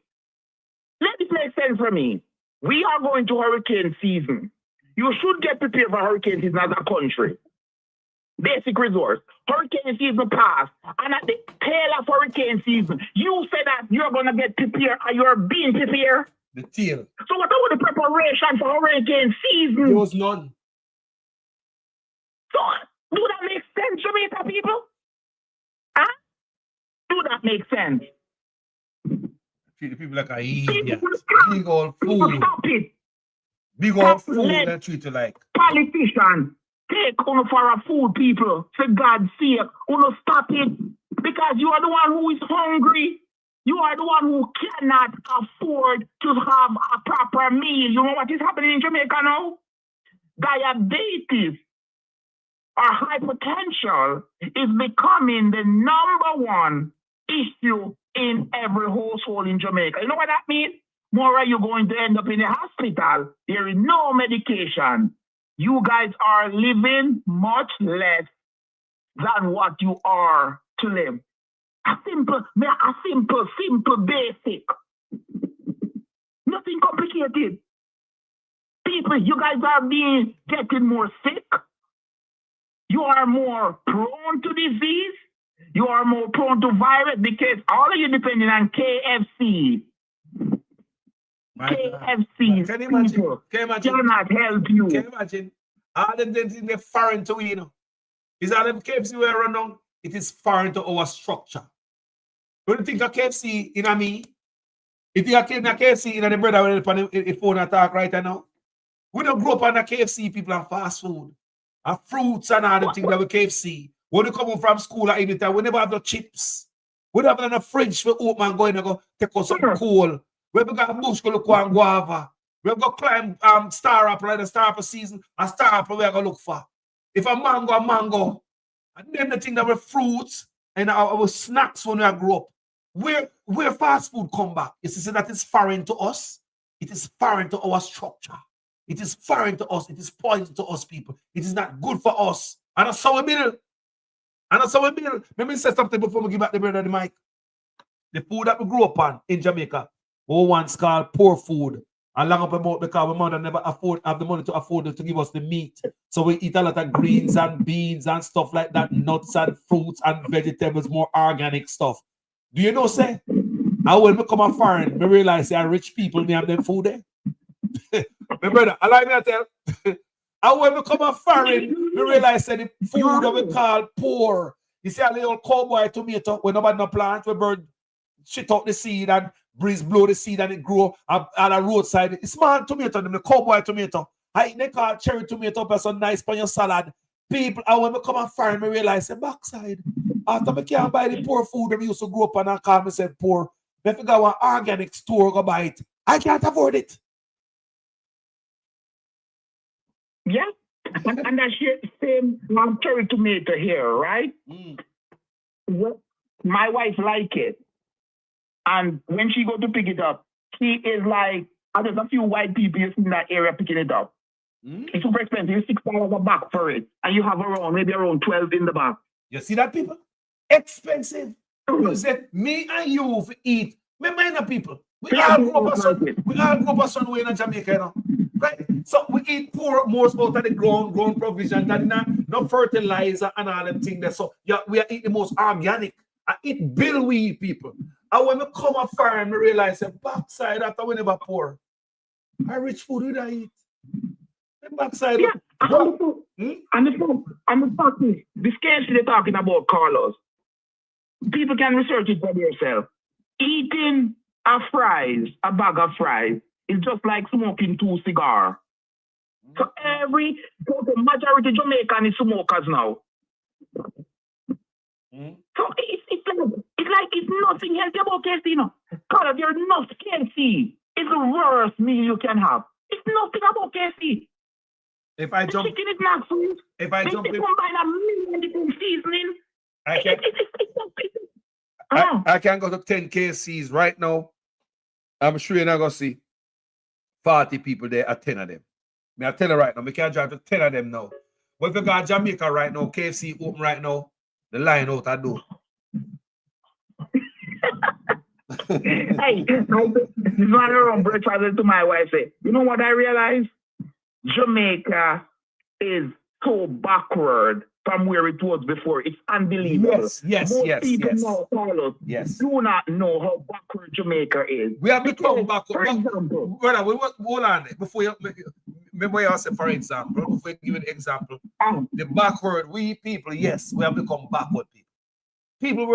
Let this make sense for me. We are going to hurricane season. You should get prepared for hurricane season as a country. Basic resource. Hurricane season passed. And at the tail of hurricane season, you said that you're going to get prepared and you're being prepared. The tail. So what about the preparation for hurricane season? There was none. So do that make sense, Jamaica people? Huh? Do that make sense? Treat the people like a idiot. Big old fool. Stop it. Big old fool that treat you like. Politicians. Take on for a food, people. For God's sake, stop it. Because you are the one who is hungry. You are the one who cannot afford to have a proper meal. You know what is happening in Jamaica now? Diabetes or hypertension is becoming the #1 issue in every household in Jamaica. You know what that means? More you're going to end up in the hospital. There is no medication. You guys are living much less than what you are to live. A simple, basic. Nothing complicated. People, you guys are getting more sick. You are more prone to disease. You are more prone to virus because all of you depending on KFC. KFC Can you imagine? people Can you imagine? cannot help you. Can you imagine? All the things they're foreign to we, Is all them KFC we run down? It is foreign to our structure. When you think of KFC in me, if you think of KFC in the brother when the phone attack right now, we don't grow up on the KFC people and fast food. And fruits and all the things that we KFC. When you come home from school at any time, we never have the chips. We don't have in the fridge for open and go in and go take us some coal. We have got a bush go look for guava. We have got climb star apple like the star apple season, and star apple we are gonna look for. If a mango. And then the thing that were fruits and our snacks when we grew up. Where fast food come back? Is to say that it's foreign to us. It is foreign to our structure. It is foreign to us. It is poison to us people. It is not good for us. And that's how we build. Let me say something before we give back the brother the mic. The food that we grew up on in Jamaica, we once called poor food. And long up about because we mother never have the money to afford it to give us the meat. So we eat a lot of greens and beans and stuff like that, nuts and fruits and vegetables, more organic stuff. Do you know, say? And when we come a foreign, we realize they are rich people, they have them food there. My brother, allow me to tell. And when we come a foreign, we realize that the food that we call poor. You see a little cowboy tomato when nobody no plant, we bird shit out the seed and breeze blow the seed and it grow on a roadside. It's small tomato, the cowboy tomato. I they call cherry tomato up so nice on your salad. People, and when we come and foreign, we realize the backside. After we can't buy the poor food that we used to grow up on and call myself poor, If you go to an organic store, go buy it. I can't afford it. Yeah. And that's the same cherry tomato here, right? Well, my wife like it. And when she go to pick it up, she is like, there's a few white people in that area picking it up. It's super expensive. It's $6 a bag for it. And you have maybe around 12 in the bag. You see that, people? Expensive. You said, me and you eat. Remember, people. We all grew up somewhere in Jamaica, you know. Right? So we eat poor most out of the grown provision that no fertilizer and all them things there. So yeah, we are eating the most organic. I eat bill we eat, people. And when we come a farm, we realize the backside after we never poor. How rich food would I eat? The backside. Yeah. And the fact is, the scarcity they're talking about, Carlos, people can research it by themselves. Eating a bag of fries, is just like smoking 2 cigars. So the majority of Jamaican is smokers now. So it's nothing healthy about KFC, you know. Carlos, there's no KFC. It's the worst meal you can have. It's nothing about KFC. If I jump, chicken is not food. If I jump, they combine a million different seasoning. I can go to 10 KFCs right now. I'm sure you're not gonna see 40 people there at 10 of them. I tell you right now, we can't drive to 10 of them now. But if you go to Jamaica right now, KFC open right now, the line out I do. Hey, this one around breakfast to my wife say, you know what I realized? Jamaica is so backward from where it was before. It's unbelievable. Yes. People now, Carlos, do not know how backward Jamaica is. We have become backward. For example, brother, hold on. Before you remember you say, for example, before you give an example, the backward, we people, yes, we have become backward people. People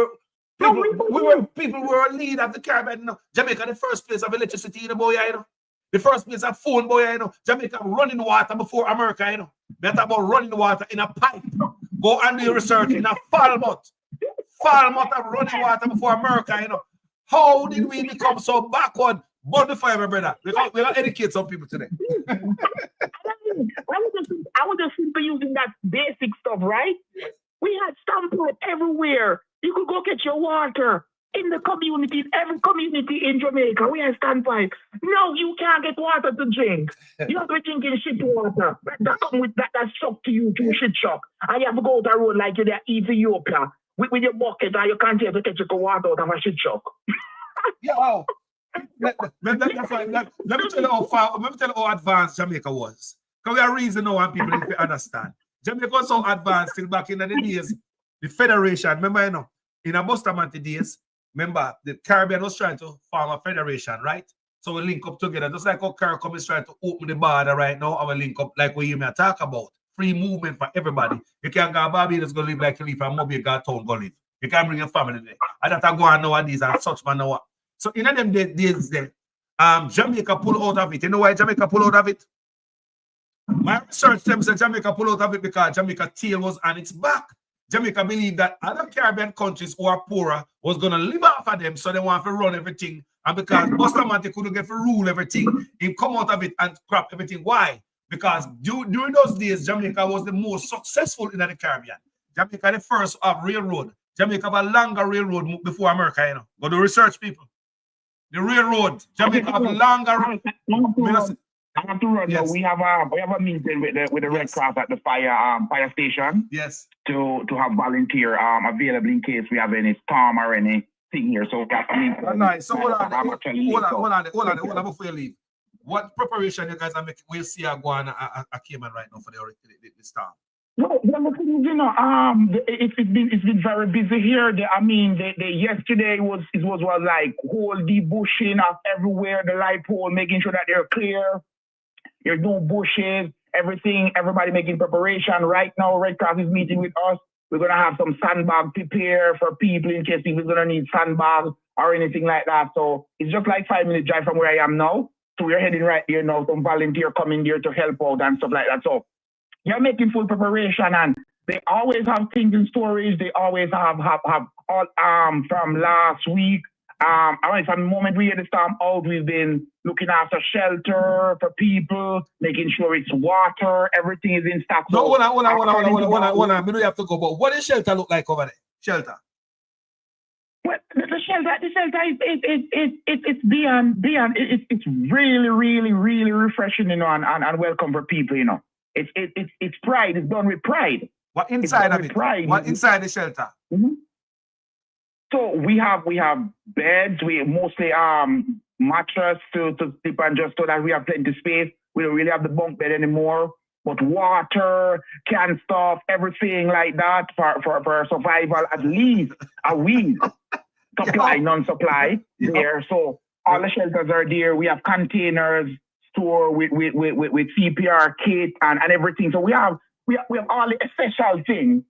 were a lead of the Caribbean. You know. Jamaica, the first place of electricity in the boy, you know. The first place of phone, boy, you know. Jamaica running water before America, you know. They talk about running water in a pipe. Go and do your research in a Falmouth. Falmouth of running water before America, you know. How did we become so backward? Burn the fire, my brother. We got educate some people today. I was just simply using that basic stuff, right? Yes. We had standpipe everywhere. You could go get your water in the community, every community in Jamaica. We had standpipe. No, you can't get water to drink. You have to be drinking shit water. That come with that shock to you, to shit shock. And you have to go to the road like you're there Ethiopia with your bucket and you can't take your water out of a shit shock. Yeah, wow. Let me tell you how advanced Jamaica was. Because we have reason now and people need to understand. Jamaica was so advanced till back in the days. The Federation, remember, you know, in a Bustamante days, remember, the Caribbean was trying to form a federation, right? So we link up together. Just like how CARICOM is trying to open the border right now, and we link up like what you may talk about. Free movement for everybody. You can't go to Barbados, go live like you live, and Mobile go town, go live. You can't bring your family there. And that go on nowadays and such man now. So in them days there, Jamaica pull out of it. You know why Jamaica pull out of it? My research them said Jamaica pull out of it because Jamaica tail was on its back. Jamaica believed that other Caribbean countries who are poorer was going to live off of them, so they want to run everything. And because Bustamante couldn't get to rule everything, he come out of it and crap everything. Why? Because during those days, Jamaica was the most successful in the Caribbean. Jamaica the first of railroad. Jamaica have a longer railroad before America, you know. Go to research, people. The railroad. Jamaica have a longer railroad. I have to run. Yes. We have a meeting with the Red Cross at the fire station. Yes. To have volunteer available in case we have any storm or anything here. So nice. So hold on before you leave. What preparation you guys are making? We'll see a Guana a Cayman right now for the storm. No, you know, it's been very busy here. Yesterday it was like whole debushing of everywhere, the light pole, making sure that they're clear. There's no bushes, everybody making preparation. Right now, Red Cross is meeting with us. We're going to have some sandbags prepared for people in case people are going to need sandbags or anything like that. So it's just like 5-minute drive from where I am now. So we're heading right there now. Some volunteer coming there to help out and stuff like that. So you're making full preparation, and they always have things in storage. They always have all from last week. I mean, from the moment we had the storm out, we've been looking after shelter for people, making sure it's water, everything is in stock. No, So hold on. We know you have to go, but what does shelter look like over there? Shelter. Well, the shelter it's beyond it's really refreshing, you know, and welcome for people, you know. It's pride. It's done with pride. What inside of it? Pride. What inside the shelter? Mm-hmm. So we have beds. We mostly mattress to sleep on, just so that we have plenty of space. We don't really have the bunk bed anymore. But water, canned stuff, everything like that for survival, at least a week. Supply, non-supply there. So all the shelters are there. We have containers store with CPR kit and everything. So we have all the essential things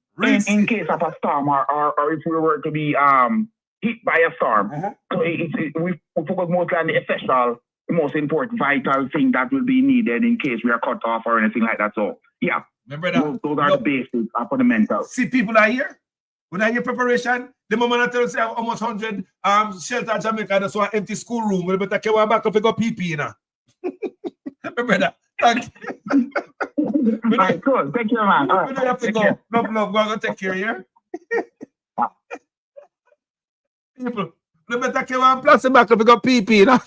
in case of a storm or if we were to be hit by a storm. So we focus mostly on the essential, the most important, vital thing that will be needed in case we are cut off or anything like that. So yeah, remember that those are the basics, fundamental. See, people are here. When I hear preparation, the moment I tell you say almost 100 shelter Jamaica, that's one empty school room. We better carry back up and go PP now. Remember that. Thank you. All right, cool. Thank you, man. All right, have to go. Love, go take care here. People, we better carry one plastic back up and go PP now.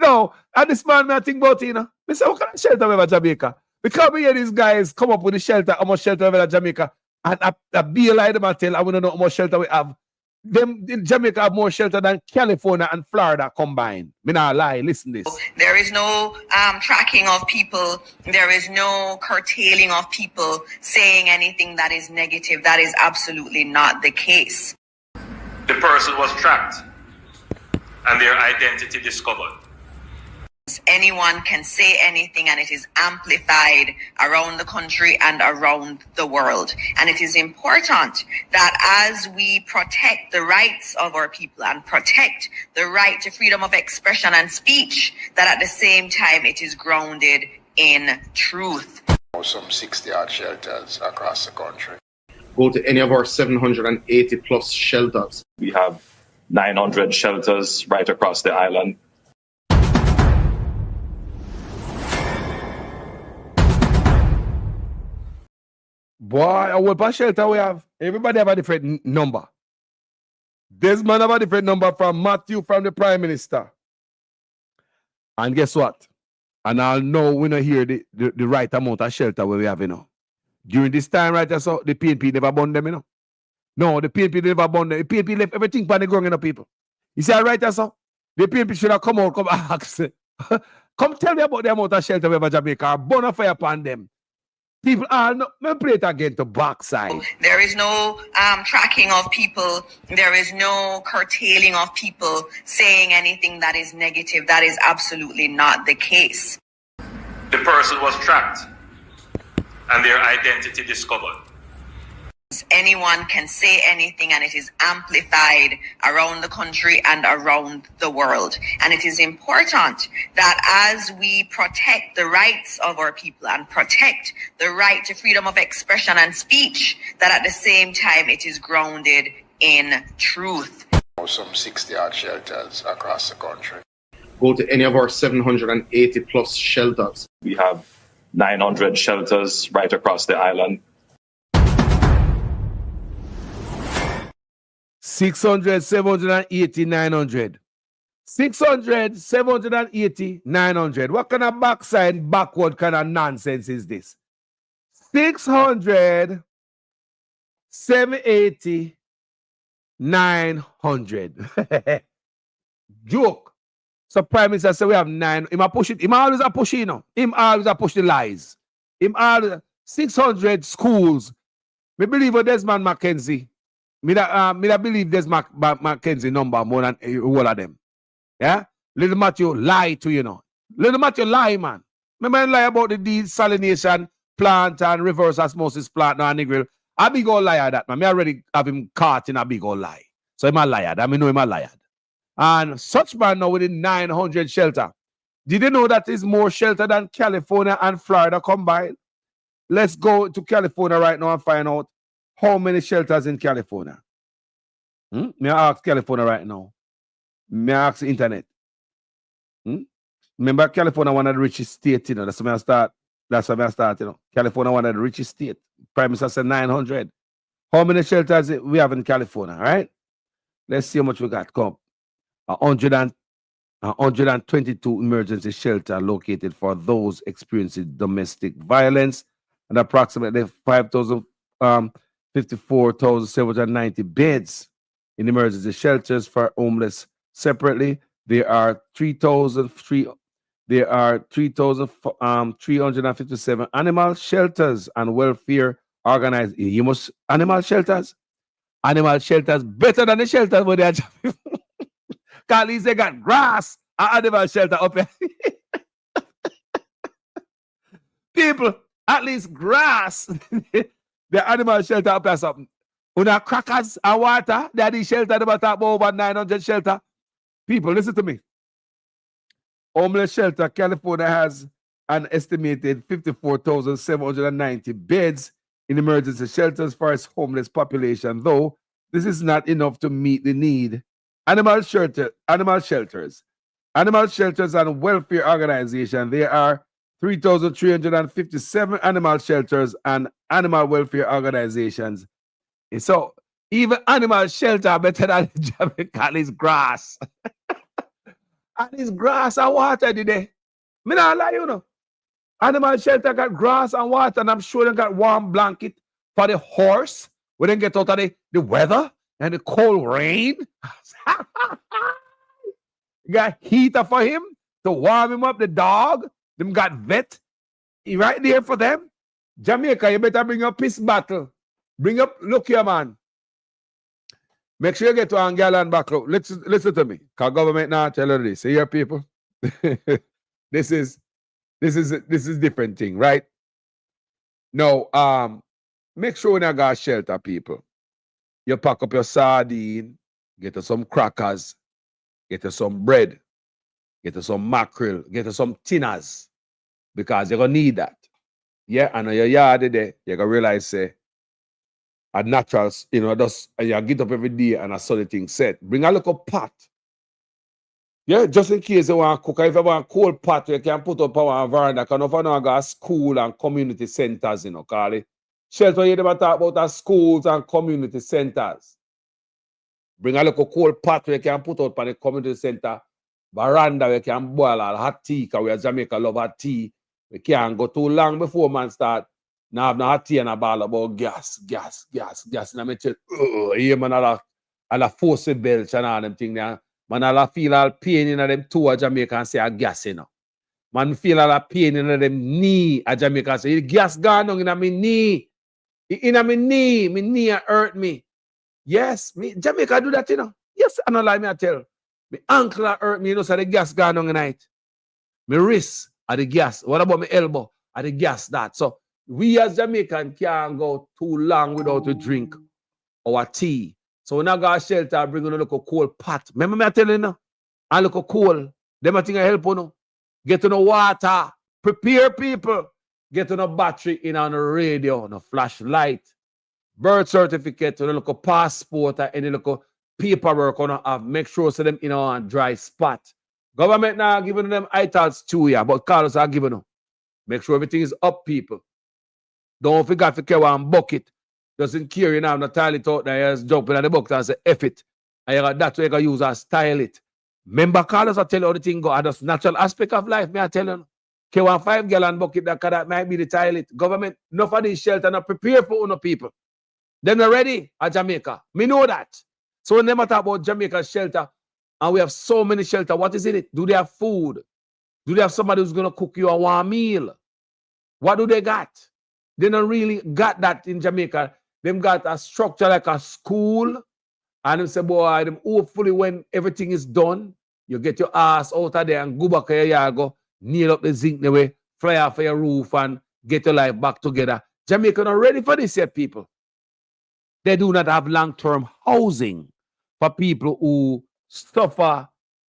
No, and this man, I think about it, you know. I say, what kind of shelter we have at Jamaica? Because we hear these guys come up with the shelter, how much shelter we have at Jamaica, and I be like them and tell, I want to know how much shelter we have. Them in Jamaica have more shelter than California and Florida combined. Me not lie, listen this. There is no tracking of people. There is no curtailing of people saying anything that is negative. That is absolutely not the case. The person was tracked and their identity discovered. Anyone can say anything and it is amplified around the country and around the world. And it is important that as we protect the rights of our people and protect the right to freedom of expression and speech, that at the same time it is grounded in truth. Some 60 odd shelters across the country. Go to any of our 780 plus shelters. We have 900 shelters right across the island. Boy, what shelter we have? Everybody have a different number. This man have a different number from Matthew, from the Prime Minister. And guess what? And I'll know we not hear the right amount of shelter we have, you know. During this time, right, so the PNP never bond them, you know. No, the PNP never bond them. The PNP left everything for the ground, you know, people. You see, right, so the PNP should have come out, come ask. Come tell me about the amount of shelter we have in Jamaica. Burn a fire upon them. People are not, let me play it again to backside. There is no tracking of people. There is no curtailing of people saying anything that is negative. That is absolutely not the case. The person was tracked and their identity discovered. Anyone can say anything and it is amplified around the country and around the world. And it is important that as we protect the rights of our people and protect the right to freedom of expression and speech, that at the same time it is grounded in truth. Some 60 odd shelters across the country. Go to any of our 780 plus shelters. We have 900 shelters right across the island. 600, 780, 900. 600, 780, 900. What kind of backside, backward kind of nonsense is this? 600, 780, 900. Joke. So Prime Minister say we have 9. Him a push it. Him always a push, you know. Him always a push the lies. Him always 600 schools. Me believe what Desmond Mackenzie. Me that believe there's Mackenzie number more than all of them. Yeah? Little Matthew lie to you know. Little Matthew lie, man. Remember him lie about the desalination plant and reverse osmosis plant now and Negril. I big old liar that, man. Me already have him caught in a big old lie. So him a liar. I mean know him a liar. And such man now within 900 shelter. Did you know that is more shelter than California and Florida combined? Let's go to California right now and find out how many shelters in California. Me ask California right now. Me ask the internet. Remember, California one of the richest states, you know. That's where I start. That's where I start, you know. California one of the richest states. Prime Minister said 900. How many shelters we have in California, right? Let's see how much we got. Come. 122 emergency shelters located for those experiencing domestic violence, and approximately 54,790 beds in emergency shelters for homeless. Separately, there are 3,357 animal shelters and welfare organized. You must animal shelters. Animal shelters better than the shelters where they are. At least they got grass and animal shelter up here. People, at least grass. The animal shelter up here something. Una crackers and water. They are the shelter. They talk about over 900 shelter. People, listen to me. Homeless shelter, California has an estimated 54,790 beds in emergency shelters for its homeless population, though this is not enough to meet the need. Animal shelters and welfare organizations. There are 3,357 animal shelters and animal welfare organizations. So even animal shelter better than Jamaica, at least grass. At least grass and water today. Me not lie, you know. Animal shelter got grass and water, and I'm sure they got warm blanket for the horse when they get out of the weather and the cold rain. Got heater for him to warm him up. The dog, them got vet right there for them. Jamaica, you better bring up peace battle. Bring up, look here, man. Make sure you get to Angola back. Listen to me. Because government now tell you this. See here, people. This is different thing, right? No, make sure when you got shelter, people. You pack up your sardine, get you some crackers, get you some bread, get you some mackerel, get you some tinners, because you're gonna need that. Yeah, and on your yard there, you're gonna realize say a natural, you know, just you get up every day and a solid thing set. Bring a little pot. Yeah, just in case you want to cook. If you want a cold pot, you can put up on a veranda. Because if you know got school and community centers, you know, call it. Shelter, you never talk about the schools and community centers. Bring a little cold pot where you can put out on the community center. Veranda where you can boil all hot tea, because we are Jamaica love hot tea. We can't go too long before man start. Now have no hot tea and a ball about gas. And I mean, yeah, man, all the force belch and all them things there. Man, all feel all pain in them toe of Jamaica and say a gas, you know. Man feel all pain in them knee of Jamaica and say, gas gone down in my knee. In my knee hurt me. Yes, me Jamaica do that, you know. Yes, I don't lie, me I tell. My ankle hurt me, you know, so the gas gone down in night. My wrist at the gas. What about my elbow? At the gas that. So we as Jamaican can't go too long without a drink or tea. So when I got a shelter, bring on a little cold pot. Remember me I tell you now? A little cold. Them I think I help you know. Get on the water. Prepare people. Get on a battery in on the radio, on a flashlight, birth certificate, on a little passport, or any little paperwork on have. Make sure so them in a dry spot. Government now giving them items too, yeah, but Carlos are giving them. Make sure everything is up, people. Don't forget to carry one bucket. Doesn't care, you know, the toilet out there, just jump in the bucket and say, F it. And you got that way you can use and style it. Remember, Carlos, I tell you how the thing go. And that's natural aspect of life, may I tell you. Carry one 5-gallon bucket that might be the toilet. Government, enough of these shelter not prepare for other people. They're not ready at Jamaica. Me know that. So when they talk about Jamaica shelter, and we have so many shelter, what is in it? Do they have food? Do they have somebody who's going to cook you a warm meal? What do they got? They don't really got that in Jamaica. Them got a structure like a school. And they say, boy, them hopefully when everything is done, you get your ass out of there and go back here, you go, nail up the zinc the way, fly off your roof and get your life back together. Jamaica not ready for this yet, people. They do not have long-term housing for people who suffer,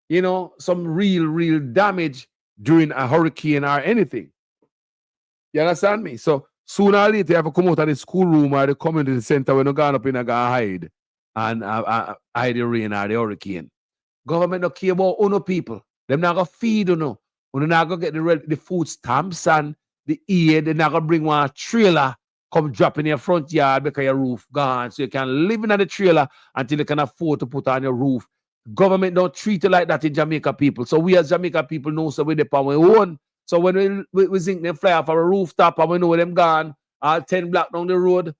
you know, some real damage during a hurricane or anything. You understand me? So sooner or later, you have to come out of the schoolroom or the community center when you gone up in a hide and either rain or the hurricane. Government don't care about uno people. Them not gonna feed uno. Uno not gonna get the food stamps and the aid. They not gonna bring one trailer come drop in your front yard because your roof gone. So you can live in the trailer until you can afford to put on your roof. Government don't treat it like that in Jamaica people. So we as Jamaica people know so we depend on our own. So when we think them fly off our rooftop and we know them gone, all 10 blocks down the road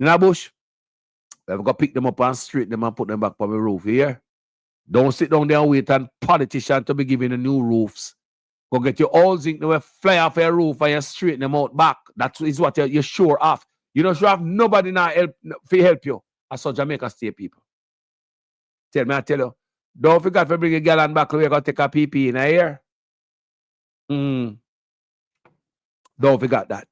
in a bush, we've got to pick them up and straight them and put them back on the roof here. Don't sit down there and wait on politicians to be giving the new roofs. Go get your old zinc, they will fly off your roof and you straighten them out back. That is what you're sure of. You don't sure have nobody now help you. I saw Jamaica State people. I tell you, don't forget to bring a gallon back. We're going to take a PP in here. Don't forget that.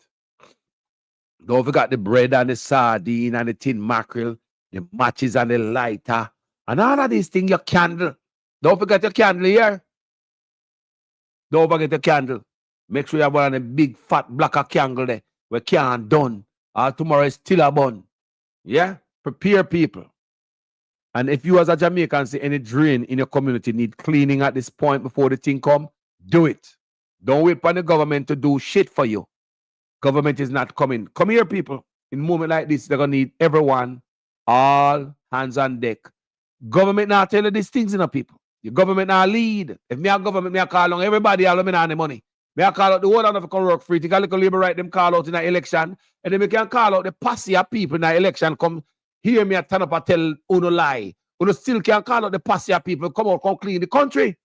Don't forget the bread and the sardine and the tin mackerel, the matches and the lighter, and all of these things, your candle. Don't forget your candle here. Don't forget the candle. Make sure you have one of the big fat black candle there. We can't done. Tomorrow is still a bun. Yeah? Prepare people. And if you as a Jamaican see any drain in your community need cleaning at this point before the thing come, do it. Don't wait for the government to do shit for you. Government is not coming. Come here, people. In a moment like this, they're going to need everyone, all hands on deck. Government now tell you these things, people. Your government now lead. If me a government, me a call on everybody, all of me now the money. Me a call out the whole lot of can work free. Take a little labor right, them call out in the election. And then we can call out the posse of people in the election. Come hear me a turn up and tell uno lie. Uno still can call out the posse of people. Come out, come clean the country.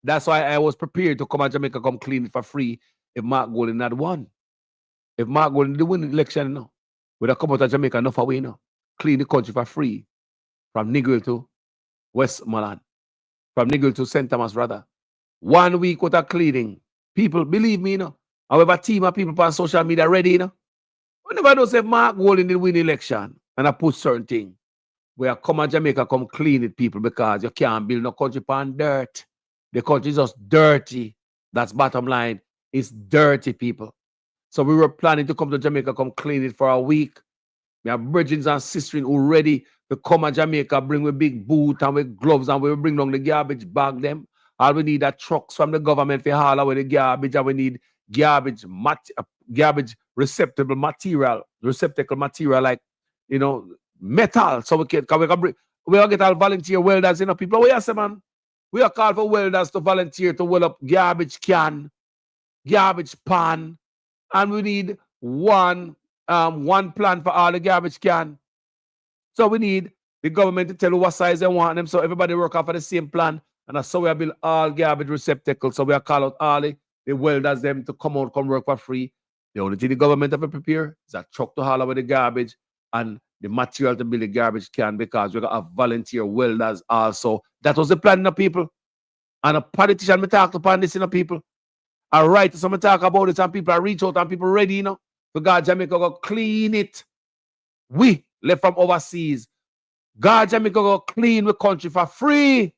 That's why I was prepared to come to Jamaica, come clean it for free if Mark Golding had won. If Mark Golding did win the election, no. Would have come out of Jamaica enough away, no. Clean the country for free. From Nigel to Westmoreland. From Nigel to St. Thomas, rather. 1 week without cleaning. People, believe me, and we have a team of people on social media ready, We never know if Mark Golding did win the election and I put certain things. We are come to Jamaica, come clean it, people, because you can't build no country upon dirt. The country is just dirty. That's bottom line. It's dirty, people. So we were planning to come to Jamaica, come clean it for a week. We have brethren and sisters who ready to come to Jamaica, bring with big boot and with gloves, and we will bring down the garbage bag them. All we need are trucks from the government for haul away the garbage, and we need garbage receptacle material like, metal. So we can bring, we all get our volunteer welders, people. We are say, man, we are called for welders to volunteer to weld up garbage can, garbage pan, and we need one plan for all the garbage can. So we need the government to tell you what size they want them, so everybody work off of the same plan. And that's how we build all garbage receptacles. So we are call out all the welders them to come out, come work for free. The only thing the government have to prepare is a truck to haul away the garbage and the material to build the garbage can, because we got a volunteer welders also. That was the plan, people. And a politician me talk upon this, people. I write some talk about it, and people are reach out and people ready, for God Jamaica go clean it. We left from overseas. God Jamaica go clean the country for free.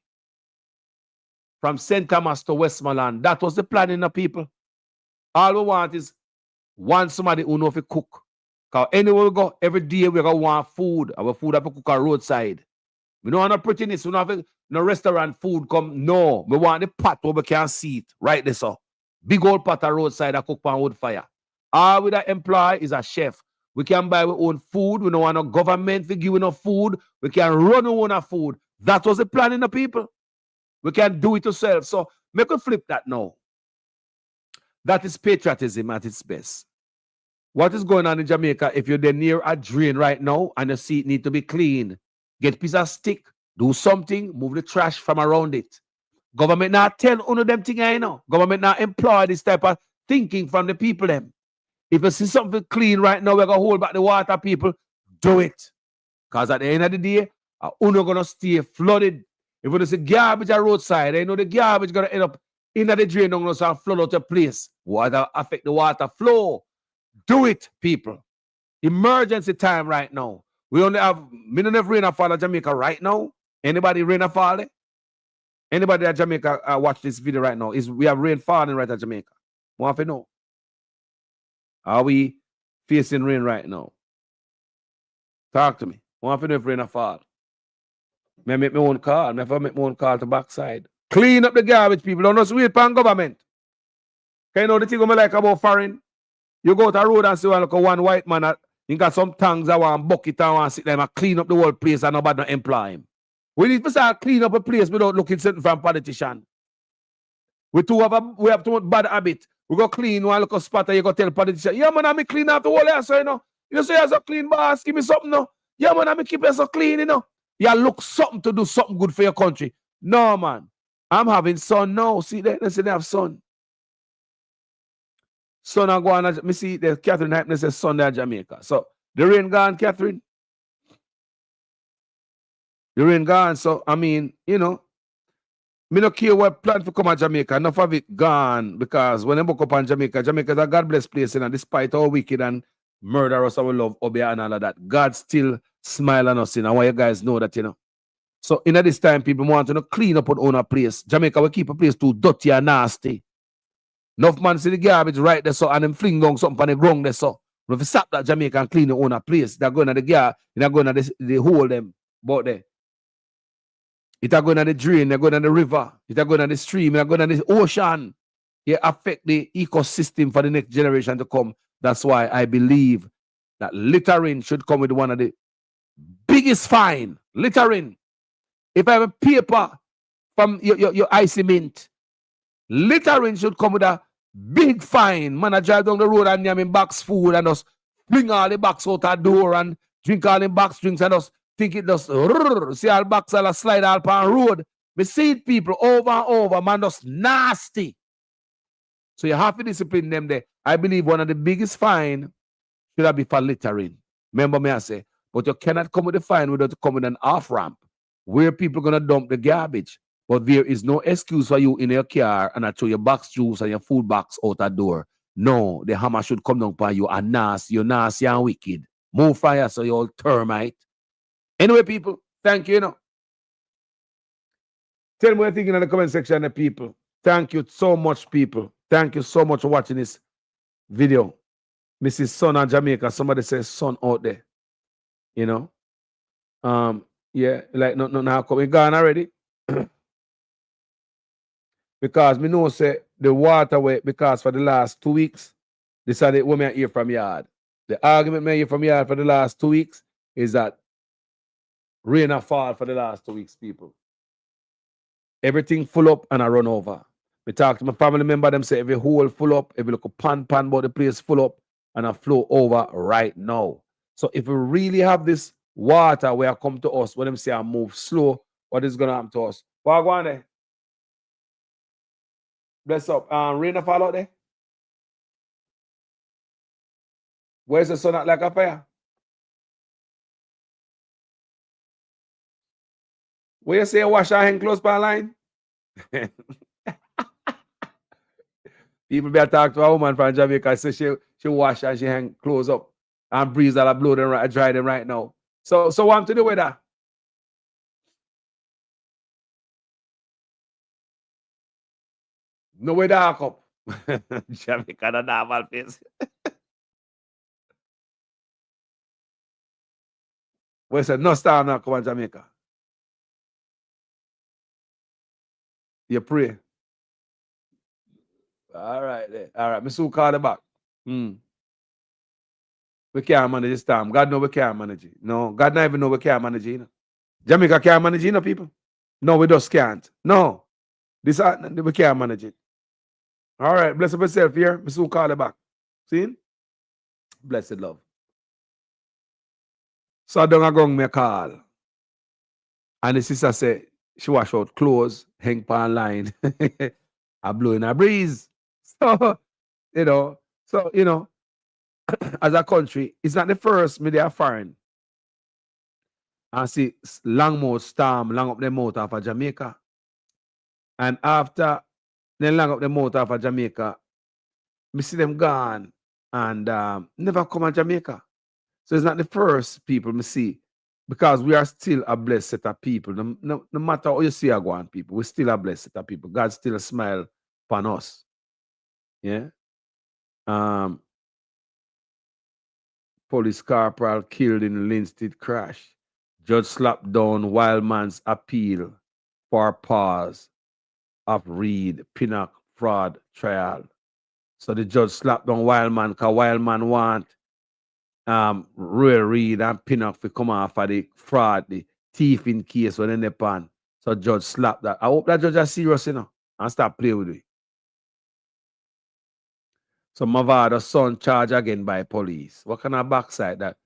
From St. Thomas to Westmoreland. That was the plan, people. All we want is somebody who knows how to cook. Because anywhere we go, every day we going to want food. Our food have to cook on roadside. We don't want no prettiness. We don't have no restaurant food come. No. We want the pot where we can see it. Right there, so. Big old pot on roadside that cook on wood fire. All we that employ is a chef. We can buy our own food. We don't want no government to give enough food. We can run our own food. That was the plan, people. We can do it ourselves. So make a flip that now. That is patriotism at its best. What is going on in Jamaica? If you're there near a drain right now and you see it need to be clean, get a piece of stick, do something, move the trash from around it. Government not tell one of them things, Government not employ this type of thinking from the people them. If you see something clean right now, we're going to hold back the water, people, do it. Because at the end of the day, uno going to stay flooded. If you see garbage at roadside, you know the garbage going to end up in the drain and flood out your place. Water affect the water flow. Do it, people. Emergency time right now. We only have minute rain and fall in Jamaica right now. Anybody rain and fall? Anybody at Jamaica watch this video right now? We have rain falling right at Jamaica. Want to know? Are we facing rain right now? Talk to me. Want to know if rain a fall. I make my own call. I never make my own call to backside. Clean up the garbage, people. Don't just wait upon government. Can you know the thing I like about foreign? You go to the road and see one white man that he got some tongues that want bucket and want sit there and clean up the whole place and nobody don't employ him. We need to start clean up a place without looking something from politician. We have too much bad habit. We go clean one look a spot and you go tell politician, yeah man, I clean up the whole house, you know. You say you're a clean boss, give me something, no. Yeah man, I keep it so clean, you know. You look something to do something good for your country. No man. I'm having son now. See that? They say they have son. Son are going to, me see the Catherine Hype says son there Jamaica. So the rain gone, Catherine. The rain gone. So I mean, you know, me no care what plan to come to Jamaica. Enough of it gone because when I book up on Jamaica, Jamaica is a God bless place, and despite how wicked and murderous our love Obia and all of that, God still smile on us, I want you guys know that, you know. So in this time, people want to clean up on a place. Jamaica will keep a place too dirty and nasty. Enough man see the garbage right there, so and them fling down something on the ground there, so if you stop that Jamaica and clean your own place, they're going to the garbage, they're going to the hole them, but there. It are going to the drain, they're going to the river, it are going to the stream, they're going to the ocean. It affect the ecosystem for the next generation to come. That's why I believe that littering should come with one of the biggest fine. Littering. If I have a paper from your icy mint, littering should come with a big fine. Man, I drive down the road and I'm in box food and just bring all the box out the door and drink all the box drinks and just think it just see all box all slide all on road. We see it people over and over, man, just nasty. So you have to discipline them there. I believe one of the biggest fine should be for littering. Remember me I say, but you cannot come with a fine without coming with an off-ramp where people are going to dump the garbage. But there is no excuse for you in your car and I throw your box juice and your food box out the door. No, the hammer should come down upon you and nasty. You're nasty and wicked. Move fire so you're all termite. Anyway, people, thank you, you know. Tell me what you're thinking in the comment section, the people. Thank you so much, people. Thank you so much for watching this video. Mrs. Son of Jamaica. Somebody says son out there. You know? Yeah, like not now coming gone already. Because me know say the waterway, because for the last 2 weeks, this is the women I hear from yard. The argument I hear from yard for the last 2 weeks is that rain a fall for the last 2 weeks, people. Everything full up and I run over. Me talk to my family member, them say every hole full up, every little pan about the place full up and I flow over right now. So if we really have this water where I come to us, when them say I move slow, what is gonna happen to us? What go on there? Bless up. Rain a fall out there? Where's the sun at like a fire? Where you say wash our hand close by line? People better talk to a woman from Jamaica. So she wash and she hang clothes up and breeze that blow them right, dry them right now. So what to do with that? No way dark up. Jamaica the normal face. We said no star now come on Jamaica. You pray. All right then. All right. Me soon call the back. We can't manage this time. God know we can't manage it. No, God not even know we can't manage it. You know? Jamaica can't manage it, you know, people. No, we just can't. No. We can't manage it. All right, bless up yourself here. Me soon call the back. See? Blessed love. So I don't go me a call. And the sister said she wash out clothes, hang pan line. I blow in a breeze. So, you know, as a country, it's not the first media foreign. I see Longmouth storm long up the mouth of Jamaica. And after they long up the mouth of Jamaica, we see them gone and never come to Jamaica. So it's not the first people we see, because we are still a blessed set of people. No matter how you see our going people, we're still a blessed set of people. God still smile upon us. Yeah. Police corporal killed in Linstead crash. Judge slapped down Wildman's appeal for pause of Reed Pinnock fraud trial. So the judge slapped down Wildman because Wildman want Roy Reed and Pinnock to come off for the fraud, the thieving case when in the pan. So judge slapped that. I hope that judge is serious, you know, and stop playing with it. So Mavada's son charged again by police. What kind of backside that?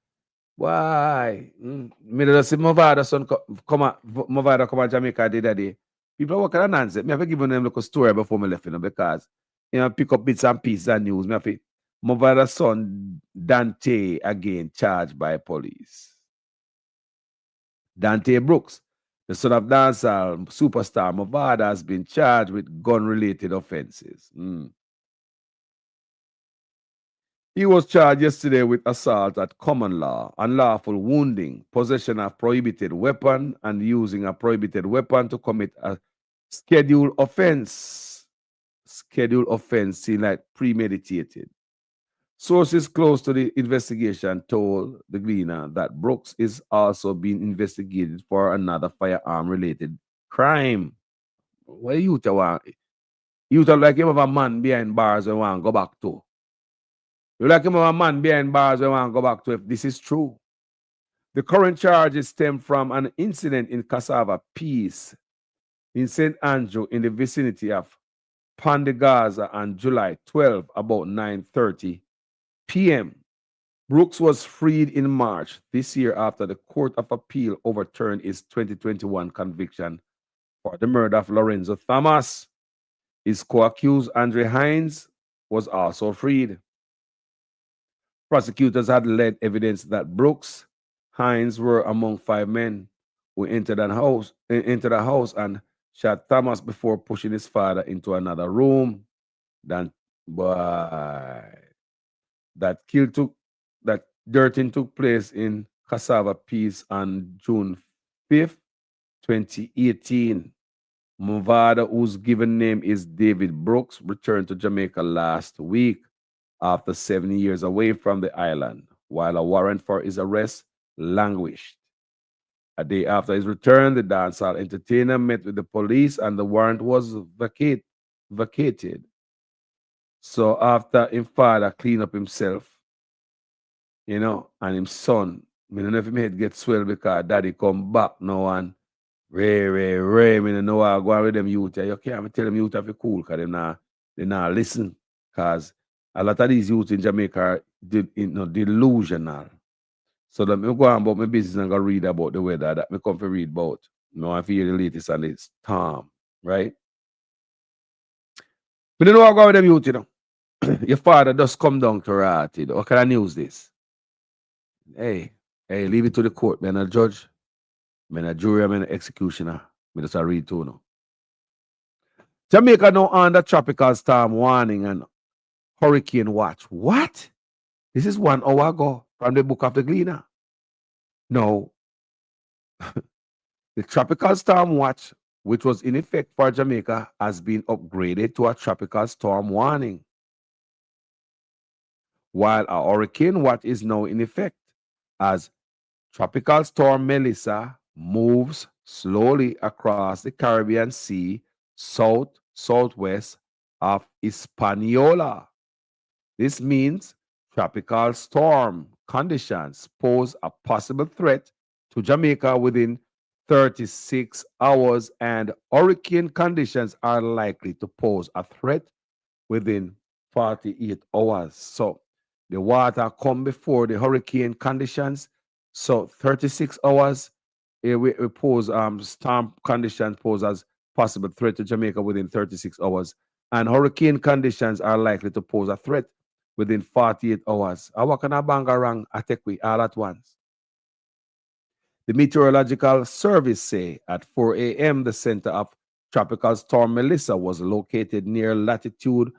Why? Me just see Mavada's son Mavada come to Jamaica the other day. People are working on nonsense. Me have to give them a little story before me left, you know, because you know, pick up bits and pieces and news. Me have to Mavada's son Dante again charged by police. Dante Brooks, the son of dancehall superstar Mavada, has been charged with gun-related offenses. He was charged yesterday with assault at common law, unlawful wounding, possession of prohibited weapon, and using a prohibited weapon to commit a scheduled offense. Scheduled offense seen like premeditated. Sources close to the investigation told the Gleaner that Brooks is also being investigated for another firearm-related crime. What you want? You tell like him of a man behind bars and want to go back to. You like him of a man behind bars and want to go back to if this is true. The current charges stem from an incident in Cassava Peace in St. Andrew in the vicinity of Pandegaza on July 12 about 9:30 p.m. Brooks was freed in March this year after the Court of Appeal overturned his 2021 conviction for the murder of Lorenzo Thomas. His co-accused Andre Hines was also freed. Prosecutors had led evidence that Brooks, Hines were among 5 men who entered a house and shot Thomas before pushing his father into another room. That dirting took place in Cassava Peace on June 5th, 2018. Mavada, whose given name is David Brooks, returned to Jamaica last week after 7 years away from the island, while a warrant for his arrest languished. A day after his return, the dancehall entertainer met with the police and the warrant was vacated. So after his father cleaned up himself, you know, and his son, I don't know if his head get swell because daddy come back now and Ray, me don't know how I go on with them youth. You can't tell them youth have to cool because they not listen. Because a lot of these youth in Jamaica are delusional. So let me go on about my business and go read about the weather that me come to read about. I want to hear the latest on this storm, right? But you know how I go with them youth, you know. Your father just come down to rat, you know. What kind of news this? Hey, leave it to the court, man. A judge, man, a jury, man, an executioner. Me just a read too now. Jamaica now under tropical storm warning and hurricane watch. What? This is 1 hour ago from the book of the Gleaner. No. The tropical storm watch, which was in effect for Jamaica, has been upgraded to a tropical storm warning, while a hurricane watch is now in effect as Tropical Storm Melissa moves slowly across the Caribbean Sea southwest of Hispaniola. This means tropical storm conditions pose a possible threat to Jamaica within 36 hours, and hurricane conditions are likely to pose a threat within 48 hours. So the water come before the hurricane conditions. So 36 hours, we pose storm conditions pose as possible threat to Jamaica within 36 hours. And hurricane conditions are likely to pose a threat within 48 hours. How can a bangarang attack we all at once? The Meteorological Service say at 4 a.m. the center of Tropical Storm Melissa was located near latitude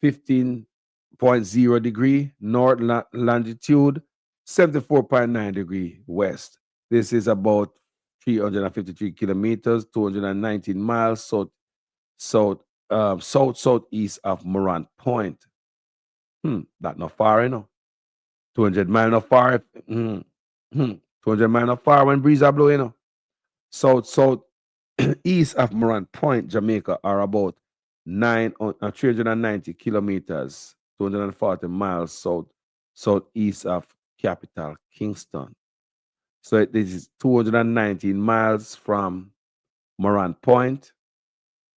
15.0 degree north, longitude 74.9 degree west. This is about 353 kilometers, 219 miles southeast of Morant Point. That not far, you know. 200 miles not far. 200 miles not far when breeze are blowing, you know. South east of Morant Point, Jamaica, are about 390 kilometers, 240 miles southeast of capital Kingston. So this is 219 miles from Morant Point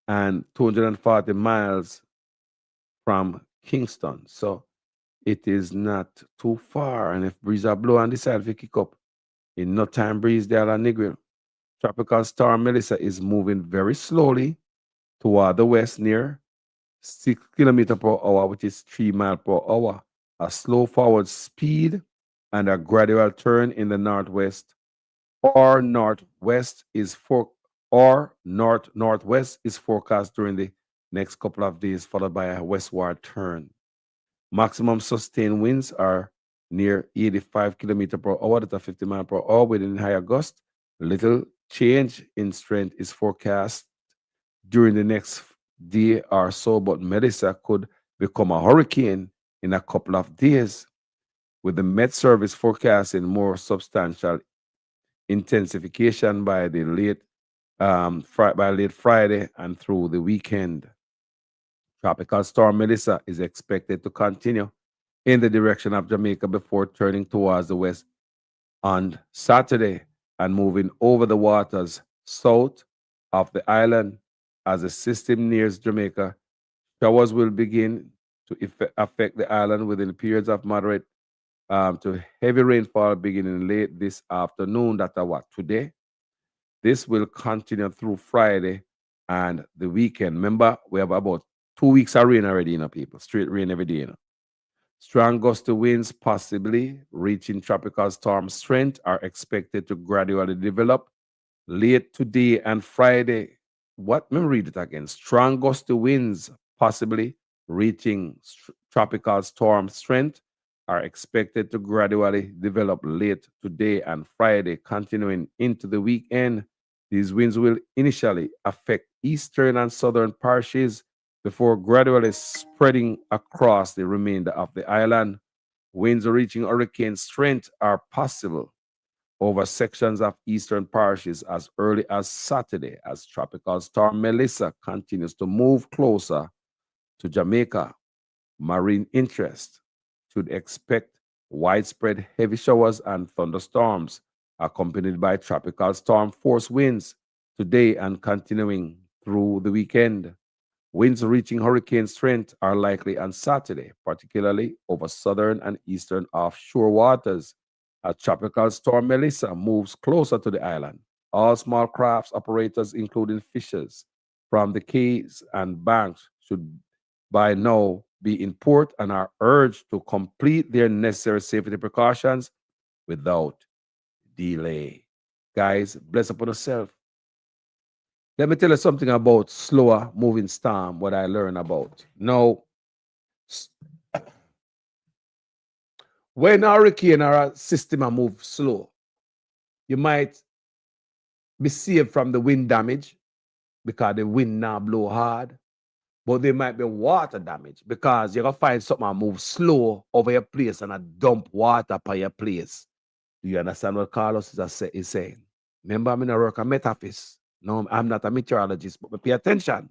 and 240 miles from Kingston. So it is not too far. And if breeze are blow on this side, if you kick up, in no time breeze there on Negril. Tropical storm Melissa is moving very slowly toward the west near 6 kilometers per hour, which is 3 miles per hour. A slow forward speed and a gradual turn in the northwest or northwest is northwest is forecast during the next couple of days, followed by a westward turn. Maximum sustained winds are near 85 kilometers per hour, that's 50 miles per hour within higher gust. Little change in strength is forecast during the next day or so, but Melissa could become a hurricane in a couple of days, with the Met Service forecasting more substantial intensification by the late Friday and through the weekend. Tropical storm Melissa is expected to continue in the direction of Jamaica before turning towards the west on Saturday and moving over the waters south of the island. As the system nears Jamaica, showers will begin to affect the island within periods of moderate to heavy rainfall beginning late this afternoon. That's what, today? This will continue through Friday and the weekend. Remember, we have about 2 weeks of rain already, people. Straight rain every day, Strong gusty winds, possibly reaching tropical storm strength, are expected to gradually develop late today and Friday. Let me read it again. Strong gusty winds, possibly reaching tropical storm strength, are expected to gradually develop late today and Friday, continuing into the weekend. These winds will initially affect eastern and southern parishes before gradually spreading across the remainder of the island. Winds reaching hurricane strength are possible over sections of eastern parishes as early as Saturday, as tropical storm Melissa continues to move closer to Jamaica. Marine interest should expect widespread heavy showers and thunderstorms accompanied by tropical storm force winds today and continuing through the weekend. Winds reaching hurricane strength are likely on Saturday, particularly over southern and eastern offshore waters. As tropical storm Melissa moves closer to the island, all small crafts operators, including fishers from the quays and banks, should by now be in port and are urged to complete their necessary safety precautions without delay. Guys, bless upon yourself. Let me tell you something about slower moving storm, what I learned about. Now, when a hurricane or a system moves slow, you might be saved from the wind damage because the wind now blow hard. But there might be water damage because you're going to find something move slow over your place and a dump water upon your place. Do you understand what Carlos is saying? Remember, I'm in a work a metaphys. No, I'm not a meteorologist, but pay attention.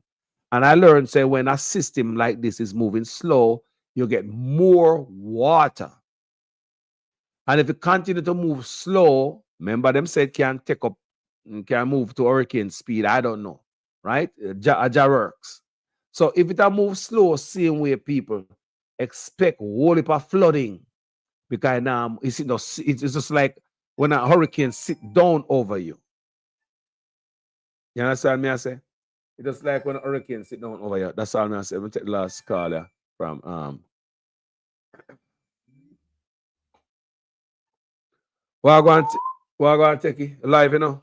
And I learned, say, when a system like this is moving slow, you get more water. And if it continue to move slow, remember them said can move to hurricane speed. I don't know, right? Works. So if it moves slow, same way people expect whole heap of flooding because now it's just like when a hurricane sit down over you. You understand me? I say it's just like when a hurricane sit down over you. That's all me I say. We'll take the last call from What I going to take it live, you know?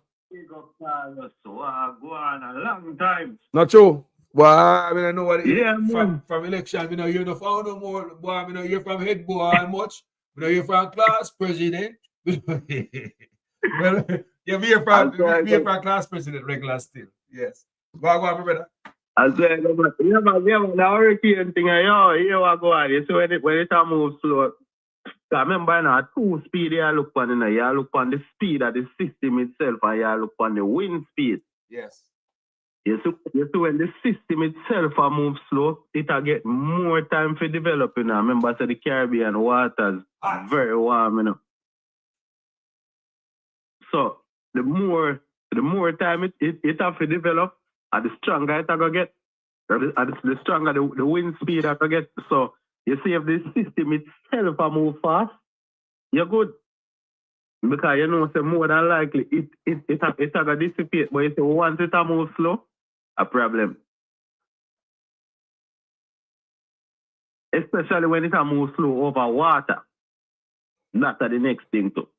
Go on a long time. Not true. Well, I mean, I know what it Yeah, is from election. You know, you're the phone no more. Boy, you know, you're from head boy much. You know, you're from class president. Well, you're from class president regular still. Yes. Go on, my brother. I said, yeah, man, the hurricane thing, you what go on. You see when it move slow, Remember, now, 2-speed, you look on, you look on the speed of the system itself, and you look on the wind speed. Yes. You see when the system itself moves slow, it'll get more time for developing. Remember, so the Caribbean waters very warm, you know. So the more time it have to develop, and the stronger it will get, the stronger the wind speed it will get. So you see if the system itself move fast, you're good. Because you know, say more than likely it will dissipate. But you see once it move slow, a problem. Especially when it moves slow over water. That's the next thing too.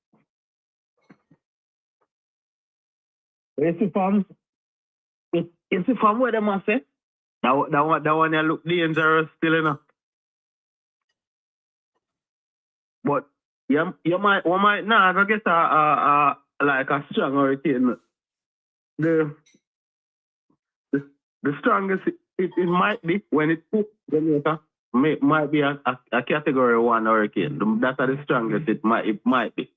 You see from where them say, that one you look dangerous still enough. But you might not get like a strong hurricane. The strongest it might be when it hits Jamaica might be a category 1 hurricane. That's the strongest it might be.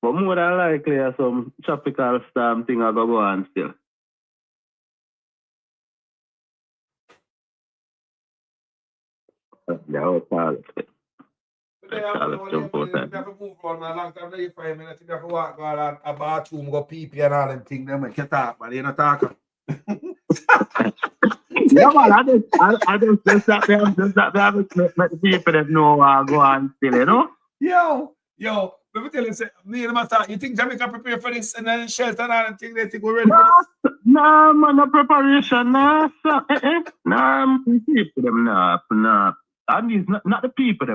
But more than likely some tropical storm thing will go on still. Yeah, it's all it. You have to move on a long time. You 5 minutes. You have to walk go to a bathroom, go pee and all them things. They make you talk, but you're not talking. Yeah, man, I just let the people that know go on still, you know? Yo, let me tell you, me and my you think Jamaica prepare for this and then shelter and all them things, they think we're ready for this? Nah, man, no preparation, nah, sir. Nah, people them, nah. And these not the people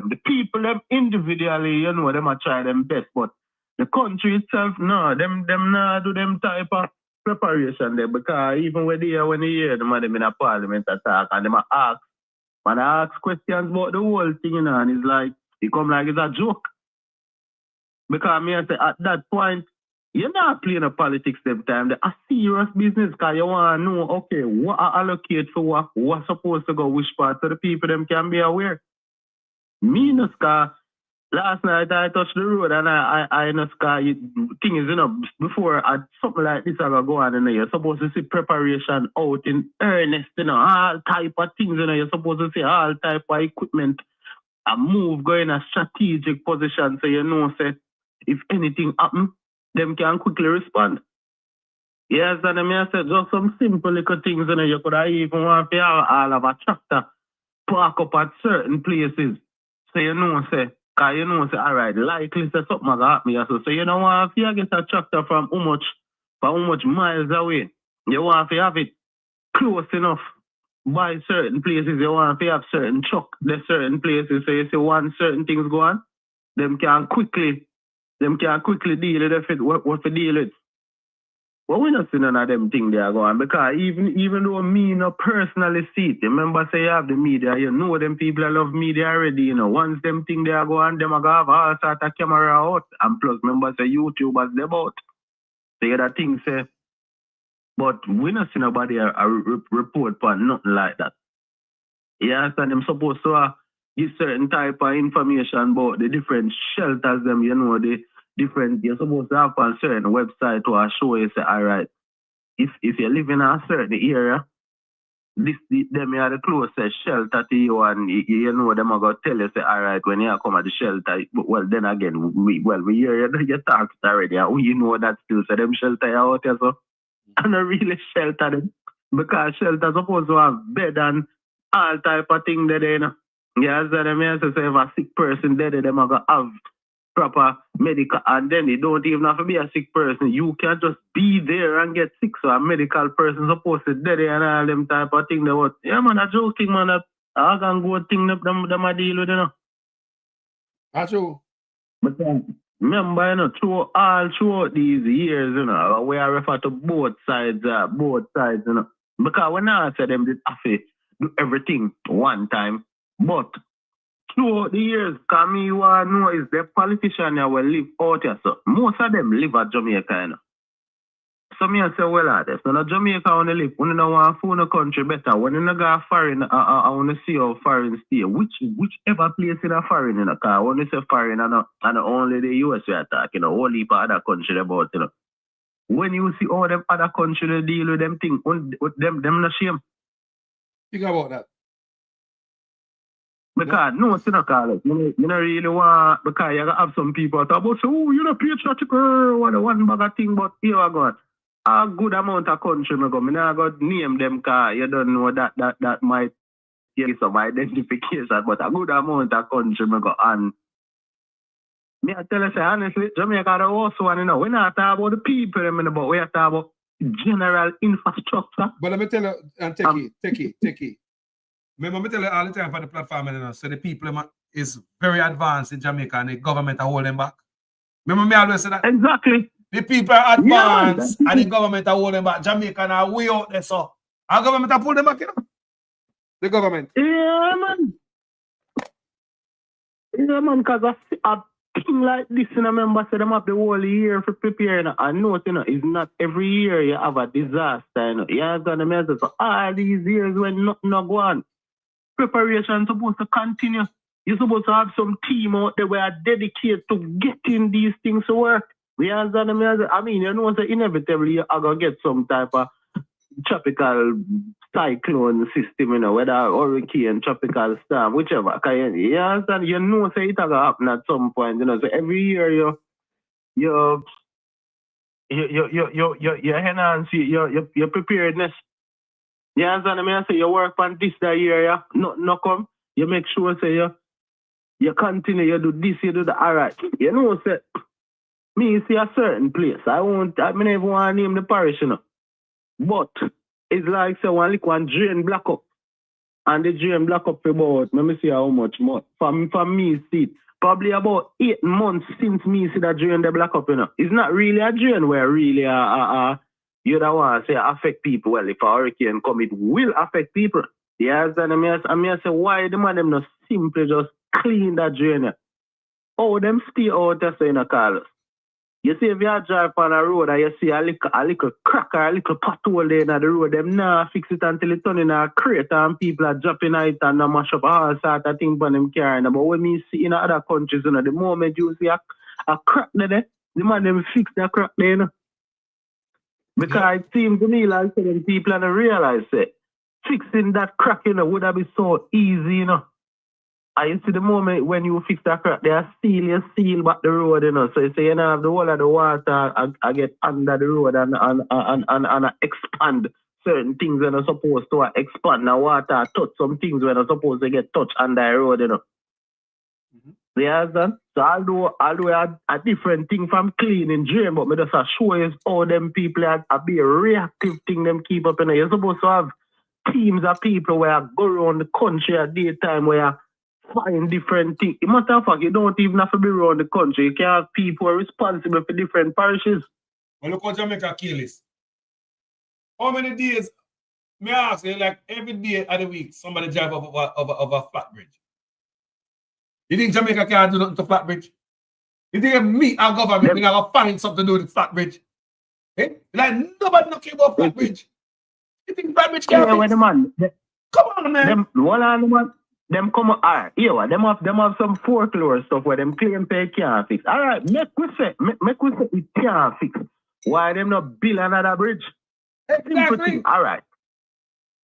them individually, you know, them are try them best, but the country itself, no, them nah do them type of preparation there, because even when you hear them in a parliament attack and them ask questions about the whole thing, you know, and it's like, it come like it's a joke. Because me I say at that point, you're not playing a politics them time. They're a serious business because you want to know, okay, what I allocate for what's supposed to go which part so the people them can be aware. Me, no, last night I touched the road and I know, thing is, you know, before something like this I go on, you know, you're supposed to see preparation out in earnest, you know, all type of things, you know, you're supposed to see all type of equipment and move, go in a strategic position so you know, say, if anything happen, them can quickly respond. Yes, and I said just some simple little things, you know, you could have even want to have all of a tractor park up at certain places. So you know, say, because you know, say, all right, likely say something will happen. So you don't want to get a tractor from how much miles away. You want to have it close enough by certain places. You want to have certain truck, there's certain places. So you see one certain things go on, them can quickly deal with it, what to deal with. But we not see none of them things they are going, because even though me not personally see it, remember say you have the media, you know them people that love media already, you know, once them thing they are going, them are going to have all sort of camera out, and plus remember say YouTubers they about. Say that thing say, but we not see nobody report for nothing like that. You understand? Them supposed to give certain type of information about the different shelters them, you know, the different, you're supposed to have on certain website to show you, say, all right, if you live in a certain area, them are the closest shelter to you, and you know them are going to tell you, say, all right, when you come at the shelter, well, then again, we hear you talk already, and we know that still, so them shelter out here, so, and not really shelter them, because shelter supposed to have bed and all type of thing there, you know. Yeah, so them here say, if a sick person there, them are going to have proper medical, and then you don't even have to be a sick person. You can just be there and get sick. So a medical person supposed to dead and all them type of thing. Yeah, man, a joking, man. That I can go thing them a deal with, you know. That's true. But remember, you know, throughout these years, you know, we are refer to both sides, you know. Because when I say them did have to do everything one time, but throughout the years, because me want to know is the politician that will live out here. So most of them live at Jamaica, you know. So me I say, well, this. So Jamaica on the live, when you know want phone a country better, when you go foreign, I want to see how foreign stay. Whichever place in a foreign in a car, when you say foreign, and only the US we attack, you know, all the other country about, you know. When you see all them other country they deal with them thing, them not shame. Think about that. Because no, it's not call it. You don't really want, because you have some people talk about, oh, you're not patriotic, what a one bag of thing, but here I got a good amount of country. I got name them, because you don't know that might give some identification, but a good amount of country. And me, I tell you, say, honestly, Jamaica the also one, you know, we're not talking about the people, but we're talking about general infrastructure. But let me tell you, and take it. Remember, me tell you all the time for the platform, you know, so the people is very advanced in Jamaica and the government are holding back. Remember me always say that? Exactly. The people are advanced and the government are holding back. Jamaica are way out there, so our government are pulling them back, you know? The government. Yeah, man. Yeah, man, because a thing like this, you know, remember, so them have the whole year for preparing. I know, you know, it's not every year you have a disaster, you know. You have to measure for all these years when nothing not go on. Preparation supposed to continue. You're supposed to have some team out there where are dedicated to getting these things to work. We understand me. I mean, you know, so inevitably you're going to get some type of tropical cyclone system, you know, whether hurricane, tropical storm, whichever. You understand? You know, so it's going to happen at some point, you know. So every year you enhance your preparedness. You understand me? I say you work on this that year, yeah. No come. You make sure say you continue, you do this, you do that. All right. You know, say me see a certain place. I never want to name the parish, you know. But it's like say one drain block up. And the drain block up for about, let me see how much more. For me see it. Probably about 8 months since me see that drain the block up, you know. It's not really a drain where really you don't want to say affect people. Well, if a hurricane come, it will affect people. Yes, and I mean, say, why the man them not simply just clean that drain? Oh, them stay out there saying a call us. You see, if you drive on a road and you see a little crack or a little pothole there in the road, them now fix it until it turn in a crate and people are dropping it and mash up all sort of things on them carrying. But when me see in other countries, you know, the moment you see a crack there, the man them fix that crack there, you know. Because it seems to me like some people don't realize it. Fixing that crack, you know, would have been so easy, you know. And you see the moment when you fix that crack, they are seal back the road, you know. So you say you know have the whole of the water I get under the road and expand certain things when are supposed to expand. The water touch some things when are supposed to get touched under the road, you know. You understand? So although a different thing from cleaning drain, but me just show you how them people are be a reactive thing them keep up in there. You're supposed to have teams of people where go around the country at daytime where find different things. Matter of fact, you don't even have to be around the country. You can have people who are responsible for different parishes. Well, look how Jamaica kill this. How many days, may I ask you, like every day of the week, somebody drive over a flat bridge? You think Jamaica can't do nothing to flat bridge? You think me and government we gonna find something to do with flat bridge? Eh? Like nobody no care about flat bridge. You think flat bridge can't fix? Come on, man. Them come up, all right, yeah, them have some folklore stuff where them claim they can't fix. All right, make we say it can't fix. Why them not build another bridge? Exactly. All right.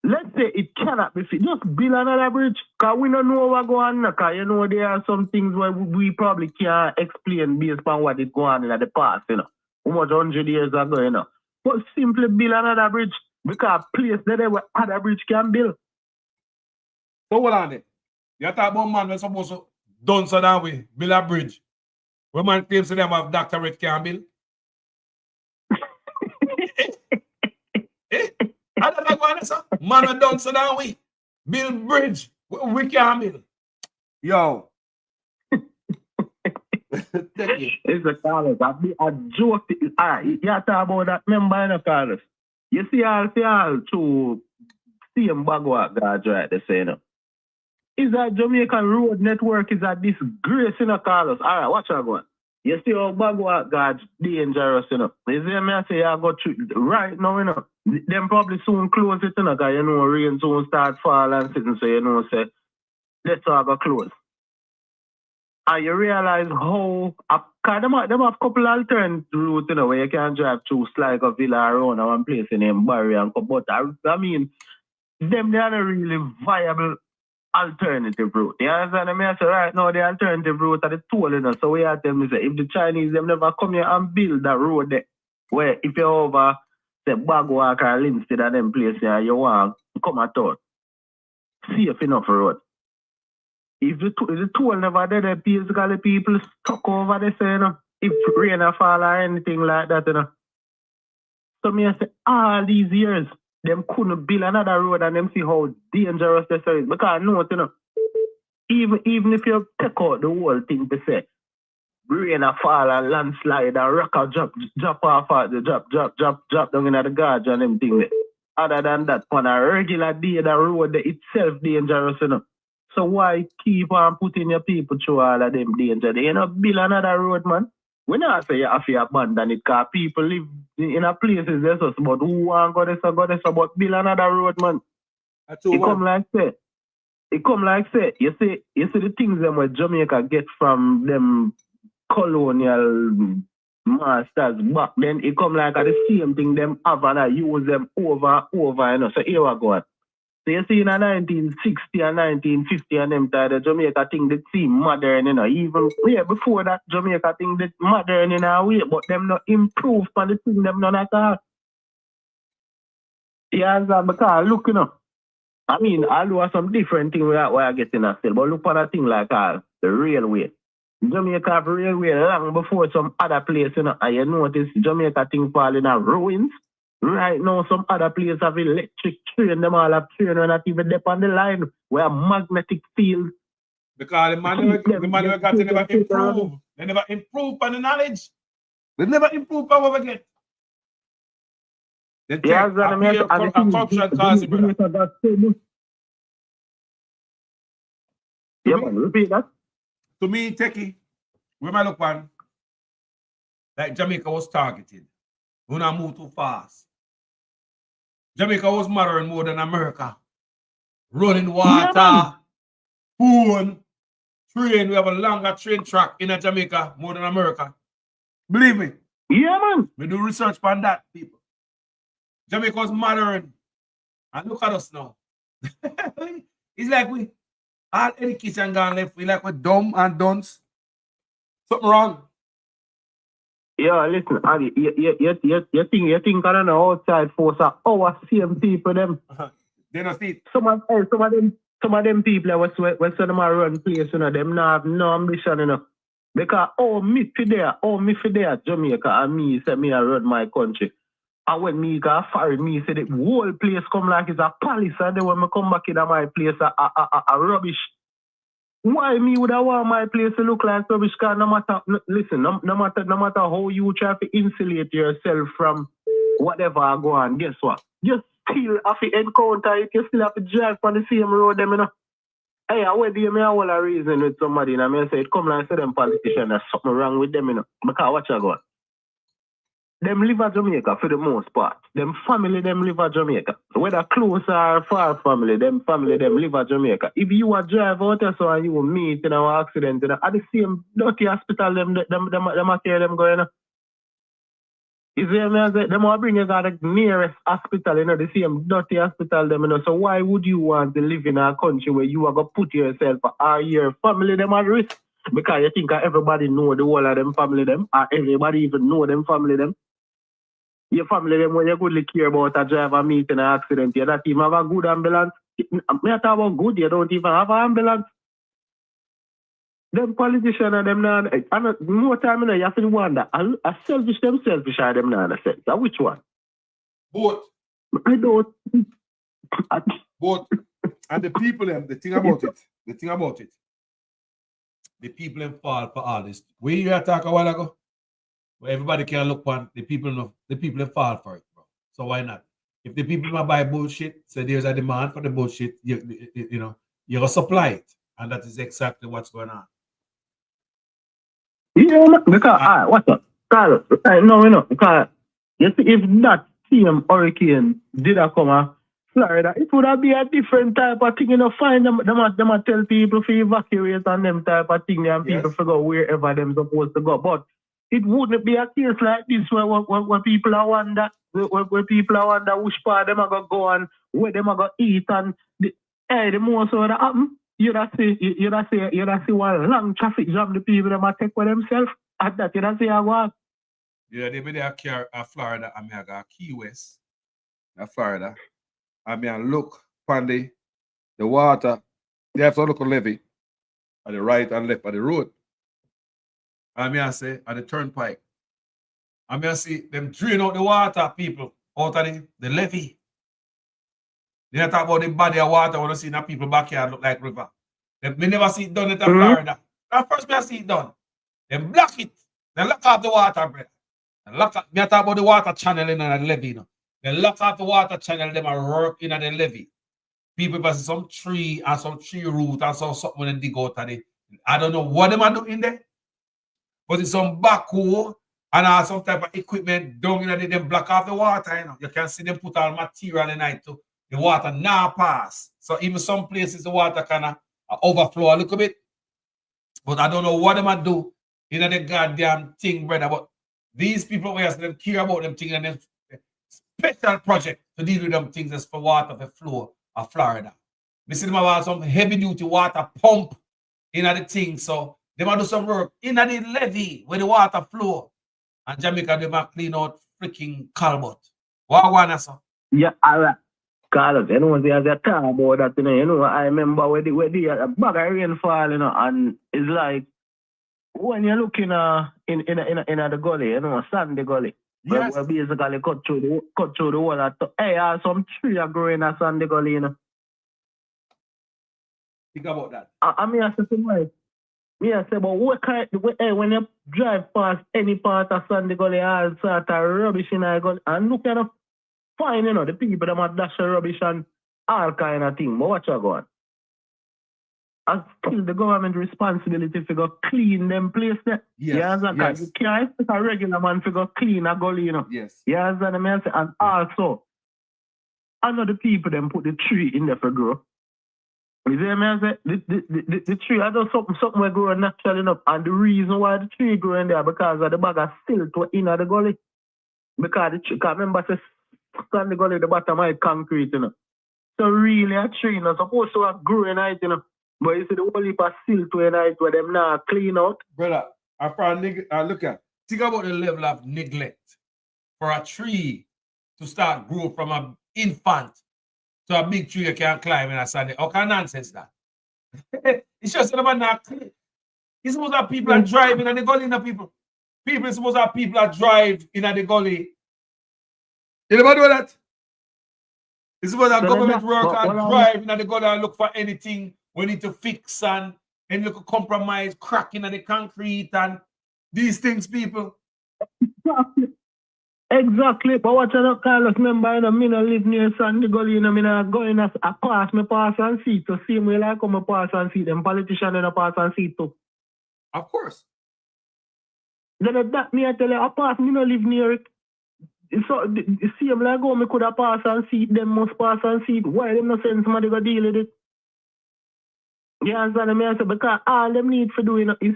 Let's say it cannot be fixed. Just build another bridge. Because we don't know what going on. Because you know there are some things where we probably can't explain based on what is going on in the past, you know. How much 100 years ago, you know. But simply build another bridge. Because place there where other bridge can build. So what on it? You talk about man when supposed to done so that way, build a bridge. When man claims to them have doctorate can build. I don't know what sir. Man we done so that way. Build bridge. We can build. Yo. It's a Carlos. I joke. You talk about that member in the Carlos. You see all to same bagwa guards right there saying, you know. Is that Jamaican road network is a disgrace in a Carlos. All right, watch out going. You see how Bagua God's dangerous, you know. You see me, I say I got right now, you know. Them probably soon close it, you know, because you know rain soon start fall and sitting, so you know, say, let's all go close. And you realize how, because them have a couple alternate routes, you know, where you can drive through Sligo Villa around and one place in Barry and come. But I mean, they are not really viable alternative route. You understand me? I say right now the alternative route are the toll, you know. So we are telling me say if the Chinese them never come here and build that road there, where if you're over say Bagwalk or Linstead and them place here, you want to come at all. Safe enough road. If the toll never there, the basically people stuck over there, say, you know, if rain or fall or anything like that, you know. So me I say all these years them couldn't build another road and them see how dangerous this is. Because no, you know, even if you take out the whole thing to say, rain a fall and landslide and rock a drop off the drop down in the gorge and them thing there. Other than that, on a regular day, the road itself dangerous, you know. So why keep on putting your people through all of them danger? They ain't not build another road, man. We not say you have to abandon it, because people live in a places there's us, but who want go this, but build another road, man. It come like that. It come like say, you see the things them where Jamaica get from them colonial masters back then, it come like the same thing them have and I use them over, you know. So here we go. So you see in 1960 and 1950 and them time, the Jamaica thing that seem modern, you know. Even before that, Jamaica thing that modern in a way, but them not improve on the thing them none at all. Yeah, because look, you know. I mean, I'll do some different thing where I get in a still, but look at a thing like the railway. Jamaica have railway long before some other place, you know, and you notice Jamaica thing fall in a ruins. Right now, some other places have electric train, them all have train and not even dip on the line, where magnetic field. Because the manual got to never improve. They never improve on the knowledge. They never improve on what we get. They take a corruption cause, brother. Yeah, man, repeat that. To me, Techie, where I look on, like Jamaica was targeted. When I move too fast. Jamaica was murdering more than America. Running water, phone, train. We have a longer train track in Jamaica more than America. Believe me. Yeah, man. We do research on that, people. Jamaica was murdering. And look at us now. It's like we all education gone left. We like we're dumb and dunce. Something wrong. Yeah, listen, you think I don't know outside force are our same people them. They don't see it. Some of them people when them are run place, you know, them not have no ambition, you know. Because me for there, Jamaica, and me say me I run my country. And when me got foreign, me say the whole place come like it's a palace, and then when me come back in my place a rubbish. Why me would I want my place to look like rubbish? Because no matter how you try to insulate yourself from whatever go on, guess what? You still have to encounter it, you still have to drive on the same road, them, you know. Hey, I wait, me all a reason with somebody, and I mean, say it come like say them politicians, there's something wrong with them, you know. Because watch I go. Them live at Jamaica for the most part. Them family, them live at Jamaica. Whether close or far family, them live at Jamaica. If you are drive out there so and you will meet in our accident, you know, at the same dirty hospital, them care them going. You see me? Them will bring you to the nearest hospital, you know, the same dirty hospital, them, you know. So why would you want to live in a country where you are going to put yourself or your family them at risk? Because you think everybody know the whole of them family them, or everybody even know them family them. Your family, them when you goodly care about a driver meet in an accident, you don't even have a good ambulance. Me talk about good, you don't even have an ambulance. Them politicians and them now, and more time you know, you have to wonder, are selfish themselves or them now in a sense? Which one? Both. I don't. Both. And the people, the thing about it, the people them fall for all this. We you talk a while ago. Where everybody can look on the people fall for it, bro. So why not? If the people buy bullshit, so there's a demand for the bullshit, you know, you're gonna supply it. And that is exactly what's going on. Yeah, because, what's up? Carlos, no, because you see, if that same hurricane did have come to Florida, it would have been a different type of thing. You know, find them tell people to evacuate and them type of thing, and people figure wherever them supposed to go. But it wouldn't be a case like this where people are wonder, where people are wonder which part them are going to go and where them are going to eat. And the most of that happen, you see one long traffic jam the people them are take for themselves. At that, you see how what? Yeah, they be there Florida, and me I got Key West, Florida. I mean, look on the water. They have to look on levee at the right and left of the road. I mean, I say at the turnpike. I mean, I see them drain out the water, people, out of the levee. They talk about the body of water when you see that people backyard look like river. Me never see it done in Florida. That first me I see it done. They block it. They lock off the water, brother. They lock off. Me I talk about the water channel in the levee, you know. They lock off the water channel, them are work in the levee. People pass some tree and some tree root and something when they dig out of it. I don't know what them are doing there, but it's some backhoe and some type of equipment down in them block off the water, you know. You can see them put all material in it too. The water now pass. So even some places the water kind of overflow a little bit. But I don't know what them are do in the goddamn thing, brother. But these people where them care about them things and them special project to deal with them things as for water for flow of Florida. We see them about some heavy duty water pump in the thing. So they might do some work in the levee where the water flow. And Jamaica, they might clean out freaking Calbot. What one, sir? Yeah, all right. Carlos, you know, there's a talk about that, you know, I remember where the bag of rain fall, you know, and it's like, when you're looking in the gully, you know, sandy gully, yes. where basically cut through the wall. Hey, some tree are growing in a sandy gully, you know. Think about that. I mean, I say, but what kind, when you drive past any part of sandy gully, all sort of rubbish in a gully, and look at fine, you know, the people that might dash rubbish and all kind of thing. But what you going? And still the government responsibility to go clean them place there. Yes. Yes. You can't expect a regular man to go clean a gully, you know. Yes. Yes, and also, I know the people them put the tree in there for grow. You see me? I say the tree, I know something will grow naturally enough. And the reason why the tree grow in there because of the bag of silt in the gully. Because the tree, remember, stand the gully, the bottom of concrete, you know. So really a tree, you know, supposed to have grow in it, you know. But you see the whole heap of silt in it where them now clean out. Brother, look at, think about the level of neglect for a tree to start grow from an infant to a big tree you can climb in a Sunday. How can nonsense that? It's just about not clean. It's supposed to have people that drive in the gully, no people. People are supposed to have people that drive in the gully. You never do that? It's supposed to have government worker drive in the gully and look for anything we need to fix and look at compromise, cracking in the concrete and these things, people. Exactly. But what you know, Carlos, remember, you know, me no live near Sandy Gully, you know, me no go in a pass and see to see me like come a pass and see them politicians in a pass and see too. Of course. Then that me I tell you, a pass, me no live near it. So the same like go me could have pass and see them must pass and see it. Why them no send somebody go deal with it? You understand me? I say because all them need for doing is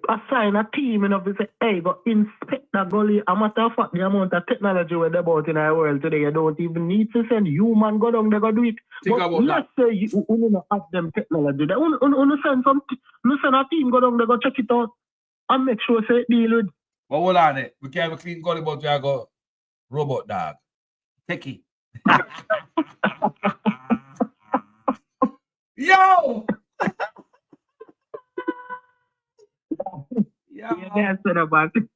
assign a team, you know, to say, hey, go inspect that gully. A matter of fact, the amount of technology we're about in our world today, you don't even need to send human go down, they go do it. Think but about let's say you don't have them technology. They send a team go down, they go check it out and make sure say deal with. But hold on it. We can't have a clean gully, but we have go robot dog. Techie. Yo! Yeah, said about it.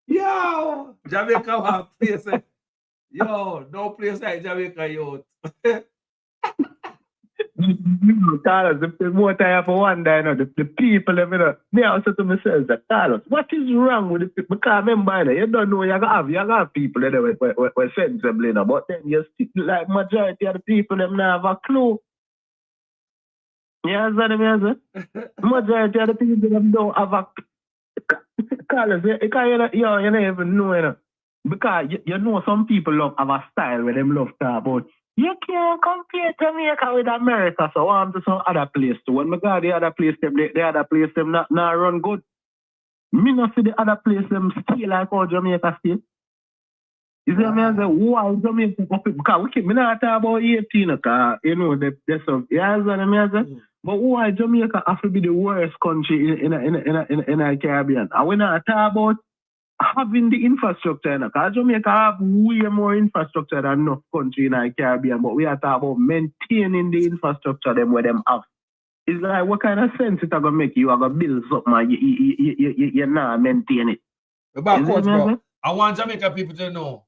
Yo! Jamaica one place. Yo, no place like Jamaica, yo. Carlos, the more time for one day, you know, the people, you know, me also to myself, that Carlos, what is wrong with the people? Because remember, you know, you don't know, you have people that were sensible, you know, but then you still, like majority of the people, them not have a clue. You understand me? Majority of the people, them don't have a Carlos, because you don't even know, you know. Because you know some people have a style where them love to about you can't compare Jamaica with America, so I'm to some other place too. When I go to the other place, the other place them not run good. Me not see the other place them still like how Jamaica still. You see me? I say, why Jamaica? Because we not talk about 18, because you know the stuff. You understand me? I say, but why Jamaica have to be the worst country in the Caribbean? And we not talk about having the infrastructure, because Jamaica have way more infrastructure than enough country in the Caribbean, but we are talking about maintaining the infrastructure them where them have. It's like, what kind of sense it going to make you have a build something and you not maintain it? Backwards, bro. I want Jamaica people to know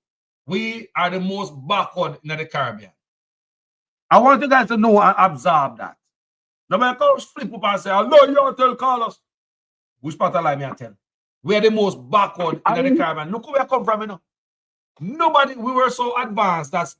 we are the most backward in the Caribbean. I want you guys to know and absorb that. Jamaica flip up and say, I know you don't tell Carlos. Which part of lie me I tell? We are the most backward in the Caribbean. Look where we come from, you know. Nobody, we were so advanced. That's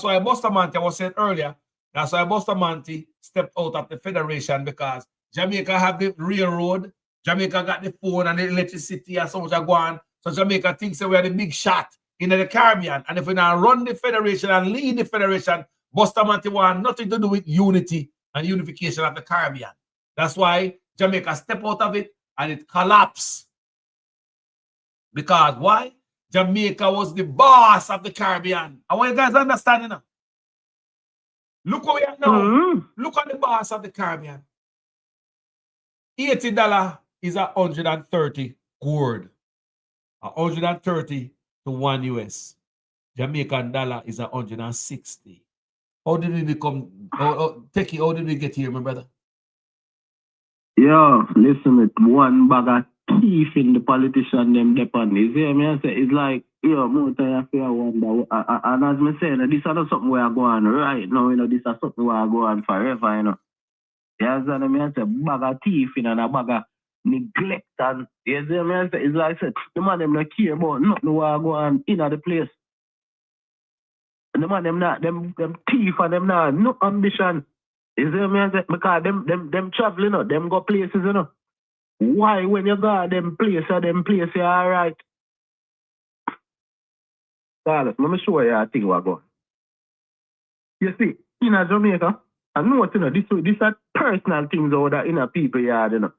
why Bustamante was said earlier. That's why Bustamante stepped out of the federation, because Jamaica have the railroad, Jamaica got the phone and the electricity and so much are going. So Jamaica thinks that we are the big shot in the Caribbean. And if we now run the federation and lead the federation, Bustamante want nothing to do with unity and unification of the Caribbean. That's why Jamaica step out of it and it collapsed. Because why? Jamaica was the boss of the Caribbean. I want you guys to understand, you know. Look where we are now. Look at the boss of the Caribbean. $80 is 130 gourd. 130 to 1 US. Jamaican dollar is 160. How did we become, Techie, how did we get here, my brother? Yo, listen, it one bag of thief in the politician them depend. You see me? I say it's like, yo, more time I wonder. And as me say, this is not something where I go on right now, you know, this is something where I go on forever, you know. You understand me? I say bag of thief in and a bag of neglect, and you see me? I say it's like I said, the man them not care about nothing where I go on in the place. And the man them not them thief and them not no ambition. You see me? I say, because them travel, you know, them go places, you know. Why when you go to them place, you're all right? Carlos, let me show you a thing what going. You see, in a Jamaica, I know what, you know, this are personal things over there in a people yard, you know.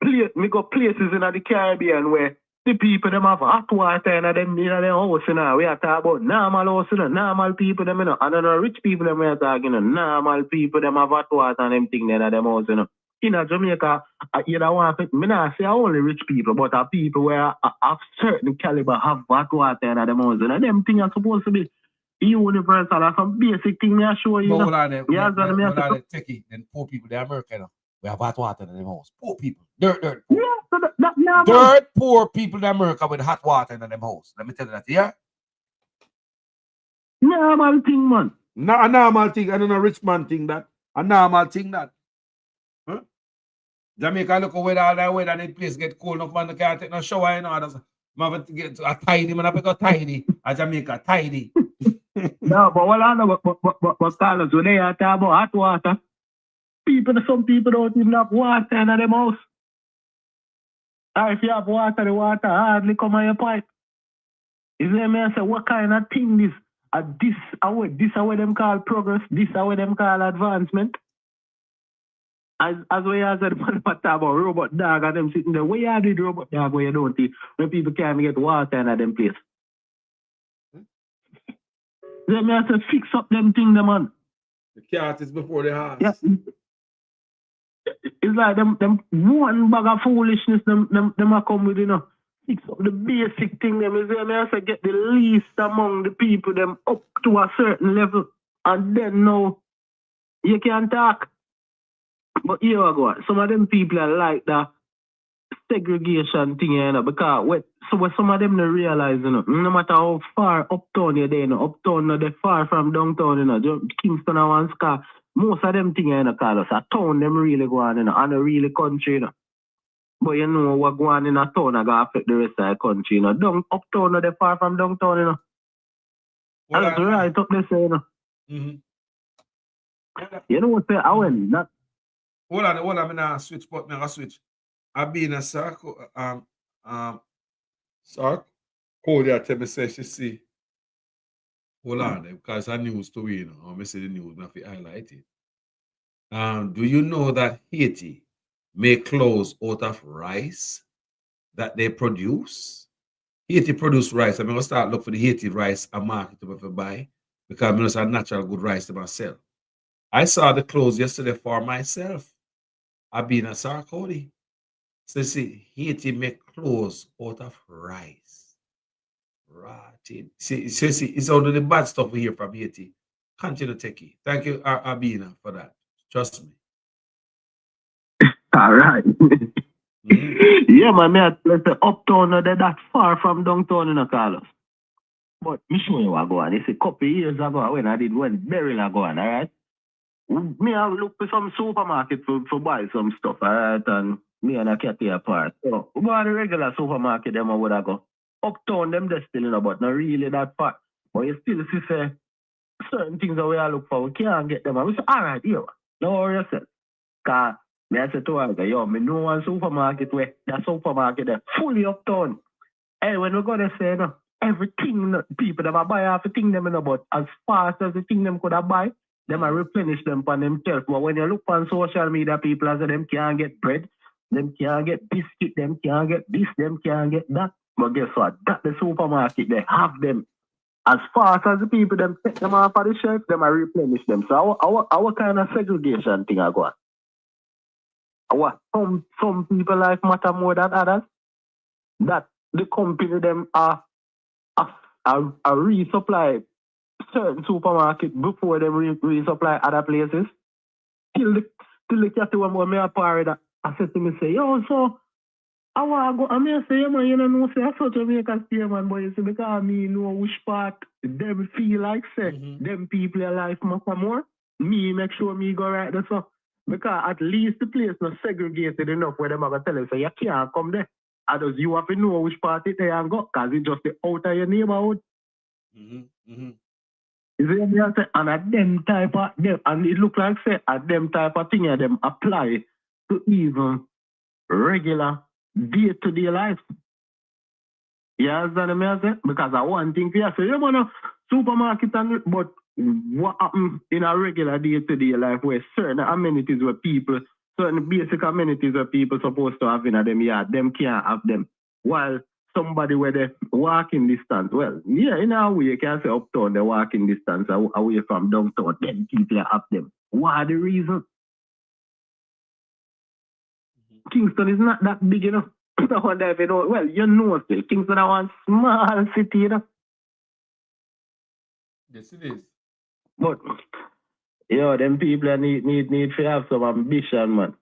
Me go places in the Caribbean where the people them have hot water in them house, you know. We are talking about normal house, you know, normal people them, you know. I don't know, rich people them we are talking, you know. Normal people them have hot water and them thing in them house, you know. In Jamaica, you don't want to, me not say only rich people, but people where of certain caliber have hot water in them house, and them things are supposed to be universal. That's some basic thing I show you. But Techie, then poor people, the American, we have hot water in them house. Poor people, dirt. Yeah, so dirt, poor people in America with hot water in them house. Let me tell you that, yeah? Normal thing, man. Not a normal thing. I don't know, rich man thing that. A normal thing that. Huh? Jamaica look away all that weather and the place get cold enough, man. They can't take no shower, you know. Man have to get a tidy, man. I pick a tidy. A Jamaica, tidy. No, but what I know, but Carlos, when they are talking about hot water, some people don't even have water in them house. Or if you have water, the water hardly come on your pipe. You see me? I say, what kind of thing this? This is what them call progress. This is what them call advancement. As we have said, man, talk about robot dog and them sitting there. Where you did robot dog where you don't see when people can't get water in them place? They may have to fix up them thing, the man. The cat is before the house. Yeah. It's like them one bag of foolishness them are come with, you know. Fix up the basic thing, them is they have to get the least among the people them up to a certain level. And then now you can talk. But here I go. Some of them people are like that segregation thing, you know, because what some of them don't realize, you know, no matter how far uptown you're there, you know, uptown, they're far from downtown, you know, Kingston and one scar. most of them things, you know, Carlos, a town them really go on, you know, and a really country, you know. But you know what go on in a town, I got affect the rest of the country, you know. Down uptown, no, they far from downtown, you know. Well, That's right up there, you know. You know what say, I went that. Hold on, I'm gonna switch, but I'm gonna switch. I've been a circle, Claudia tell me say she see. Hold on, because I news to you know. I'm say the news, not to highlight it. Do you know that Haiti make clothes out of rice that they produce? Haiti produce rice. I'm gonna start look for the Haiti rice a market to buy because I'm just a natural good rice to myself. I saw the clothes yesterday for myself. I've been a Sarkody. So see, Haiti make clothes out of rice. Right. See, it's all the bad stuff we hear from Haiti. Continue to take it. Thank you, Abina, for that. Trust me. All right. Yeah, man, me at the uptown, that far from downtown, you know, Carlos. But me show you what go on. It's a couple years ago when I did went very ago on, all right? Me I look for some supermarket for buy some stuff, all right? And me and a cat here apart. So we go to the regular supermarket, them or would I go. Uptown, them they still, you know, but not really that far. But you still see say certain things that we all look for, we can't get them. And we say, all right, yo, don't worry yourself. Cause me I say to her, yo, me know one supermarket where that supermarket there fully uptown. Hey, when we go there say, you know, everything people that buy everything them, you know, but as fast as the thing them could have buy, them I replenish them for themselves. But when you look on social media, people as them can't get bread, them can't get biscuit, them can't get this, them can't get that. But guess what? That the supermarket, they have them. As fast as the people them take them off of the shelf, them I replenish them. So our kind of segregation thing I go on. Some people life matter more than others. That the company them are resupply certain supermarket before them resupply other places. Till the cat one me a party that I said to me say, yo, so I want to go. I mean, say, yeah, man, you know, say, I saw Jamaica stay, man, but you see, because me know which part them feel like, say, them people in life matter more. Me make sure me go right there, so. Because at least the place not segregated enough where them are going to tell you, say, you can't come there. And just you have to know which part it there and go, because it's just the out of your neighborhood. You see what I'm saying? And at them type of, them, and it look like, say, at them type of thing, them apply to even regular day-to-day life. You understand me? Because I one thing for you, say, you want a supermarket, but what happens in a regular day-to-day life where certain amenities where people, certain basic amenities where people supposed to have in them yard, them can't have them. While somebody where they walking distance, well, yeah, in a way you can say uptown, they walking distance away from downtown, then people have them. What are the reasons? Kingston is not that big, you know. I wonder if you know, well, you know still, Kingston is one small city, you know. Yes, it is. But, yo, them people need to have some ambition, man.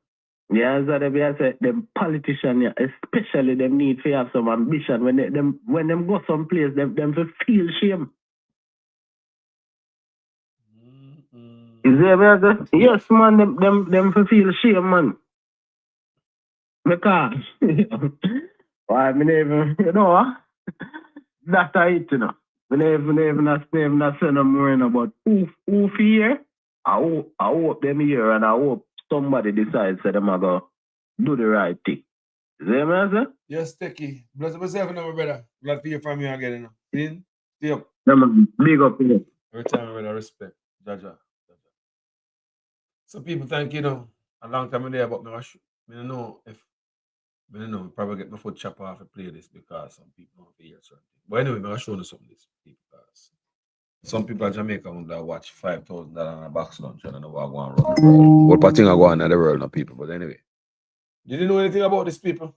Yeah, so I say, them politicians, yeah, especially them need to have some ambition. When them go someplace, them feel shame. Is there, yes, man, them feel shame, man. Because, why, me never, you know what? That's it, you know. Me never not say no more, you know, but who fear? I hope them here, and I hope somebody decides that them are going to do the right thing. Is that what I say? Yes, Techie. Bless myself, my brother. Glad to hear from you again, you know. Stay up. Big up here. Every time, brother, respect. Jaja. Some people think, you know, a long time there, but I don't know if I don't know, probably get my foot chop off and play this because some people don't hear certain things. But anyway, I'm going to show you some of this because some people in Jamaica want to watch $5,000 on a box lunch and I know what I go on around the world. What thing I go on in the world, no people. But anyway, did you know anything about this, people?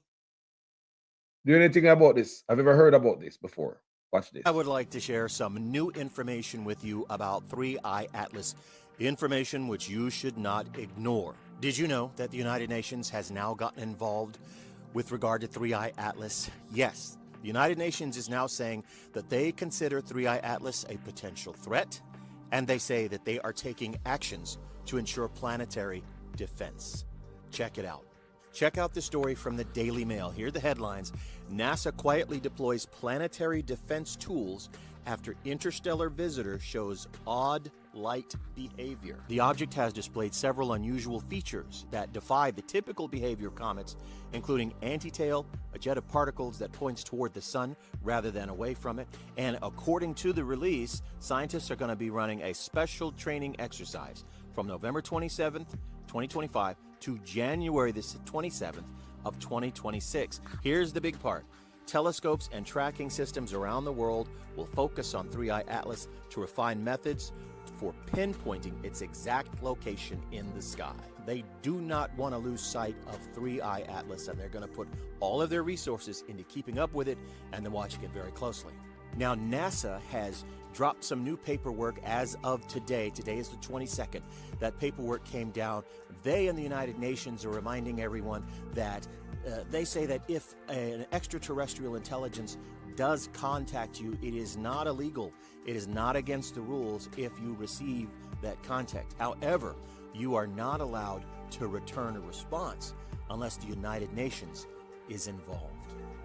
Do you know anything about this? Have you ever heard about this before? Watch this. I would like to share some new information with you about 3i Atlas, information which you should not ignore. Did you know that the United Nations has now gotten involved with regard to 3i Atlas? Yes, the United Nations is now saying that they consider 3i Atlas a potential threat And they say that they are taking actions to ensure planetary defense. Check it out. Check out the story from the Daily Mail. Here are the headlines. NASA quietly deploys planetary defense tools after interstellar visitor shows odd light behavior. The object has displayed several unusual features that defy the typical behavior of comets, including anti-tail, a jet of particles that points toward the sun rather than away from it. And according to the release, scientists are going to be running a special training exercise from November 27th, 2025 to January the 27th of 2026. Here's the big part. Telescopes and tracking systems around the world will focus on 3i Atlas to refine methods for pinpointing its exact location in the sky. They do not want to lose sight of 3i Atlas, and they're going to put all of their resources into keeping up with it and then watching it very closely. Now, NASA has dropped some new paperwork as of today. Today is the 22nd. That paperwork came down. They and the United Nations are reminding everyone that they say that if an extraterrestrial intelligence does contact you, it is not illegal. It is not against the rules if you receive that contact. However, you are not allowed to return a response unless the United Nations is involved.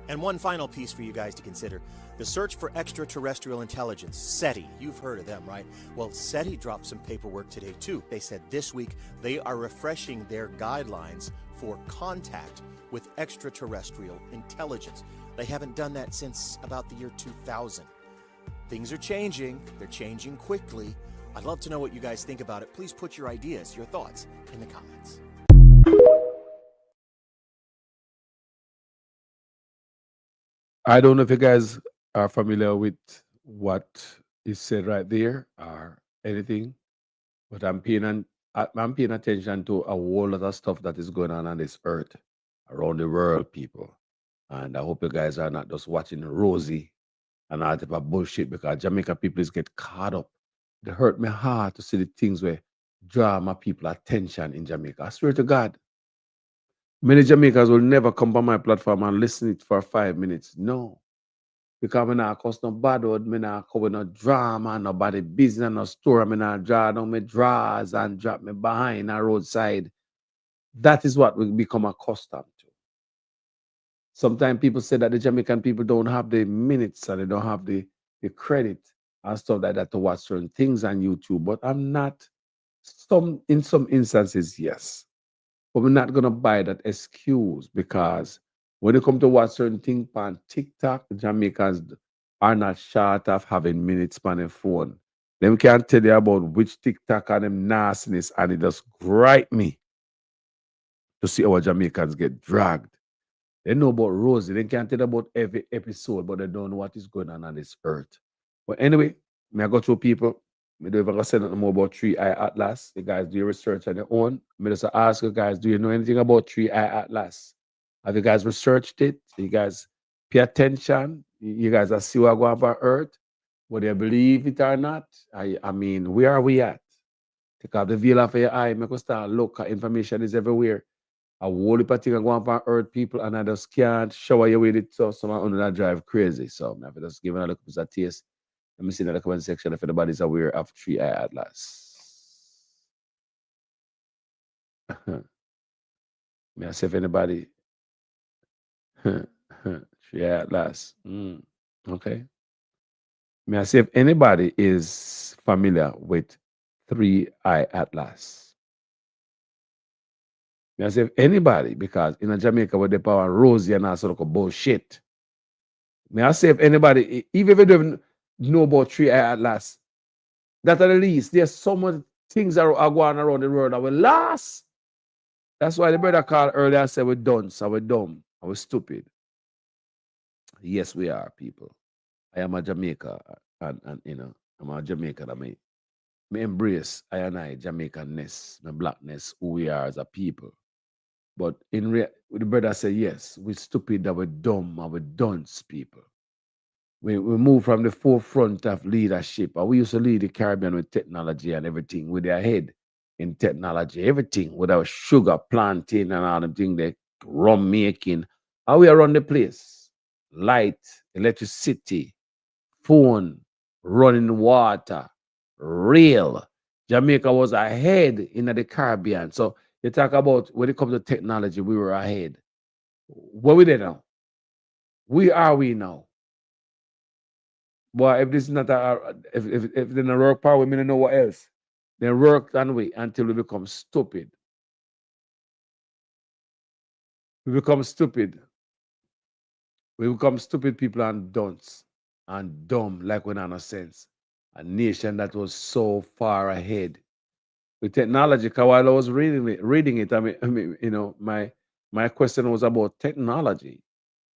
And one final piece for you guys to consider. The search for extraterrestrial intelligence, SETI, you've heard of them, right? Well, SETI dropped some paperwork today too. They said this week they are refreshing their guidelines for contact with extraterrestrial intelligence. They haven't done that since about the year 2000. Things are changing. They're changing quickly. I'd love to know what you guys think about it. Please put your ideas, your thoughts in the comments. I don't know if you guys are familiar with what is said right there or anything, but I'm paying attention to a whole lot of stuff that is going on this earth, around the world, people. And I hope you guys are not just watching Rosie and all type of bullshit, because Jamaica people is get caught up. It hurt my heart to see the things where draw my people attention in Jamaica. I swear to God, many Jamaicans will never come on my platform and listen it for 5 minutes. No. Because I'm not cause no bad word, I'm not cover no drama, nobody business, no story. I'm not draw down my drawers and drop me behind a roadside. That is what we become accustomed to. Sometimes people say that the Jamaican people don't have the minutes and they don't have the credit and stuff like that to watch certain things on YouTube. But I'm not, in some instances, yes. But we're not going to buy that excuse, because when it comes to watch certain things on TikTok, Jamaicans are not short of having minutes on their phone. Them can't tell you about which TikTok and them nastiness, and it just gripe me to see our Jamaicans get dragged. They know about Rosie. They can't tell you about every episode, but they don't know what is going on this earth. But anyway, may I go through people? I don't ever say nothing more about 3i Atlas. You guys do your research on your own. I just ask you guys, do you know anything about 3i Atlas? Have you guys researched it? You guys pay attention? You guys are see what going on earth? Whether you believe it or not? I mean, where are we at? Take off the veil off of your eye. Make us start look. Information is everywhere. A whole heap of things go on earth, people, and I just can't shower you with it. So someone under that drive crazy. So I have to just give it a look at a taste. Let me see in the comment section if anybody's aware of 3i Atlas. May I say if anybody 3i Atlas. Okay. May I say if anybody is familiar with 3i Atlas? May I say if anybody, because in Jamaica where they power Rosie and all sort of bullshit. May I say if anybody, even if you don't know about 3i Atlas, that at least there's so many things that are going around the world that will last. That's why the brother called earlier and said we're dunce, we're dumb, we're stupid. Yes, we are, people. I am a Jamaica, and you know, I'm a Jamaican. I embrace I Jamaican-ness, my blackness, who we are as a people. But the brother said, yes, we're stupid, we're dumb, we're dunce, people. We move from the forefront of leadership. We used to lead the Caribbean with technology and everything, with their head in technology, everything, with our sugar planting and all the things, the rum making. How we around the place? Light, electricity, phone, running water, real. Jamaica was ahead in the Caribbean. So you talk about when it comes to technology, we were ahead. What we did now? We now? But if this is not if they don't work power, we may not know what else. Then work and we until we become stupid. We become stupid. We become stupid people and dunce and dumb like we have no sense. A nation that was so far ahead with technology. Because while I was reading it, I mean, you know, my question was about technology.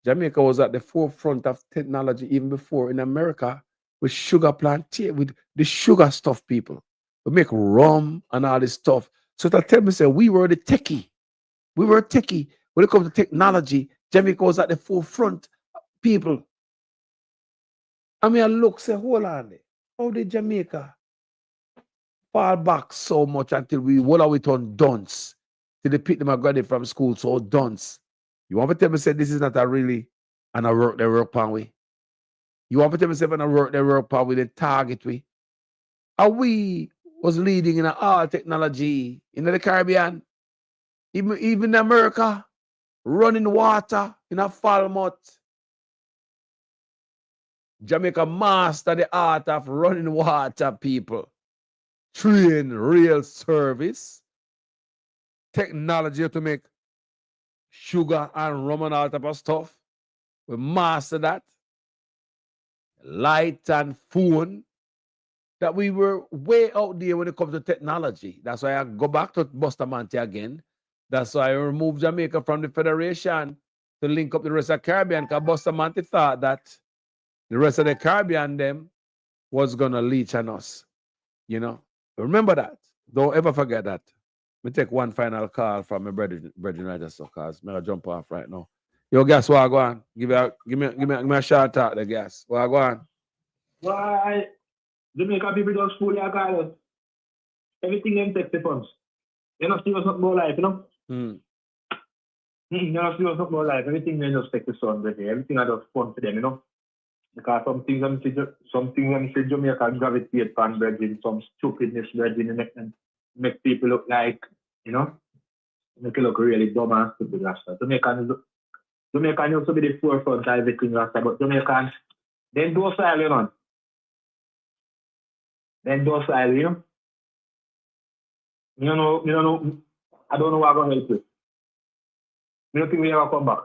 Jamaica was at the forefront of technology even before in America with sugar plantation, with the sugar stuff, people. We make rum and all this stuff. So that tell me, say, we were the techie. We were techie. When it comes to technology, Jamaica was at the forefront, people. I mean, I look, say, hold on. How did Jamaica fall back so much until what are we turn dunce? Till they pick them and graduate from school, so dunce. You want to tell me, say, this is not a really, and I work pan way. You want to tell me, say, and I work pan with the target way. And we was leading in all technology in the Caribbean, even America, running water in a Falmouth. Jamaica master the art of running water, people. Train real service. Technology to make sugar and rum and all type of stuff. We master that. Light and phone. That we were way out there when it comes to technology. That's why I go back to Bustamante again. That's why I removed Jamaica from the Federation to link up the rest of the Caribbean, because Bustamante thought that the rest of the Caribbean them was gonna leech on us. You know? Remember that. Don't ever forget that. Me take one final call from my brethren right just because I'm gonna jump off right now. Yo, guess what I go on? Give me a shout out there, guess. What I go on? Why? Jamaica people just fool your call. Everything them take the funds. You know, see what's not more life, you know? You know, see what's not more life. Everything they just take the sun with it. Everything are just fun for them, you know? Because some things when say Jamaica gravitate pan brethren, some stupidness brethren make people look like, you know, make it look really dumb and stupid. Jamaican used to be the forefront of everything, but Jamaicans, they docile, you know. Then docile, you know. You know, I don't know what I'm going to help you. You don't think we ever come back?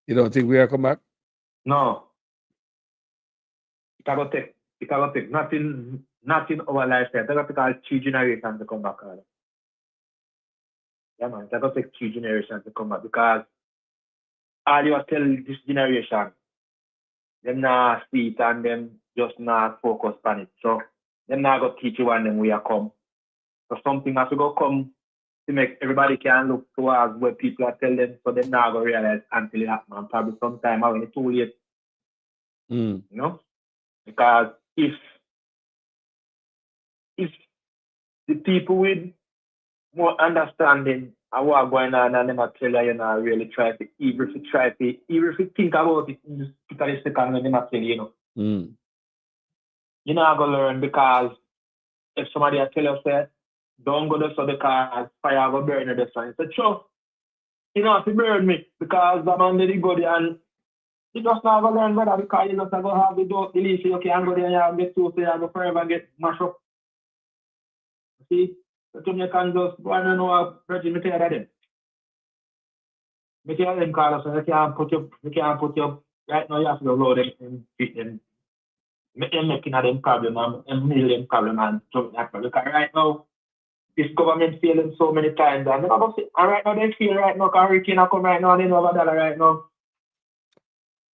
You don't think we ever come back? No. It can take nothing our lifetime. It can take 3 generations to come back. Yeah, man. It can take 3 generations to come back because all you tell this generation, them not see it and them just not focus on it. So, them not go teach you and them we are come. So, something has to go come to make everybody can look towards what people are telling them, so them not go realize until it happens. And probably sometime when it's too late. You know? Because if the people with more understanding of what's going on and them tell you, you know, really try to, even if you think about it, just pick a second when them tell you, you know. You're not going to learn because if somebody tell you, say, don't go to the because fire will burn the sun. It's true. You know, to burn me because I'm under the body and you just not going to learn better because you just going to have the door delete so you can't go there and get too, so you go forever and get mashed up. See? So Jamaican just go and know what virgin me tell them. Me tell them because you can't put your, right now you have to load them and fit them. You're making them problem and million problem and something like that. Because right now, this government failing so many times and right now they feel right now because hurricane come right now and they know about that right now.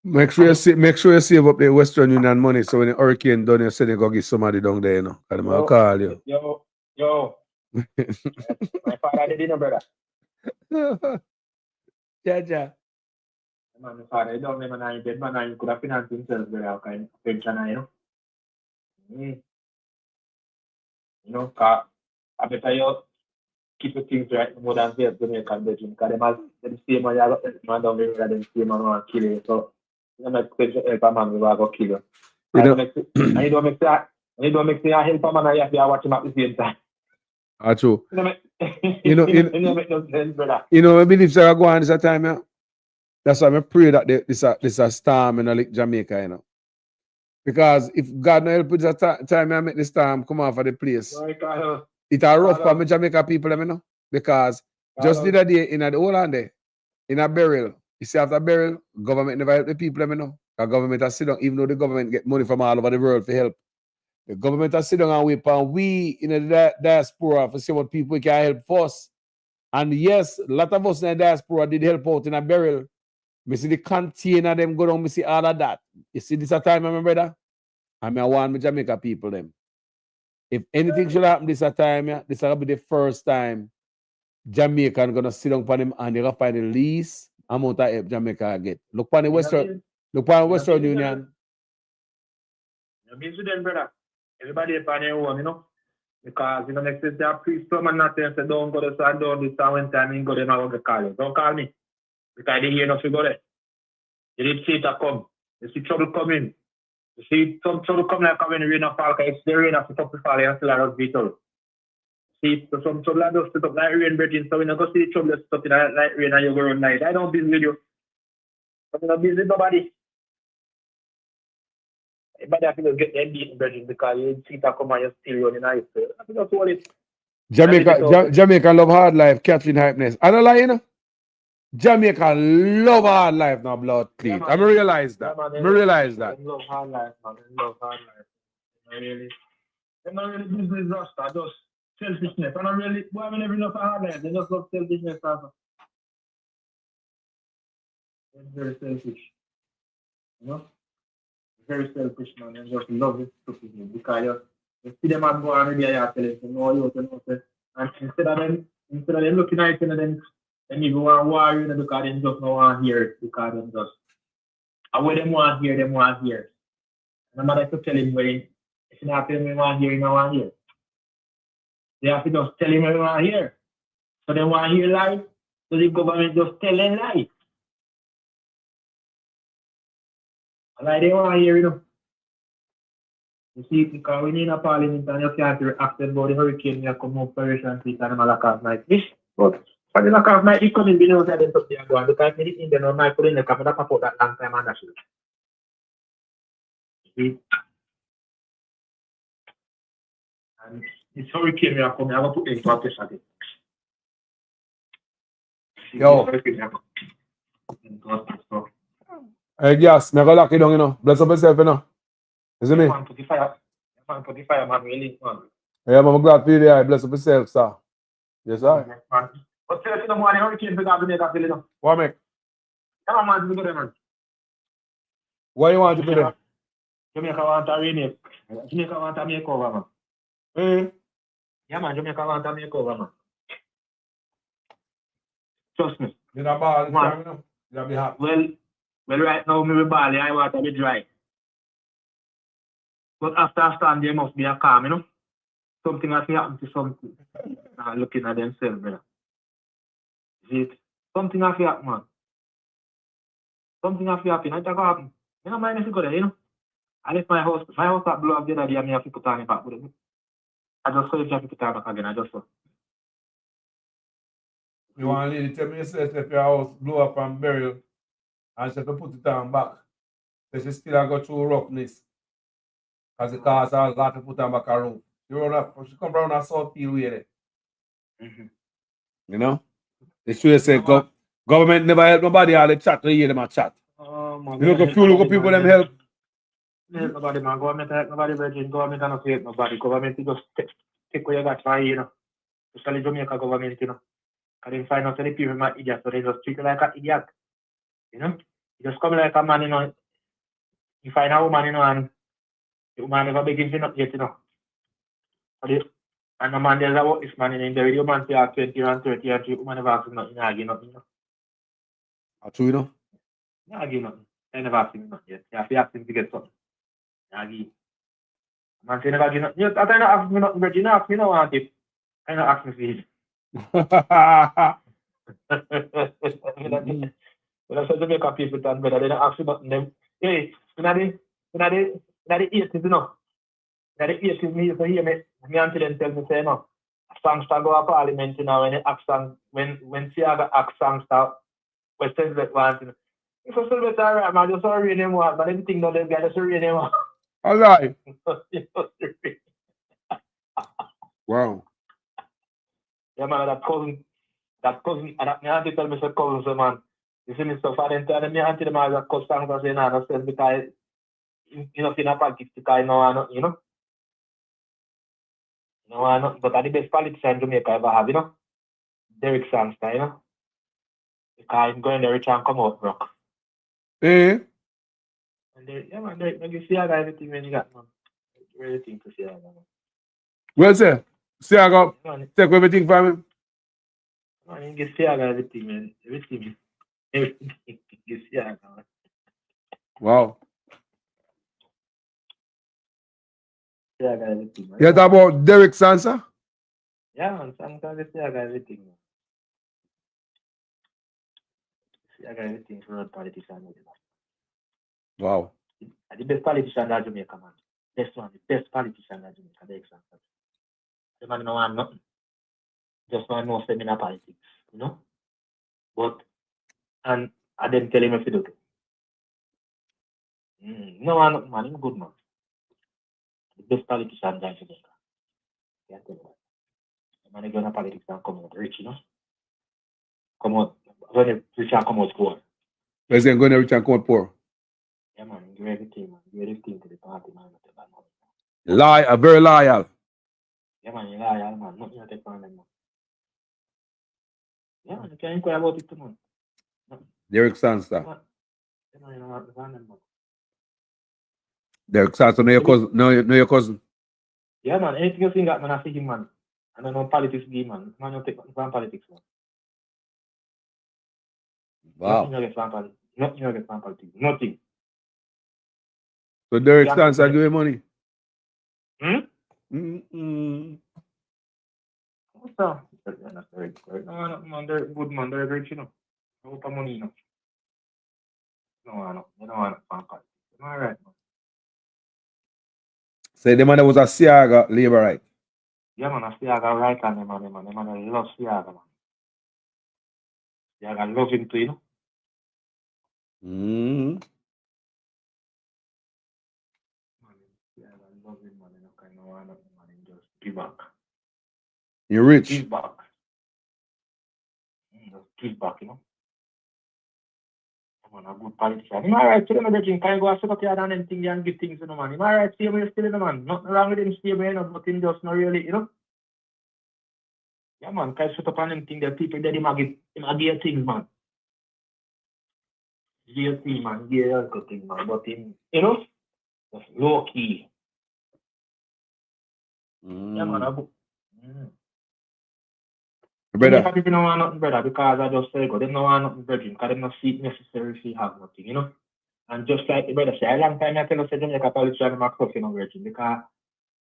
Make sure you save up the Western Union money so when the hurricane done, you say they go give somebody down there, you know. And I'm gonna call you. Yo. My father didn't know, brother. Yeah. My father, he don't remember nine dead man and he could have financed himself with a kind of pension, you know. You know, because I better you keep the things right more than say Jamaican Belgium because them same man you got man down there and them same man want to kill you. So you know, make special help a man who will go kill you. And you don't make that You don't make me a help man, I have to watch him at the same time. True. You know, make no sense, brother. I believe Sarah go on this time, yeah. That's why I pray that this a storm in like Jamaica, Because if God no help with that time, I make the storm come off of the place. It's a rough for me Jamaica people, Because just the other day in the whole land there, in a burial, you see after burial, government never help the people, The government has sit down, even though the government get money from all over the world for help. The government has sit down and wait for we in the diaspora to see what people can help us. And yes, a lot of us in the diaspora did help out in a burial. Me see the container them go down, me see all of that. You see this a time, my brother? And I want me Jamaica people them. If anything should happen this a time, this will be the first time Jamaica gonna sit down for them and they're gonna find the least amount of help Jamaica get. Look for the Western Union. I'm busy then, brother. Everybody upon their own, Because, next time they priest come and not say, don't go to side, don't do that when time you go there, I will call you. Don't call me. Because they hear nothing go there. You did see it come. You see trouble coming. You see some trouble coming like when the rain of fall, it's the rain of the top of fall, and still I don't beat all. See, so some trouble like those stuff like rain breathing, so when you go see the trouble stuff like rain and you go run night. I don't busy with you. I'm not busy with nobody. Everybody have to get them beaten breathing because you see that come and you still running out. I think that's all it. Jamaica love hard life, Kathleen Hypeness. I don't lie, Jamaica love hard life now, blood clean. I realize that. I realize that. Love hard life, man. Love hard life. They're not really business rasta, just selfishness. I don't really, boy, I never know for hard life. They just love selfishness. Also. They're very selfish. Very selfish, man. And just love it stupidly because you see them and go on the other tell them, no, you know, and instead of them looking at it and then you go and war, because they just don't want to hear it, because they just, and when they want to hear, they want to hear. No matter to tell him when, if you not tell him you want to hear, you don't want to hear. They have to just tell him what you want to hear. So they want to hear lies, so the government just tell them lies. Like they want to hear, You see, because when you're in a parliament and you can't ask them about the hurricane, you come up Operation Peace and them lack of night. This, but for the lack of night, you couldn't be able to them something and go on because many things they know might put in the camera pop out that long time and that's it. See? And this hurricane will come, I'm going to put it into a place again. Yo. Hey, yes, I'm going to lock it down, Bless up yourself, Isn't it? Man, put the fire, man, really, man. Yeah, I'm glad to be there. Bless up yourself, sir. Yes, sir. But tell us in the morning, hurricane, because Jamaica feel it. What, mate? Come on, man, to be good, man. Why you want to be there? Jamaica want a remake. Jamaica want a makeover, man. Yeah, man, Jamaica want a makeover, man. Trust me. You're not bad, man. You'll be happy. Well, right now, me barley, I want to be dry. But after a storm, there must be a calm, Something has to happen to something. Looking at themselves, brother. See it? Something has to happen, man. Something has to happen. I think happen. You don't mind if you go there, I left my house got blow up the other day, and I have to put on it back. I just saw if you have to put on it back again. I just saw. You want a lady tell me yourself if your house blow up and burial and she have to put it on back. So she still go through roughness. Because it costs a lot to put on back a room. She come around a South Field way there. They should say government never help nobody, all the chat, they hear them a chat. Man, you look at people them help. Help nobody, man. Government help nobody, virgin. Government not help nobody. Government just take what you got for you, Especially Jamaica government, And then find out the people are idiots, so they just treat you like an idiot. You just come like a man, You find a woman, and the woman never begins to not yet, And the man tells about this man, and the video man say 20 and 30 and the woman never asks him nothing, argue nothing, True, argue nothing. I never asked him nothing yet. You have to ask him to get something. Argue. Man say never give nothing. I don't ask me nothing, but you don't ask me no want it. I don't ask me for it. When I say Jamaica people turn better, they don't ask you nothing. Hey, in the 80s, That the 80s me used to hear me until them tell me say no. Songster go to parliament, you know, when the accent when Siaga ask songster questions that want to. If I still better alright, man, just read them one, but everything no them guys just read them one. All right. Wow. Yeah, man, that cousin, and that my auntie tell me say cousin, so man, you see me stuff, and then my auntie them always cut songs and say no, no sense because you know, in a politics, because you know. No, but the best politician Jamaica ever have, you know? Derek Sangster, you know? Because he's going there rich and come out broke. Eh? And yeah, man, you see how everything when you got, man. Really think to see how man. Well, sir, see, I got take everything from him. Man, you see how everything, man. Everything. You see how man. Wow. See how everything, man. You talk about Derek Sansa? Yeah, man, Sangster, you see how everything, man. See how everything for a politician. Wow. The best politician in Jamaica, man. Best one, the best politician in Jamaica, the example. The man don't want nothing. Just want no seminar politics, you know? But, and I didn't tell him if he do it. No one, nothing, man, he's a good man. The best politician in Jamaica. Yeah, tell you what. The man is going to politics and come out rich, you know? Come out, when the rich and come out poor. President going to rich and come out poor. Yeah, man, give everything, man. Give everything to the party, man. Very loyal. Yeah, man, you're loyal, man. Nothing you take from them, man. Yeah, man, you can inquire about it too, man. Derek Sansa. Yeah, man, you know what, man. Derek Sansa, know your cousin. Know your cousin. Yeah, man, anything you think that, man, I see him, man. I don't know politics game, man. Man, you take from politics, man. Wow. Nothing you get from politics. Nothing you get from politics. Nothing. So Derek Sansa give you money? What's up? No, man, they're good, man. They're rich, you know. No open money, you know. No, they don't want from politics. All right, man. Say the man that was a Siaga labor right. Yeah, man, I Siaga right on them, man. The man I love Siaga, man. Siaga love him too, you know. Siaga love him, man. You kind of want nothing, man. Just give back. You're rich. Give back. Just give back, you know. Man, a good politician. He's alright, so them can go and set up here and anything and give things to the man. He's alright, stay with still in the man. Nothing wrong with him, stay with him, but him just not really, you know. Yeah, man, can set up on anything that people that him a give things, man. Give things, man. Give a good thing, man. But him, you know, just low key. Yeah, man, a good. Brother. People don't want nothing, brother, because I just say, go, they don't want nothing, brother, because they don't see it necessary if you have nothing, you know. And just like the brother say, a long time I tell us that Jamaica politicians are tough, you know, virgin, because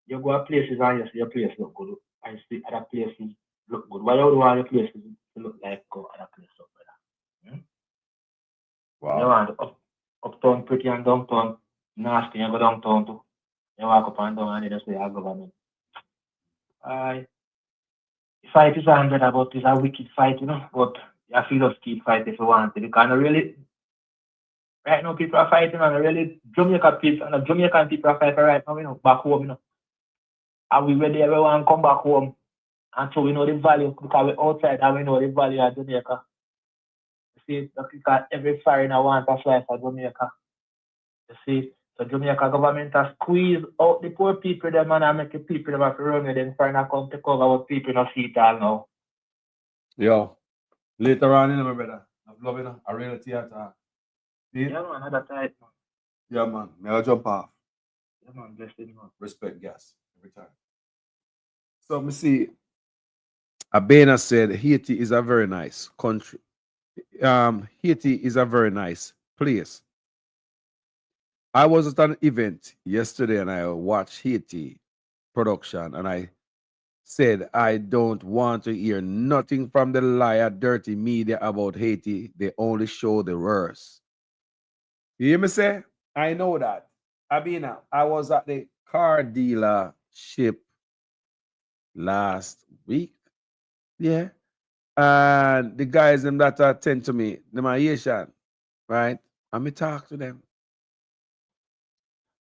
you go to places and you see your place look good, and you see other places look good. Why you would want your places to look like go other places, brother? Wow. You want uptown pretty and downtown nasty, you go downtown too. You walk up and down and you just say, our government. Fight is 100 about this a wicked fight, you know, but you have to just keep fighting if you want to, because really, right now people are fighting and really Jamaican people and the Jamaican people are fighting right now, you know, back home, you know. And we ready everyone come back home, and so we know the value, because we're outside and we know the value of Jamaica. You see, because every foreigner wants a slice of Jamaica. You see, so Jamaica government has squeezed out the poor people, them and make the people them have to run with them foreigner come to cover what people don't see it all now. Yo, later on, you know, my brother, I'm loving a real theater. See? Yeah, man, that's right, man. Yeah, man. May I jump off? Yeah, man, blessed, man. Respect gas every time. So, me see, Abena said Haiti is a very nice country. Haiti is a very nice place. I was at an event yesterday and I watched Haiti production and I said I don't want to hear nothing from the liar, dirty media about Haiti. They only show the worst. You hear me say? I know that. Abena, I was at the car dealership last week. Yeah. And the guys them that attend to me, them are Asian, right? And me talk to them.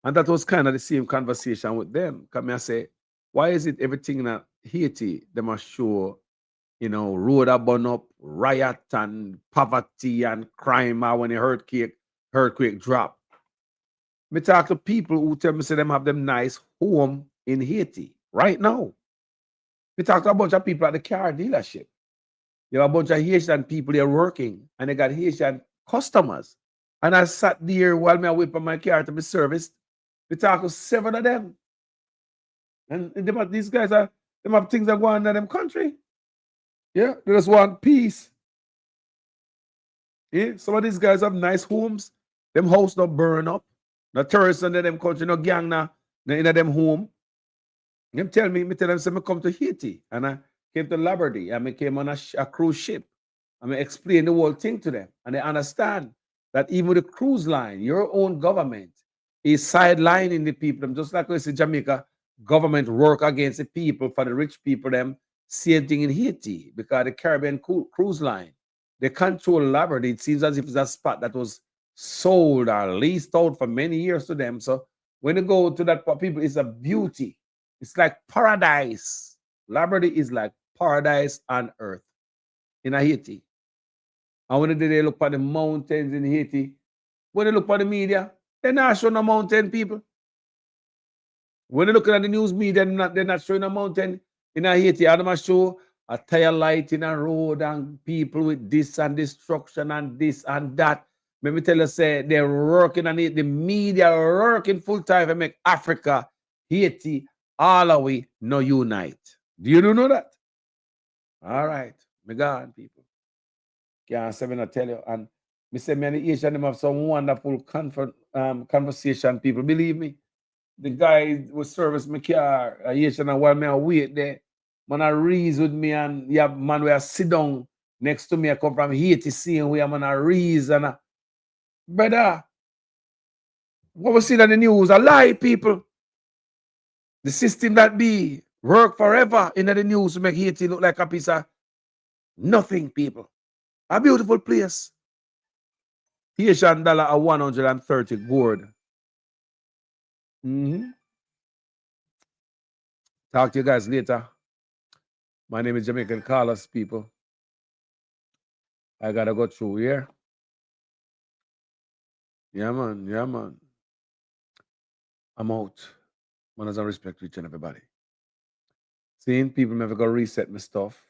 And that was kind of the same conversation with them. Come I say, why is it everything in Haiti, them are show, road a burn up, riot and poverty and crime when the earthquake drop. Me talk to people who tell me say them have them nice home in Haiti right now. We talk to a bunch of people at the car dealership. You have a bunch of Haitian people there working, and they got Haitian customers. And I sat there while I wait for my car to be serviced. We talk to 7 of them. And these guys them have things that go on in them country. Yeah, they just want peace. Yeah, some of these guys have nice homes. Them house not burn up. No terrorists under them country, no gang in them home. Them tell them, say, I come to Haiti and I came to Liberty and I came on a cruise ship. And I explain the whole thing to them. And they understand that even with the cruise line, your own government is sidelining the people. Just like we see Jamaica, government work against the people for the rich people, them same thing in Haiti, because the Caribbean cruise line, they control Liberty. It seems as if it's a spot that was sold or leased out for many years to them. So when you go to that people, it's a beauty. It's like paradise. Liberty is like paradise on earth in Haiti. And when they look at the mountains in Haiti, when they look at the media, they're not showing a mountain, people. When they look at the news media, they're not showing a mountain in Haiti. They're going to show a tire light in a road and people with this and destruction and this and that. Let me tell you, say they're working on it. The media are working full time to make Africa, Haiti, all the way no unite. Do you know that? All right. Me gone, people. Can't say me not tell you. And me say me and the Asian them have some wonderful conversation, people. Believe me. The guy will service my car, Asian, and while me I wait there, man I reason with me and yeah, man where I sit down next to me. I come from Haiti, seeing where man I reason. Brother, what we see on the news, a lie, people. The system that be work forever in the news to make Haiti look like a piece of nothing, people. A beautiful place. Haitian dollar a 130 gourd. Talk to you guys later. My name is Jamaican Carlos, people. I gotta go through here. Yeah, man. Yeah, man. I'm out. Man, as I respect to each and everybody. Seeing people never go reset my stuff.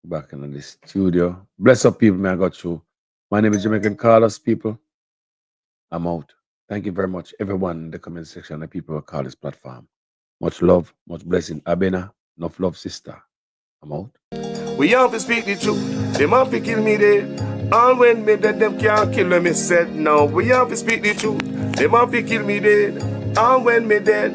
Back in the studio. Bless up, people, man. I got you. My name is Jamaican Carlos, people. I'm out. Thank you very much, everyone in the comment section, the people who call this platform. Much love, much blessing. Abena, enough love, sister. I'm out. We have to speak the truth. Them have to kill me dead. All when me dead, them can't kill me said. No, we have to speak the truth. Them have to kill me dead. All when me dead.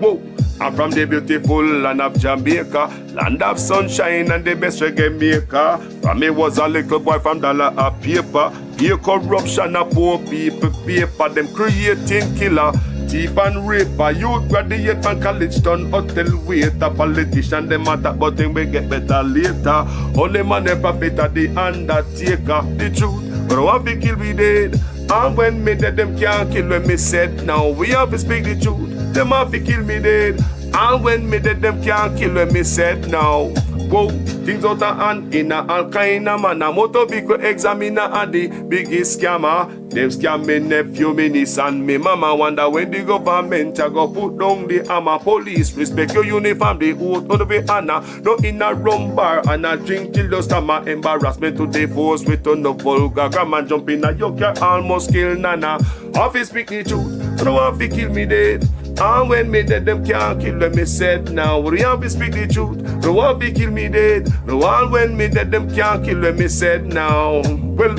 Whoa. I'm from the beautiful land of Jamaica, land of sunshine and the best reggae maker. From me was a little boy from dollar a paper. Pay corruption of poor people paper. Them creating killer, thief and raper. Youth graduate from college done hotel waiter. Politician them matter but them we get better later. Only man ever better the undertaker. The truth, but I want to kill me dead. And when me dead, them can't kill when me said. Now we have to speak the truth. Them have to kill me dead. And when me dead, them can't kill when me said. Now, whoa, things out of hand in a all kind of manner. Motor vehicle examiner and the biggest scammer. Them scam me nephew, me niece and me mama. Wonder when the government a go put down the hammer. Police respect your uniform, the oath on the way Anna. No in a rum bar and a drink till the stomach. Embarrassment to the force with no vulgar grammar. Jump in a your car, almost kill Nana. Office speak the truth, no one fi kill me dead. And when me dead, them can't kill when me said. Now we have to speak the truth, no one fi kill me dead. No one when me dead, them can't kill when me said. Now, well,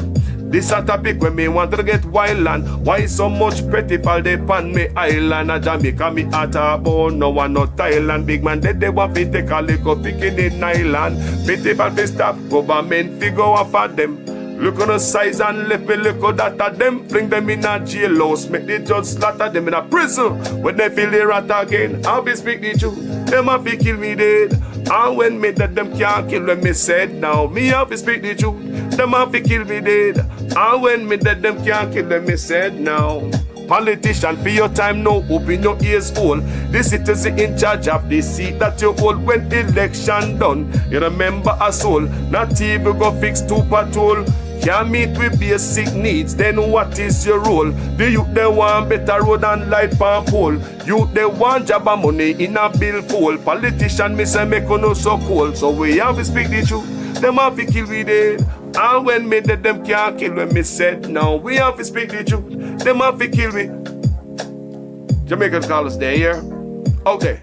This a topic when me want to get wild and why so much pretty fall they pan me island a Jamaica me at a bone no one no Thailand big man they want to take a little picking in island pity for the stop government figure off of them. Look on the size and left me look at that of them. Bring them in a jailhouse, make the judge slaughter them in a prison. When they feel the rat again, I'll be speak the truth. Them have to kill me dead. And when me that them can't kill when me said now, me have to speak the truth. Them have to kill me dead. And when me that them can't kill when me said now. Politician, for your time now, open your ears hole. The citizen in charge of the seat that you hold when election done. You remember a soul, not even go fix two patrol. Can't meet with basic needs, then what is your role? The youth they want better road and light pump pole. Youth they want job and money in a bill full. Politician me say make no so cold. So we have to speak the truth. Them have to kill we dead. And when me dead them can't kill when me said now. We have to speak the truth. Them have to kill me. Jamaicans call us there, yeah? Okay.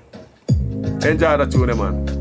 Enjoy the tune, man.